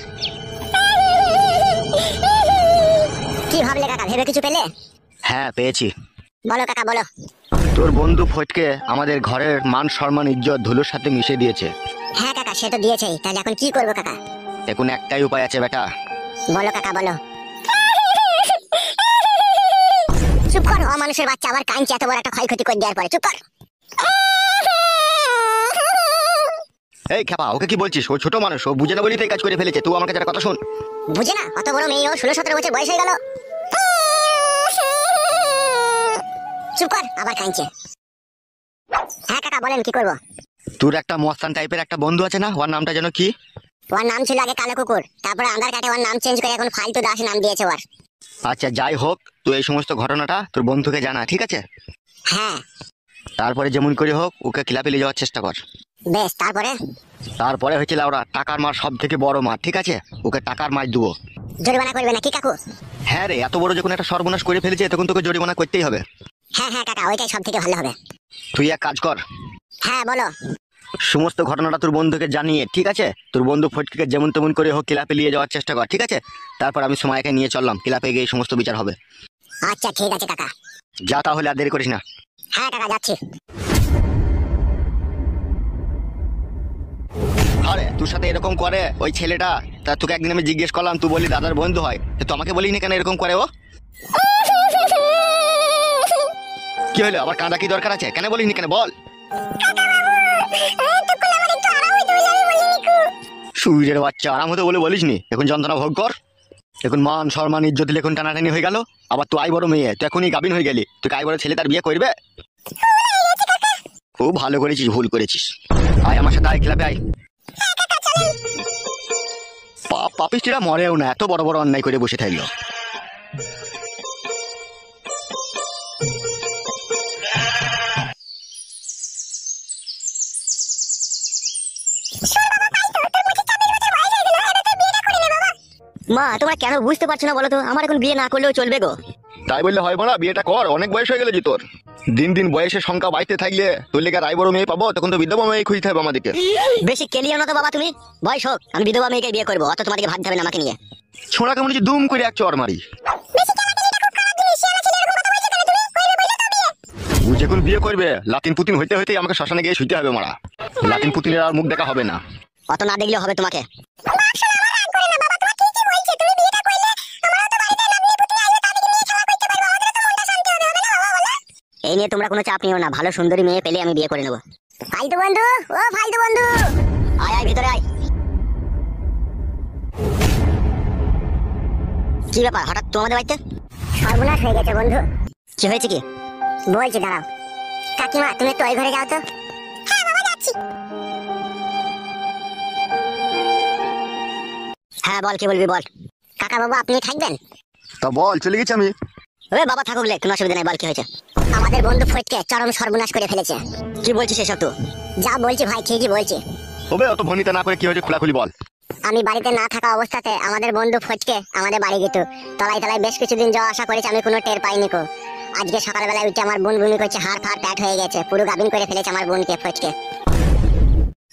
কি ভাবলে কাকা, ভেবে কিছু পেলে? হ্যাঁ পেয়েছি। বলো কাকা বলো। তোর বন্ধু ফটকে আমাদের ঘরের মান সম্মান ইজ্জত ধুলোর সাথে মিশে দিয়েছে। হ্যাঁ কাকা, সে তো দিয়েছেই, তাহলে এখন কি করবো কাকা? এখন একটাই উপায় আছে বেটা। বলো কাকা বলো। চুপ কর, অমানুষের বাচ্চা আবার কাঁদছে এত বড় একটা ক্ষয়ক্ষতি করে দেওয়ার পরে, চুপ কর। এই খেপা, ওকে কি বলছিস? ও ছোট মানুষ, ও বুঝে না বলেই তো এই কাজ করে ফেলেছে। তুই আমার কাছে একটা কথা শোন। বুঝে না? অত বড় মেয়ে, ও 16-17 বছর বয়স হয়ে গেল। চুপ কর, আবার কাঁদছে। হ্যাঁ কাকা বলেন, কি করবো? তোর একটা মস্তান টাইপের একটা বন্ধু আছে না, ওর নামটা যেন কি? ওর নাম ছিল আগে কালো কুকুর, তারপরে আধার কার্ডে ওর নাম চেঞ্জ করে এখন ফালতু দাস নাম দিয়েছে ওর। আচ্ছা যাই হোক, তুই এই সমস্ত ঘটনাটা তোর বন্ধুকে জানা, ঠিক আছে? হ্যাঁ তারপরে যেমন করে হোক ওকে ক্লাবে নিয়ে যাওয়ার চেষ্টা কর। বেশ। তারপরে? তারপরে হয়েছিল ওরা টাকার মার সব থেকে বড় মার, ঠিক আছে? ওকে টাকার মার দেবো। জরিমানা করবে না কি কাকু? হ্যাঁ রে, এত বড় যখন একটা সর্বনাশ করে ফেলেছে তখন তোকে জরিমানা করতেই হবে। হ্যাঁ হ্যাঁ কাকা, ওইটাই সব থেকে ভালো হবে। তুই এক কাজ কর, হ্যাঁ বলো। সমস্ত ঘটনাটা তোর বন্ধুকে জানিয়ে, ঠিক আছে? তোর বন্ধু ফটকে যেমন তেমন করে হোক ক্লাবে নিয়ে যাওয়ার চেষ্টা কর, ঠিক আছে? তারপর আমি সময়কে নিয়ে চললাম, ক্লাবে গিয়ে এই সমস্ত বিচার হবে। আচ্ছা ঠিক আছে কাকা। যা তাহলে, আর দেরি করিস না। হ্যাঁ কাকা যাচ্ছি। আরে তোর সাথে এরকম করে ওই ছেলেটা, তা তোকে একদিন আমি জিজ্ঞেস করলাম, তুই বলি দাদার বন্ধু হয়, তো আমাকে বলিনি কেন এরকম করে ও? কি হলো আবার, কাঁদা কি দরকার আছে? কেন বলিনি কেন বল? সূর্যের বাচ্চা, আরাম হতে বলে বলিসনি, এখন যন্ত্রণা ভোগ কর। এখন মান সম্মান ইজ্জত এখন টানাটানি হয়ে গেল। আবার তুই আই বড় মেয়ে, তুই এখনই গাবিন হয়ে গেলি, তুই আই বড় ছেলে তার বিয়ে করবে? খুব ভালো করেছিস, ভুল করেছিস। আয় আমার সাথে, আয় ক্লাবে আয়। পাপিষ্টিরা মরেও না, এত বড় বড় অন্যায় করে বসে থাকলো। মা তোমরা কেন বুঝতে পারছো না বলো তো? আমার এখন বিয়ে না করলেও চলবে গো। তাই বললে হয় না, বিয়েটা কর, অনেক বয়স হয়ে গেল যে তোর। দিন দিন বয়সের সংখ্যা বাড়তে থাকলে তোর লেগে রায় বড় মেয়ে পাবো, তখন তো বিধবা মেয়ে খুঁজতে হবে আমাদেরকে। বেশি কেলিও না তো বাবা তুমি। বয়স হোক, আমি বিধবা মেয়েকে বিয়ে করবো, অত তোমাদেরকে ভাবতে হবে না আমাকে নিয়ে। ছোড়া কেমন দুম করে এক চর মারি। ও যখন বিয়ে করবে লাতিন পুতিন হইতে হইতে আমাকে শ্মশানে গিয়ে শুইতে হবে মারা। লাতিন পুতিনের আর মুখ দেখা হবে না। অত না দেখলেও হবে তোমাকে। এই নিয়ে তোমরা কোনো চাপ নিও না, ভালো সুন্দরী মেয়ে পেলে আমি বিয়ে করে নেবো। ফালতু বন্ধু, ও ফালতু বন্ধু, আয় আয় ভিতরে আয়। কি ব্যাপার হঠাৎ তোমাদের বাড়িতে? সর্বনাশ হয়ে গেছে বন্ধু। কি হয়েছে কি? বলছি দাঁড়াও। কাকিমা তুমি একটু ওই ঘরে যাও তো। হ্যাঁ বাবা যাচ্ছি। হ্যাঁ বল, কি বলবি বল। কাকা বাবু আপনি থাকবেন? তা বল, চলে গেছি আমি। ওরে বাবা থাকুক লে, কোনো অসুবিধা নাই, বল কি হয়েছে। আমাদের বন্ধু ফটকে চরম সর্বনাশ করে ফেলেছে। কি বলছিস এসব? তো যা বলছি ভাই ঠিকই বলছি। হবে অত ভনিতা না করে কি হয়েছে খোলাখুলি বল। আমি বাড়িতে না থাকা অবস্থাতে আমাদের বন্ধু ফটকে আমাদের বাড়ি গেত। তলায় তলায় বেশ কিছুদিন যাওয়া আসা করেছে, আমি কোনো টের পাইনি কো। আজকে সকালবেলায় উঠে আমার বোন বুনি করছে, হাড় ফাড় প্যাট হয়ে গেছে, পুরো গাবিন করে ফেলেছে আমার বোনকে ফটকে।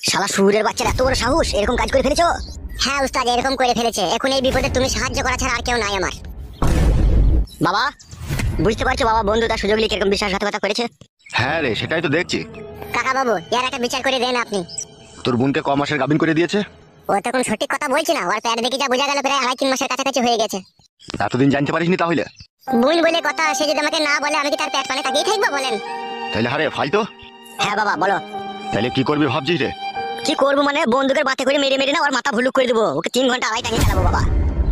শালা শুয়োরের বাচ্চার এত বড় সাহস, এরকম কাজ করে ফেলেছো? হ্যাঁ উস্তাদ, এরকম করে ফেলেছে। এখন এই বিপদে তুমি সাহায্য করা ছাড়া আর কেউ নাই আমার। বাবা বুঝতে পারছো বাবা, বন্ধু তার সুযোগ নিয়ে কিরকম বিশ্বাসঘাতকতা করেছে? হ্যাঁ রে, সেটাই তো দেখছি। কাকা বাবু এর একটা বিচার করে দেন আপনি। তোর বোনকে ক মাসের গাবিন করে দিয়েছে? ও তো কোন সঠিক কথা বলছি না, ওর প্যাট দেখে যা বোঝা গেল প্রায় 2.5-3 মাসের কাছাকাছি হয়ে গেছে। এতদিন জানতে পারিসনি তাহলে? বোন বলে কথা, সে যদি আমাকে না বলে আমি কি তার প্যাট পানে তাকিয়ে থাকবো বলেন? তাহলে হারে ফালতো। হ্যাঁ বাবা বলো। তাহলে কি করবি ভাবছিস রে? কি করবো মানে, বন্ধুদের বাতে করে মেরে মেরে না ওর মাথা ভুলুক করে দেবো। ওকে 3 ঘন্টা আড়াই টাঙিয়ে চালাবো বাবা।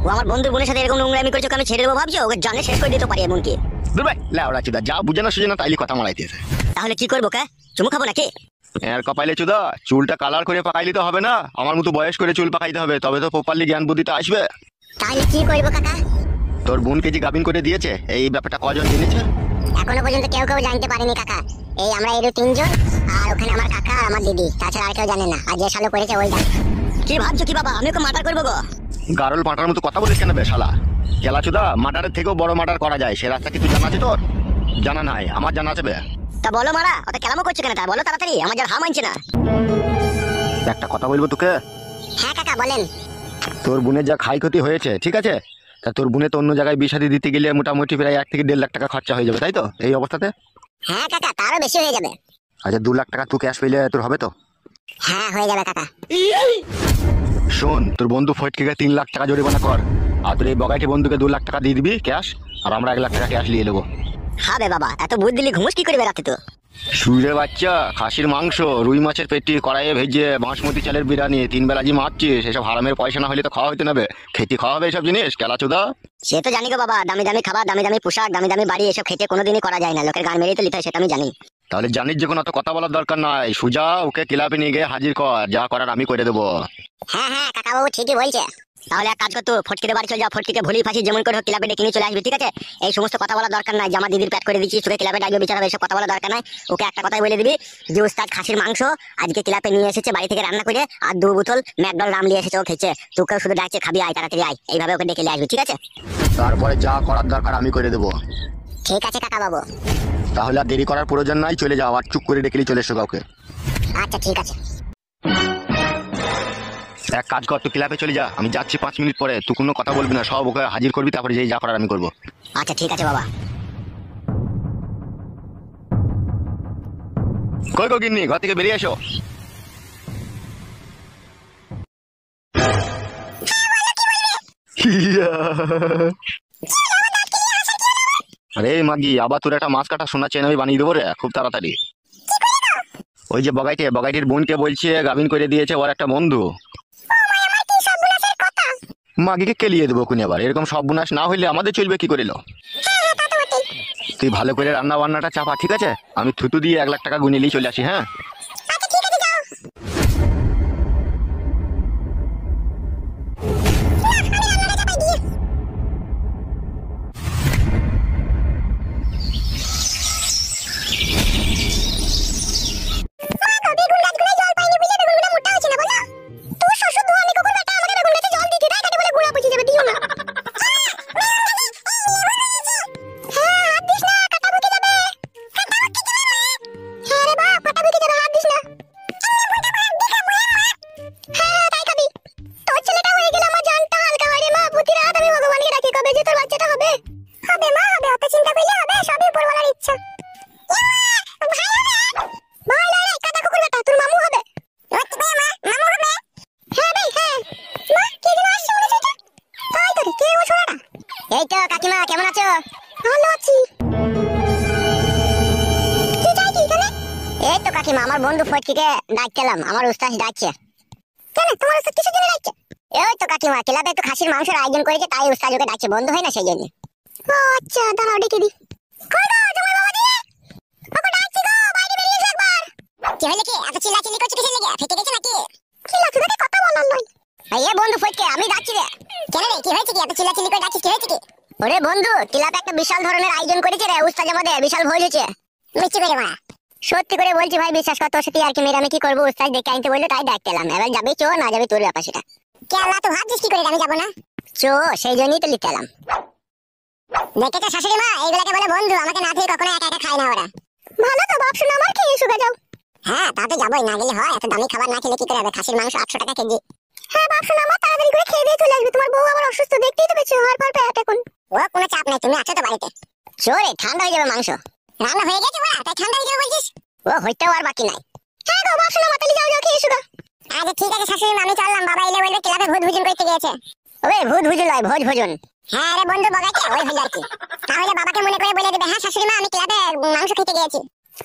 ও আমার বন্ধুর বোনের সাথে এরকম নোংরামি করেছে, ওকে আমি ছেড়ে দেবো ভাবছো? ওকে জানে শেষ করে দিতে পারি এমনকি। দূর ভাই, লেওড়া চুদা, যা বুঝে না সুঝে না তাইলে কথা মারাইতেছে। তাহলে কি করবো কে? চুমু খাবো নাকি? এর কপালে চুদা, চুলটা কালার করে পাকাইলে তো হবে না, আমার মতো বয়স করে চুল পাকাইতে হবে, তবে তো প্রপারলি জ্ঞান বুদ্ধিটা আসবে। তাহলে কি করবো কাকা? তোর বোনকে যে গাবিন করে দিয়েছে এই ব্যাপারটা কজন জেনেছে? এখনো পর্যন্ত কেউ কেউ জানতে পারেনি কাকা। এই আমরা এর 3 জন, আর ওখানে আমার কাকা আর আমার দিদি, তাছাড়া আর কেউ জানে না। আর যে শালো করেছে ওই জানে। কি ভাবছো কি বাবা, আমি ওকে মার্ডার করবো গো? গারল পাটার মতো কথা বলিস কেন বেশালা? খেলা চুদা, মার্ডারের থেকেও বড় মার্ডার করা যায়, সে রাস্তা কি তুই জানা আছে তোর? জানা নাই? আমার জানা আছে বে। তা বলো মারা, ওটা কেলামো করছে কেন তা বলো তাড়াতাড়ি, আমার যার হা মানছে না। একটা কথা বলবো তোকে। হ্যাঁ কাকা বলেন। তোর বোনের যা ক্ষয়ক্ষতি হয়েছে, ঠিক আছে, তা তোর বোনে তো অন্য জায়গায় বিষাদি দিতে গেলে মোটামুটি প্রায় 1 থেকে 1.5 লাখ টাকা খরচা হয়ে যাবে, তাই তো এই অবস্থাতে? হ্যাঁ কাকা, তারও বেশি হয়ে যাবে। আচ্ছা 2 লাখ টাকা তুই ক্যাশ পেলে তোর হবে তো? হ্যাঁ হয়ে যাবে কাকা। শোন, তোর বন্ধু ফটকে 3 লাখ টাকা জরিমানা কর, আর তোর এই বগাইটি বন্ধুকে 2 লাখ টাকা দিয়ে দিবি ক্যাশ, আর আমরা 1 লাখ টাকা ক্যাশ নিয়ে নেবো। হবে বাবা, এত বুদ্ধি দিলি ঘুমুস কি করবে রাতে তো? শুয়ে বাচ্চা, খাসির মাংস, রুই মাছের পেটি, কড়াইয়ে ভেজে, বাঁশমতি চালের বিরিয়ানি, 3 বেলা জি মারছিস, এসব হারামের পয়সা না হলে তো খাওয়া হইতে নেবে, খেতে খাওয়া হবে এসব জিনিস কেলাচোদা। সে তো জানি গো বাবা, দামি দামি খাবার, দামি দামি পোশাক, দামি দামি বাড়ি, এসব খেতে কোনোদিনই করা যায় না, লোকের গান মেরেই তো লিতে হয়, সেটা আমি জানি। তাহলে জানিস যে কোনো অত কথা বলার দরকার নাই, সুজা ওকে ক্লাবে নিয়ে গিয়ে হাজির কর, যা করার আমি করে দেবো। হ্যাঁ হ্যাঁ কাকা বাবু ঠিকই বলছে। তাহলে এক কাজ কর, তো ফটকিতে বাড়ি চলে যা, ফটকিকে ভুলি ফাঁসি যেমন করে হোক ক্লাবে ডেকে নিয়ে চলে আসবি, ঠিক আছে? এই সমস্ত কথা বলার দরকার নাই যে আমার দিদির প্যাট করে দিচ্ছি, তোকে ক্লাবে ডাকবে বিচার হবে, এসব কথা বলার দরকার নাই। ওকে একটা কথাই বলে দিবি যে উস্তাদ খাসির মাংস আজকে ক্লাবে নিয়ে এসেছে বাড়ি থেকে রান্না করে, আর 2 বোতল ম্যাকডল রাম নিয়ে এসেছে, ও খেয়েছে, তোকেও শুধু ডাকছে খাবি, আয় তাড়াতাড়ি আয়, এইভাবে ওকে ডেকে নিয়ে আসবি, ঠিক আছে? তারপরে যা করার দরকার আমি করে দেবো। ঠিক আছে কাকা বাবু। তাহলে আর দেরি করার প্রয়োজন নাই, চলে যাও, আর চুপ করে ডেকেলি চলে এসো কাউকে। আচ্ছা ঠিক আছে। এক কাজ কর, তুই ক্লাবে চলে যা, আমি যাচ্ছি 5 মিনিট পরে, তুই কোনো কথা বলবি না, সব ওকে হাজির করবি, তারপরে যেই যা করার আমি করবো। আচ্ছা ঠিক আছে বাবা। কই গো গিন্নি, ঘর থেকে বেরিয়ে এসো। আরে মাগি, আবার তোর একটা মাছ কাটা সোনা চেন আমি বানিয়ে দেবো রে খুব তাড়াতাড়ি। ওই যে বগাইটির বোনকে বলছে গাবিন করে দিয়েছে ওর একটা বন্ধু। মাগিকে কেলিয়ে দেবো কোন, আবার এরকম সব বুনাস না হইলে আমাদের চলবে কি করিল? তুই ভালো করে রান্না বান্নাটা চাপা, ঠিক আছে? আমি থুতু দিয়ে 1 লাখ টাকা গুনিলেই চলে আসি। হ্যাঁ এই তো কাকিমা, কেমন আছো? ভালো আছি। এই তো কাকিমা, আমার বন্ধু ফটকিকে ডাকছিলাম, আমার উস্তাদ ডাকছে। কেন তোমার উস্তাদ কিসের জন্য ডাকছে? এই তো কাকিমা, ক্লাবে একটু খাসির মাংসের আয়োজন করেছে, তাই উস্তাদ ওকে ডাকছে, বন্ধু হয় না সেই জন্য। ও আচ্ছা, দাঁড়াও ডেকে দি। কই গো জামাই বাবাজি, ওকে ডাকছি গো, বাইরে বেরিয়ে এসো একবার। কি হলো কি, এত চিল্লাচিল্লি করছো কিসের লাগি? ফেটে গেছে নাকি? চিল্লাচিল্লিতে কথা বলার নয়। এই বন্ধু ফটকে, আমি ডাকছি রে। কেন রে, কি হয়েছে কি, এত চিল্লাচিল্লি করে ডাকছিস, কি হয়েছে কি? ওরে বন্ধু, ক্লাবে একটা বিশাল ধরনের আয়োজন করেছে রে উস্তাদ আমাদের, বিশাল ভোজ হয়েছে। মিষ্টি করে মা, সত্যি করে বলছি ভাই, বিশ্বাস কর, তোর সাথে আর কি মেরে আমি কি করবো, উস্তাদ ডেকে আনতে বললো, তাই ডাকতে এলাম। এবার যাবি চো, না যাবি তোর ব্যাপার সেটা। কেলা তো ভাবছিস কি করে আমি যাবো না? চো, সেই জন্যই তো লিখতে এলাম। দেখেছো শাশুড়ি মা, এইগুলাকে বলে বন্ধু, আমাকে না থেকে কখনো একা একা খায় না ওরা। ভালো তো বাপ, শুনে আমার খেয়ে শুকা যাও। হ্যাঁ তা তো যাবোই, না গেলে হয়? এত দামি খাবার না খেলে কি করে হবে? খাসির মাংস 800 টাকা কেজি। হ্যাঁ বাপ, শুনে আমার তাড়াতাড়ি করে খেয়ে দিয়ে চলে আসবে, তোমার বউ আবার অসুস্থ, দেখতেই তো পেয়েছো, আর পারবে এখন। ও কোনো চাপ নাই, তুমি আছো তো বাড়িতে। চোরে, ঠান্ডা হয়ে যাবে মাংস। রান্না হয়ে গেছে ওরা, তাই ঠান্ডা হয়ে যাবে বলছিস? ও হইতেও আর বাকি নাই। হ্যাঁ গো বাপ, শুনে মাতালি যাও, যাও খেয়ে শুকা। আচ্ছা ঠিক আছে শাশুড়ি মা, আমি চললাম, বাবা এলে বলবে ক্লাবে ভূত ভোজন করতে গিয়েছে। ওরে ভূত ভোজন নয়, ভোজ ভোজন। হ্যাঁ রে বন্ধু বগাইছে, ওই হলো আর কি। তাহলে বাবাকে মনে করে বলে দেবে, হ্যাঁ শাশুড়ি মা আমি ক্লাবে মাংস খেতে গিয়েছি।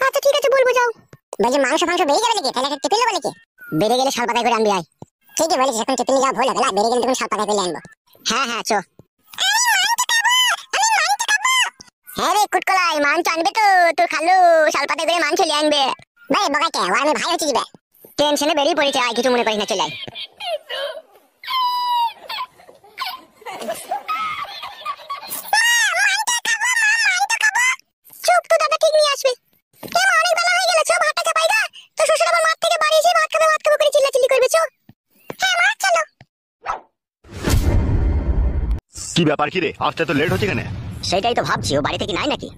আচ্ছা ঠিক আছে, বলবো, যাও। বলছি মাংস বেড়ে যাবে নাকি? তাহলে টিফিন নেবো নাকি? বেড়ে গেলে শাল পাতায় করে আনবি, আয়। ঠিকই বলেছিস, এখন টিফিন যাওয়া ভুল হবে না, বেড়ে গেলে তখন শাল পাতায় করে আনবো। হ্যাঁ হ্যাঁ চো। হ্যাঁ রে কুটকলাই, মাংস আনবে তো তোর খালু, শাল পাতায় করে মাংস নিয়ে আনবে। ভাই বগাইতে, ও আমি ভাই হচ্ছে দিবে। টেনশনে বেরিয়ে পড়েছে, আর কিছু মনে করিস না, চলে আয়। চুপ তো, দাদা ঠিক নিয়ে আসবে। অনেক বেলা হয়ে গেল, চো ভাতটা চাপাই গা, তো শ্বশুর আবার মাঠ থেকে বাড়ি এসে ভাত খাবে করে চিল্লাচিল্লি করবে, চো। হ্যাঁ মা চলো। কি ব্যাপার, কি রে আসতে তো লেট হচ্ছে কেন? সেটাই তো ভাবছি, ও বাড়ি থেকে নাই নাকি?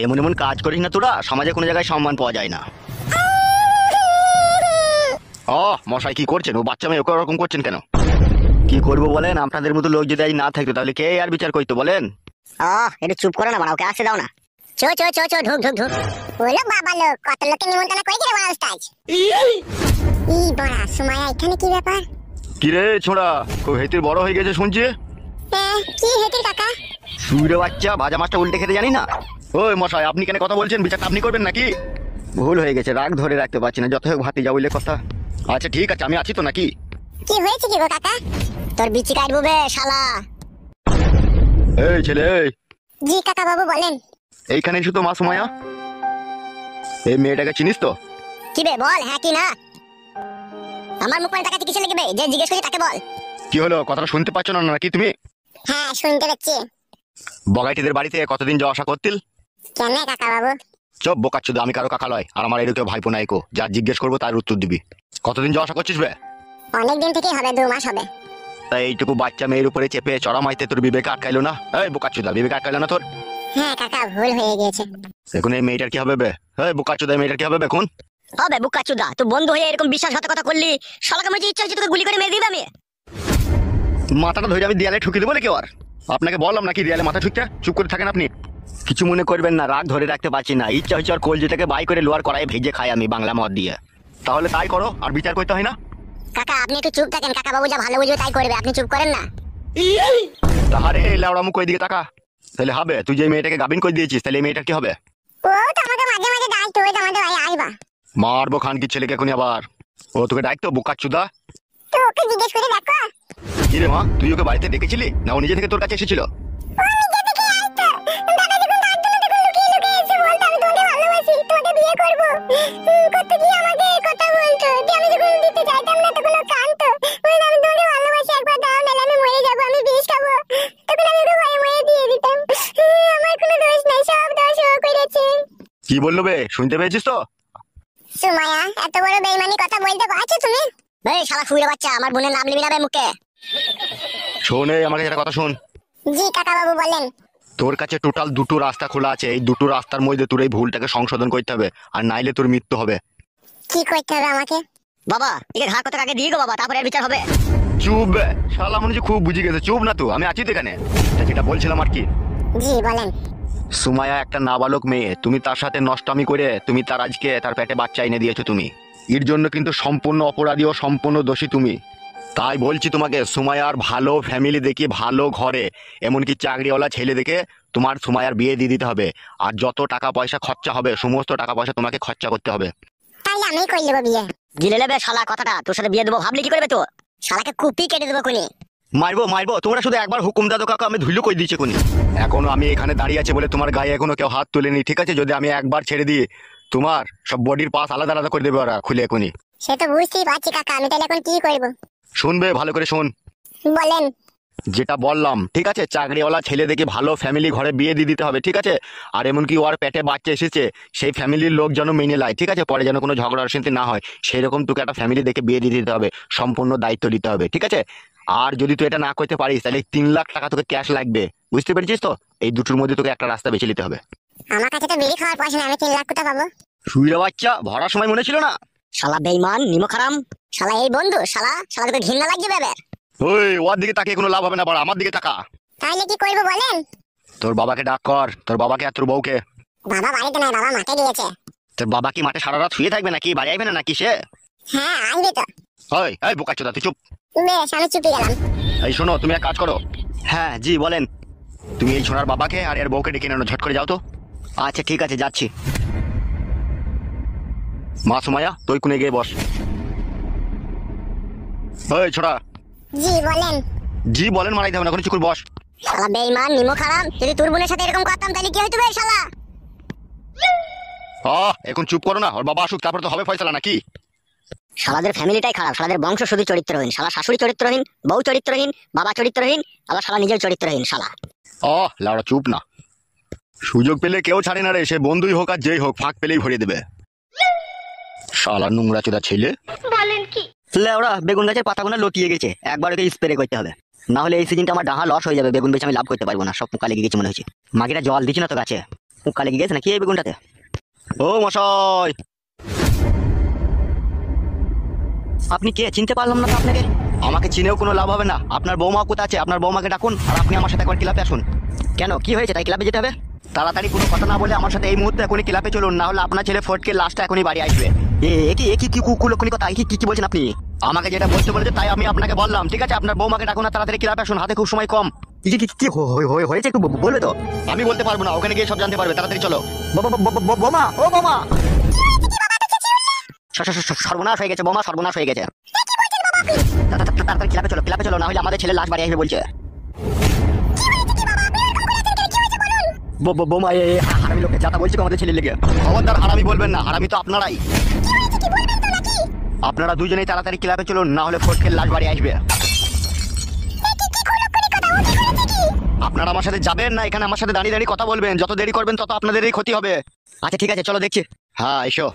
এমন এমন কাজ করিস না তোরা, সমাজে কোনো জায়গায় সম্মান পাওয়া যায় না। ও মশাই কি করছেন? ও বাচ্চা মেয়ে ওকে ওরকম করছেন কেন? কি করবো বলেন, আপনাদের মতো লোক যদি আজ না থাকতো তাহলে কে আর বিচার করতো বলেন? একটু চুপ করো না, ওকে আসতে দাও না। চো চো চো চো, ঢুক ঢুক ঢুক। বলো বাবা লোক, কত লোককে নিমন্ত্রণ করে দিলে বড় উস্তাদ। ই বড়া সুমাইয়া, এখানে কি ব্যাপার? কি রে ছোড়া, খুব হেতির বড় হয়ে গেছে শুনছি। কি হেতির কাকা? সুরে বাচ্চা, ভাজা মাছটা উল্টে খেতে জানি না। ওই মশাই, আপনি কেন কথা বলছেন? বিচারটা আপনি করবেন নাকি? ভুল হয়ে গেছে, রাগ ধরে রাখতে পারছি না, যত হোক ভাতি যা বললে কথা। আচ্ছা ঠিক আছে, আমি আছি তো নাকি? কি হয়েছে কি গো কাকা? তোর বিচি কাটবো বে শালা। এই ছেলে, এই জি কাকা বাবু বলেন। এইখানে শুধু মা সুমাইয়া, এই মেয়েটাকে চিনিস তো? কি বে বল, হ্যাঁ কি না? আমার মুখ মানে তাকাতে কিসে লেগে বে? যে জিজ্ঞেস করছি তাকে বল। কি হলো, কথাটা শুনতে পাচ্ছ না নাকি তুমি? হ্যাঁ শুনতে পাচ্ছি। বগাইটিদের বাড়িতে কতদিন যাওয়া আসা করতিল? কেন কাকা বাবু? চপ বোকাচ্চুদা, আমি কারো কাকা লয়, আর আমার এরকম ভাইপো নাইকো, যা জিজ্ঞেস করবো তার উত্তর দিবি। কতদিন যাওয়া আসা করছিস বে? অনেক দিন থেকেই হবে, 2 মাস হবে। তাই এইটুকু বাচ্চা মেয়ের উপরে চেপে চড়া মাইতে তোর বিবেকে আটকাইলো না? এই বোকাচ্চুদা, বিবেকে আটকাইলো না তোর? হ্যাঁ কাকা, ভুল হয়ে গিয়েছে। এখন এই মেয়েটার কি হবে বে? এই বোকাচ্চুদা, এই মেয়েটার কি হবে এখন? হবে বুকাচুদা, তুই বন্ধু হয়ে এরকম বিশ্বাসঘাতকতা করলি, শালাকে মনে হচ্ছে ইচ্ছা হচ্ছে তোকে গুলি করে মেরে দিবে আমি। মাথাটা ধরে আমি দেয়ালে ঠুকে দেবো নাকি? আর আপনাকে বললাম নাকি দেয়ালে মাথা ঠুকতে? চুপ করে থাকেন আপনি। কিছু মনে করবেন না, রাগ ধরে রাখতে পারছি না, ইচ্ছা হচ্ছে আর কলজিটাকে বাই করে লোয়ার কড়াই ভেজে খাই আমি বাংলা মদ দিয়ে। তাহলে তাই করো, আর বিচার করতে হয় না। কাকা আপনি একটু চুপ থাকেন, কাকা বাবু যা ভালো বুঝবে তাই করবে, আপনি চুপ করেন না। তাহারে এই লাউড়া মুখ ওইদিকে তাকা। তাহলে হবে, তুই যে মেয়েটাকে গাবিন করে দিয়েছিস, তাহলে এই মেয়েটার কি হবে? ও তো আমাকে মাঝে মাঝে ডাকতো, ওই তো আমাদের ভাই আসবা। মারবো খান কি ছেলেকে এখনই আবার। ও তোকে ডাকতো বোকাচ্চুদা? তো ওকে জিজ্ঞেস করে দেখো। কি রে মা, তুই ওকে বাড়িতে ডেকেছিলি না ও নিজে থেকে তোর কাছে এসেছিল? ও নিজে থেকে আসতো। দাদা যখন ডাকতো না তখন লুকিয়ে লুকিয়ে এসে বলতো আমি তোমাকে ভালোবাসি, তোমাকে বিয়ে করব। কত কি আমাকে কথা বলতো। দিয়ে আমি যখন দিতে চাইতাম না তখন ও কাঁদতো। বলতো আমি তোমাকে ভালোবাসি, একবার দাও নাহলে আমি মরে যাবো, আমি বিষ খাবো। তখন আমি ওকে ভয়ে ভয়ে দিয়ে দিতাম। আমার কোনো দোষ নাই, সব দোষ ও করেছে। কি বললো বে, শুনতে পেয়েছিস তো? সুমাইয়া, এত বড় বেইমানি কথা বলতে পারছো তুমি? এই শালা ফুইরে বাচ্চা, আমার বোনের নাম নিবি না বে মুখে। শোন, এই আমাকে একটা কথা শোন। জি কাকা বাবু বলেন। তোর কাছে টোটাল 2টো রাস্তা খোলা আছে, এই 2টো রাস্তার মধ্যে তোর এই ভুলটাকে সংশোধন করতে হবে, আর নাইলে তোর মৃত্যু হবে। কি করতে হবে আমাকে? বাবা একে ঘাড় কথা আগে দিয়ে গো বাবা, তারপরে এর বিচার হবে। চুপ বে, শালা মনে হচ্ছে খুব বুঝে গেছে। চুপ না তো, আমি আছি তো এখানে। তা যেটা বলছিলাম আর কি, জি বলেন। সুমাইয়া একটা নাবালক মেয়ে, তুমি তার সাথে নষ্টামি করে তুমি তার আজকে তার পেটে বাচ্চা এনে দিয়েছো তুমি। এর জন্য কিন্তু সম্পূর্ণ অপরাধী ও সম্পূর্ণ দোষী তুমি। তাই বলছি তোমাকে, সুমাইয়ার ভালো ফ্যামিলি দেখি, ভালো ঘরে, এমনকি চাকরিওয়ালা ছেলে দেখে তোমার সুমাইয়ার বিয়ে দিয়ে দিতে হবে। আর যত টাকা পয়সা খরচা হবে, সমস্ত টাকা পয়সা তোমাকে খরচা করতে হবে। তাইলে আমি করে নেবো বিয়ে। গিলে নেবে শালা কথাটা, তোর সাথে বিয়ে দেবো ভাবলি কি করবে তো? শালাকে কুপি কেটে দেবো কোনি। মারবো মারবো, তোমরা শুধু একবার হুকুম দাদো কাকা, আমি ধুলো কই দিয়েছি কোনি। এখনো আমি এখানে দাঁড়িয়ে আছি বলে তোমার গায়ে এখনো কেউ হাত তুলেনি, ঠিক আছে? যদি আমি একবার ছেড়ে দিই, তোমার সব বডির পাস আলাদা আলাদা করে দেবে ওরা খুলে এখনই। সে তো বুঝতেই পারছি কাকা, আমি তাহলে এখন কি করবো? শুনবে ভালো করে, শোন বলেন। যেটা বললাম, ঠিক আছে? চাকরিওয়ালা ছেলে দেখে ভালো ফ্যামিলি ঘরে বিয়ে দিয়ে দিতে হবে, ঠিক আছে? আর এমনকি ওর পেটে বাচ্চা এসেছে, সেই ফ্যামিলির লোক যেন মেনে নেয়, ঠিক আছে? পরে যেন কোনো ঝগড়া অশান্তি না হয়, সেই রকম তোকে একটা ফ্যামিলি দেখে বিয়ে দিয়ে দিতে হবে, সম্পূর্ণ দায়িত্ব দিতে হবে, ঠিক আছে? আর যদি তুই এটা না করতে পারিস, তাহলে 3 লাখ টাকা তোকে ক্যাশ লাগবে, বুঝতে পেরেছিস তো? এই দুটোর মধ্যে তোকে একটা রাস্তা বেছে নিতে হবে। আমার কাছে তো বিড়ি খাওয়ার পয়সা নেই, আমি 3 লাখ কোথা পাবো? সুরে বাচ্চা, ভরার সময় মনে ছিল না? শালা বেইমান নিমক হারাম, শালা এই বন্ধু, শালা শালা তোকে ঘৃণা লাগছে বেবে। ওই ওর দিকে তাকিয়ে কোনো লাভ হবে না, বড় আমার দিকে তাকা। তাহলে কি করবো বলেন? তোর বাবাকে ডাক কর, তোর বাবাকে আর তোর বউকে। বাবা বাড়িতে নাই, বাবা মাঠে গিয়েছে। তোর বাবা কি মাঠে সারা রাত শুয়ে থাকবে নাকি, বাড়ি আসবে না নাকি সে? হ্যাঁ আসবে তো। ওই এই বোকাচ্চোদা, তুই চুপ। বেশ আমি চুপি গেলাম। এই শোনো, তুমি এক কাজ করো, হ্যাঁ জি বলেন। তুমি এই ছোড়ার বাবাকে আর এর বউকে ডেকে নেনো, ঝট করে যাও তো। আচ্ছা ঠিক আছে, যাচ্ছি। মা সুমাইয়া, তুই কোনে গিয়ে বস। ওই ছোড়া। জি বলেন। জি বলেন মারাই দেবে না, কোনো চুকুর বস। শালা বেইমান নিমক হারাম, যদি তোর বোনের সাথে এরকম করতাম তাহলে কি হইতো বে শালা? এখন চুপ করো না, ওর বাবা আসুক, তারপর তো হবে ফয়সালা নাকি? শালাদের ফ্যামিলিটাই খারাপ, শালাদের বংশ শুধু চরিত্রহীন, শালা শাশুড়ি চরিত্রহীন, বউ চরিত্রহীন, বাবা চরিত্রহীন, আবার শালা নিজের চরিত্রহীন শালা। লাউড়া চুপ না। সুযোগ পেলে কেউ ছাড়ে না রে, সে বন্ধুই হোক আর যেই হোক, ফাঁক পেলেই ভরিয়ে দেবে। শালা নোংরা চোদা ছেলে। লেওড়া, বেগুন গাছের পাতাগুলো লটিয়ে গেছে, একবার ওকে স্প্রে করতে হবে, না হলে এই সিজনটা আমার ডাহা লস হয়ে যাবে, বেগুন বেচে আমি লাভ করতে পারবো না, সব পোকা লেগে গেছে মনে হচ্ছে। মাগিরা জল দিচ্ছি না তো গাছে, পোকা লেগে গেছে নাকি এই বেগুনটাতে? ও মশাই, আপনি কে, চিনতে পারলাম না তো আপনাকে? আমাকে আমাকে চিনেও কোনো লাভ হবে না। আপনার বৌমা কোথায় আছে? আপনার বৌমাকে ডাকুন আর আপনি আমার সাথে একবার ক্লাবে আসুন। কেন, কি হয়েছে? তাই ক্লাবে যেতে হবে? তাড়াতাড়ি কোনো কথা না বলে আমার সাথে এই মুহূর্তে এখনই ক্লাবে চলুন, না হলে আপনার ছেলে ফটকে লাস্টটা এখনই বাড়ি আসবে। কি কুকুলক্ষণী কথা, কি বলছেন আপনি? আমাকে যেটা বলতে বলেছে তাই আমি আপনাকে বললাম, ঠিক আছে? আপনার বৌমাকে ডাকুন আর তাড়াতাড়ি ক্লাবে আসুন, হাতে খুব সময় কম। কি হয়েছে একটু বলবে তো? আমি বলতে পারবো না, ওখানে গিয়ে সব জানতে পারবে। তাড়াতাড়ি চলো। বোমা, ও বোমা! সর্বনাশ হয়ে গেছে বোমা, সর্বনাশ হয়ে গেছে। তাড়াতাড়ি ক্লাবে চলো, না হলে আমাদের ছেলে লাশ বাড়ি আসবে বলছে। বোমা, হারামি লোকে যাতা বলছে আমাদের ছেলে লেগে। খবরদার হারামি বলবেন না, হারামি তো আপনারাই। আপনারা দুজনেই তাড়াতাড়ি ক্লাবে চলুন, না হলে ফটকের লাশ বাড়ি আসবে। আপনারা আমার সাথে যাবেন না, এখানে আমার সাথে দাঁড়িয়ে দাঁড়িয়ে কথা বলবেন। যত দেরি করবেন তত আপনাদেরই ক্ষতি হবে। আচ্ছা ঠিক আছে, চলো দেখছি। হ্যাঁ এসো।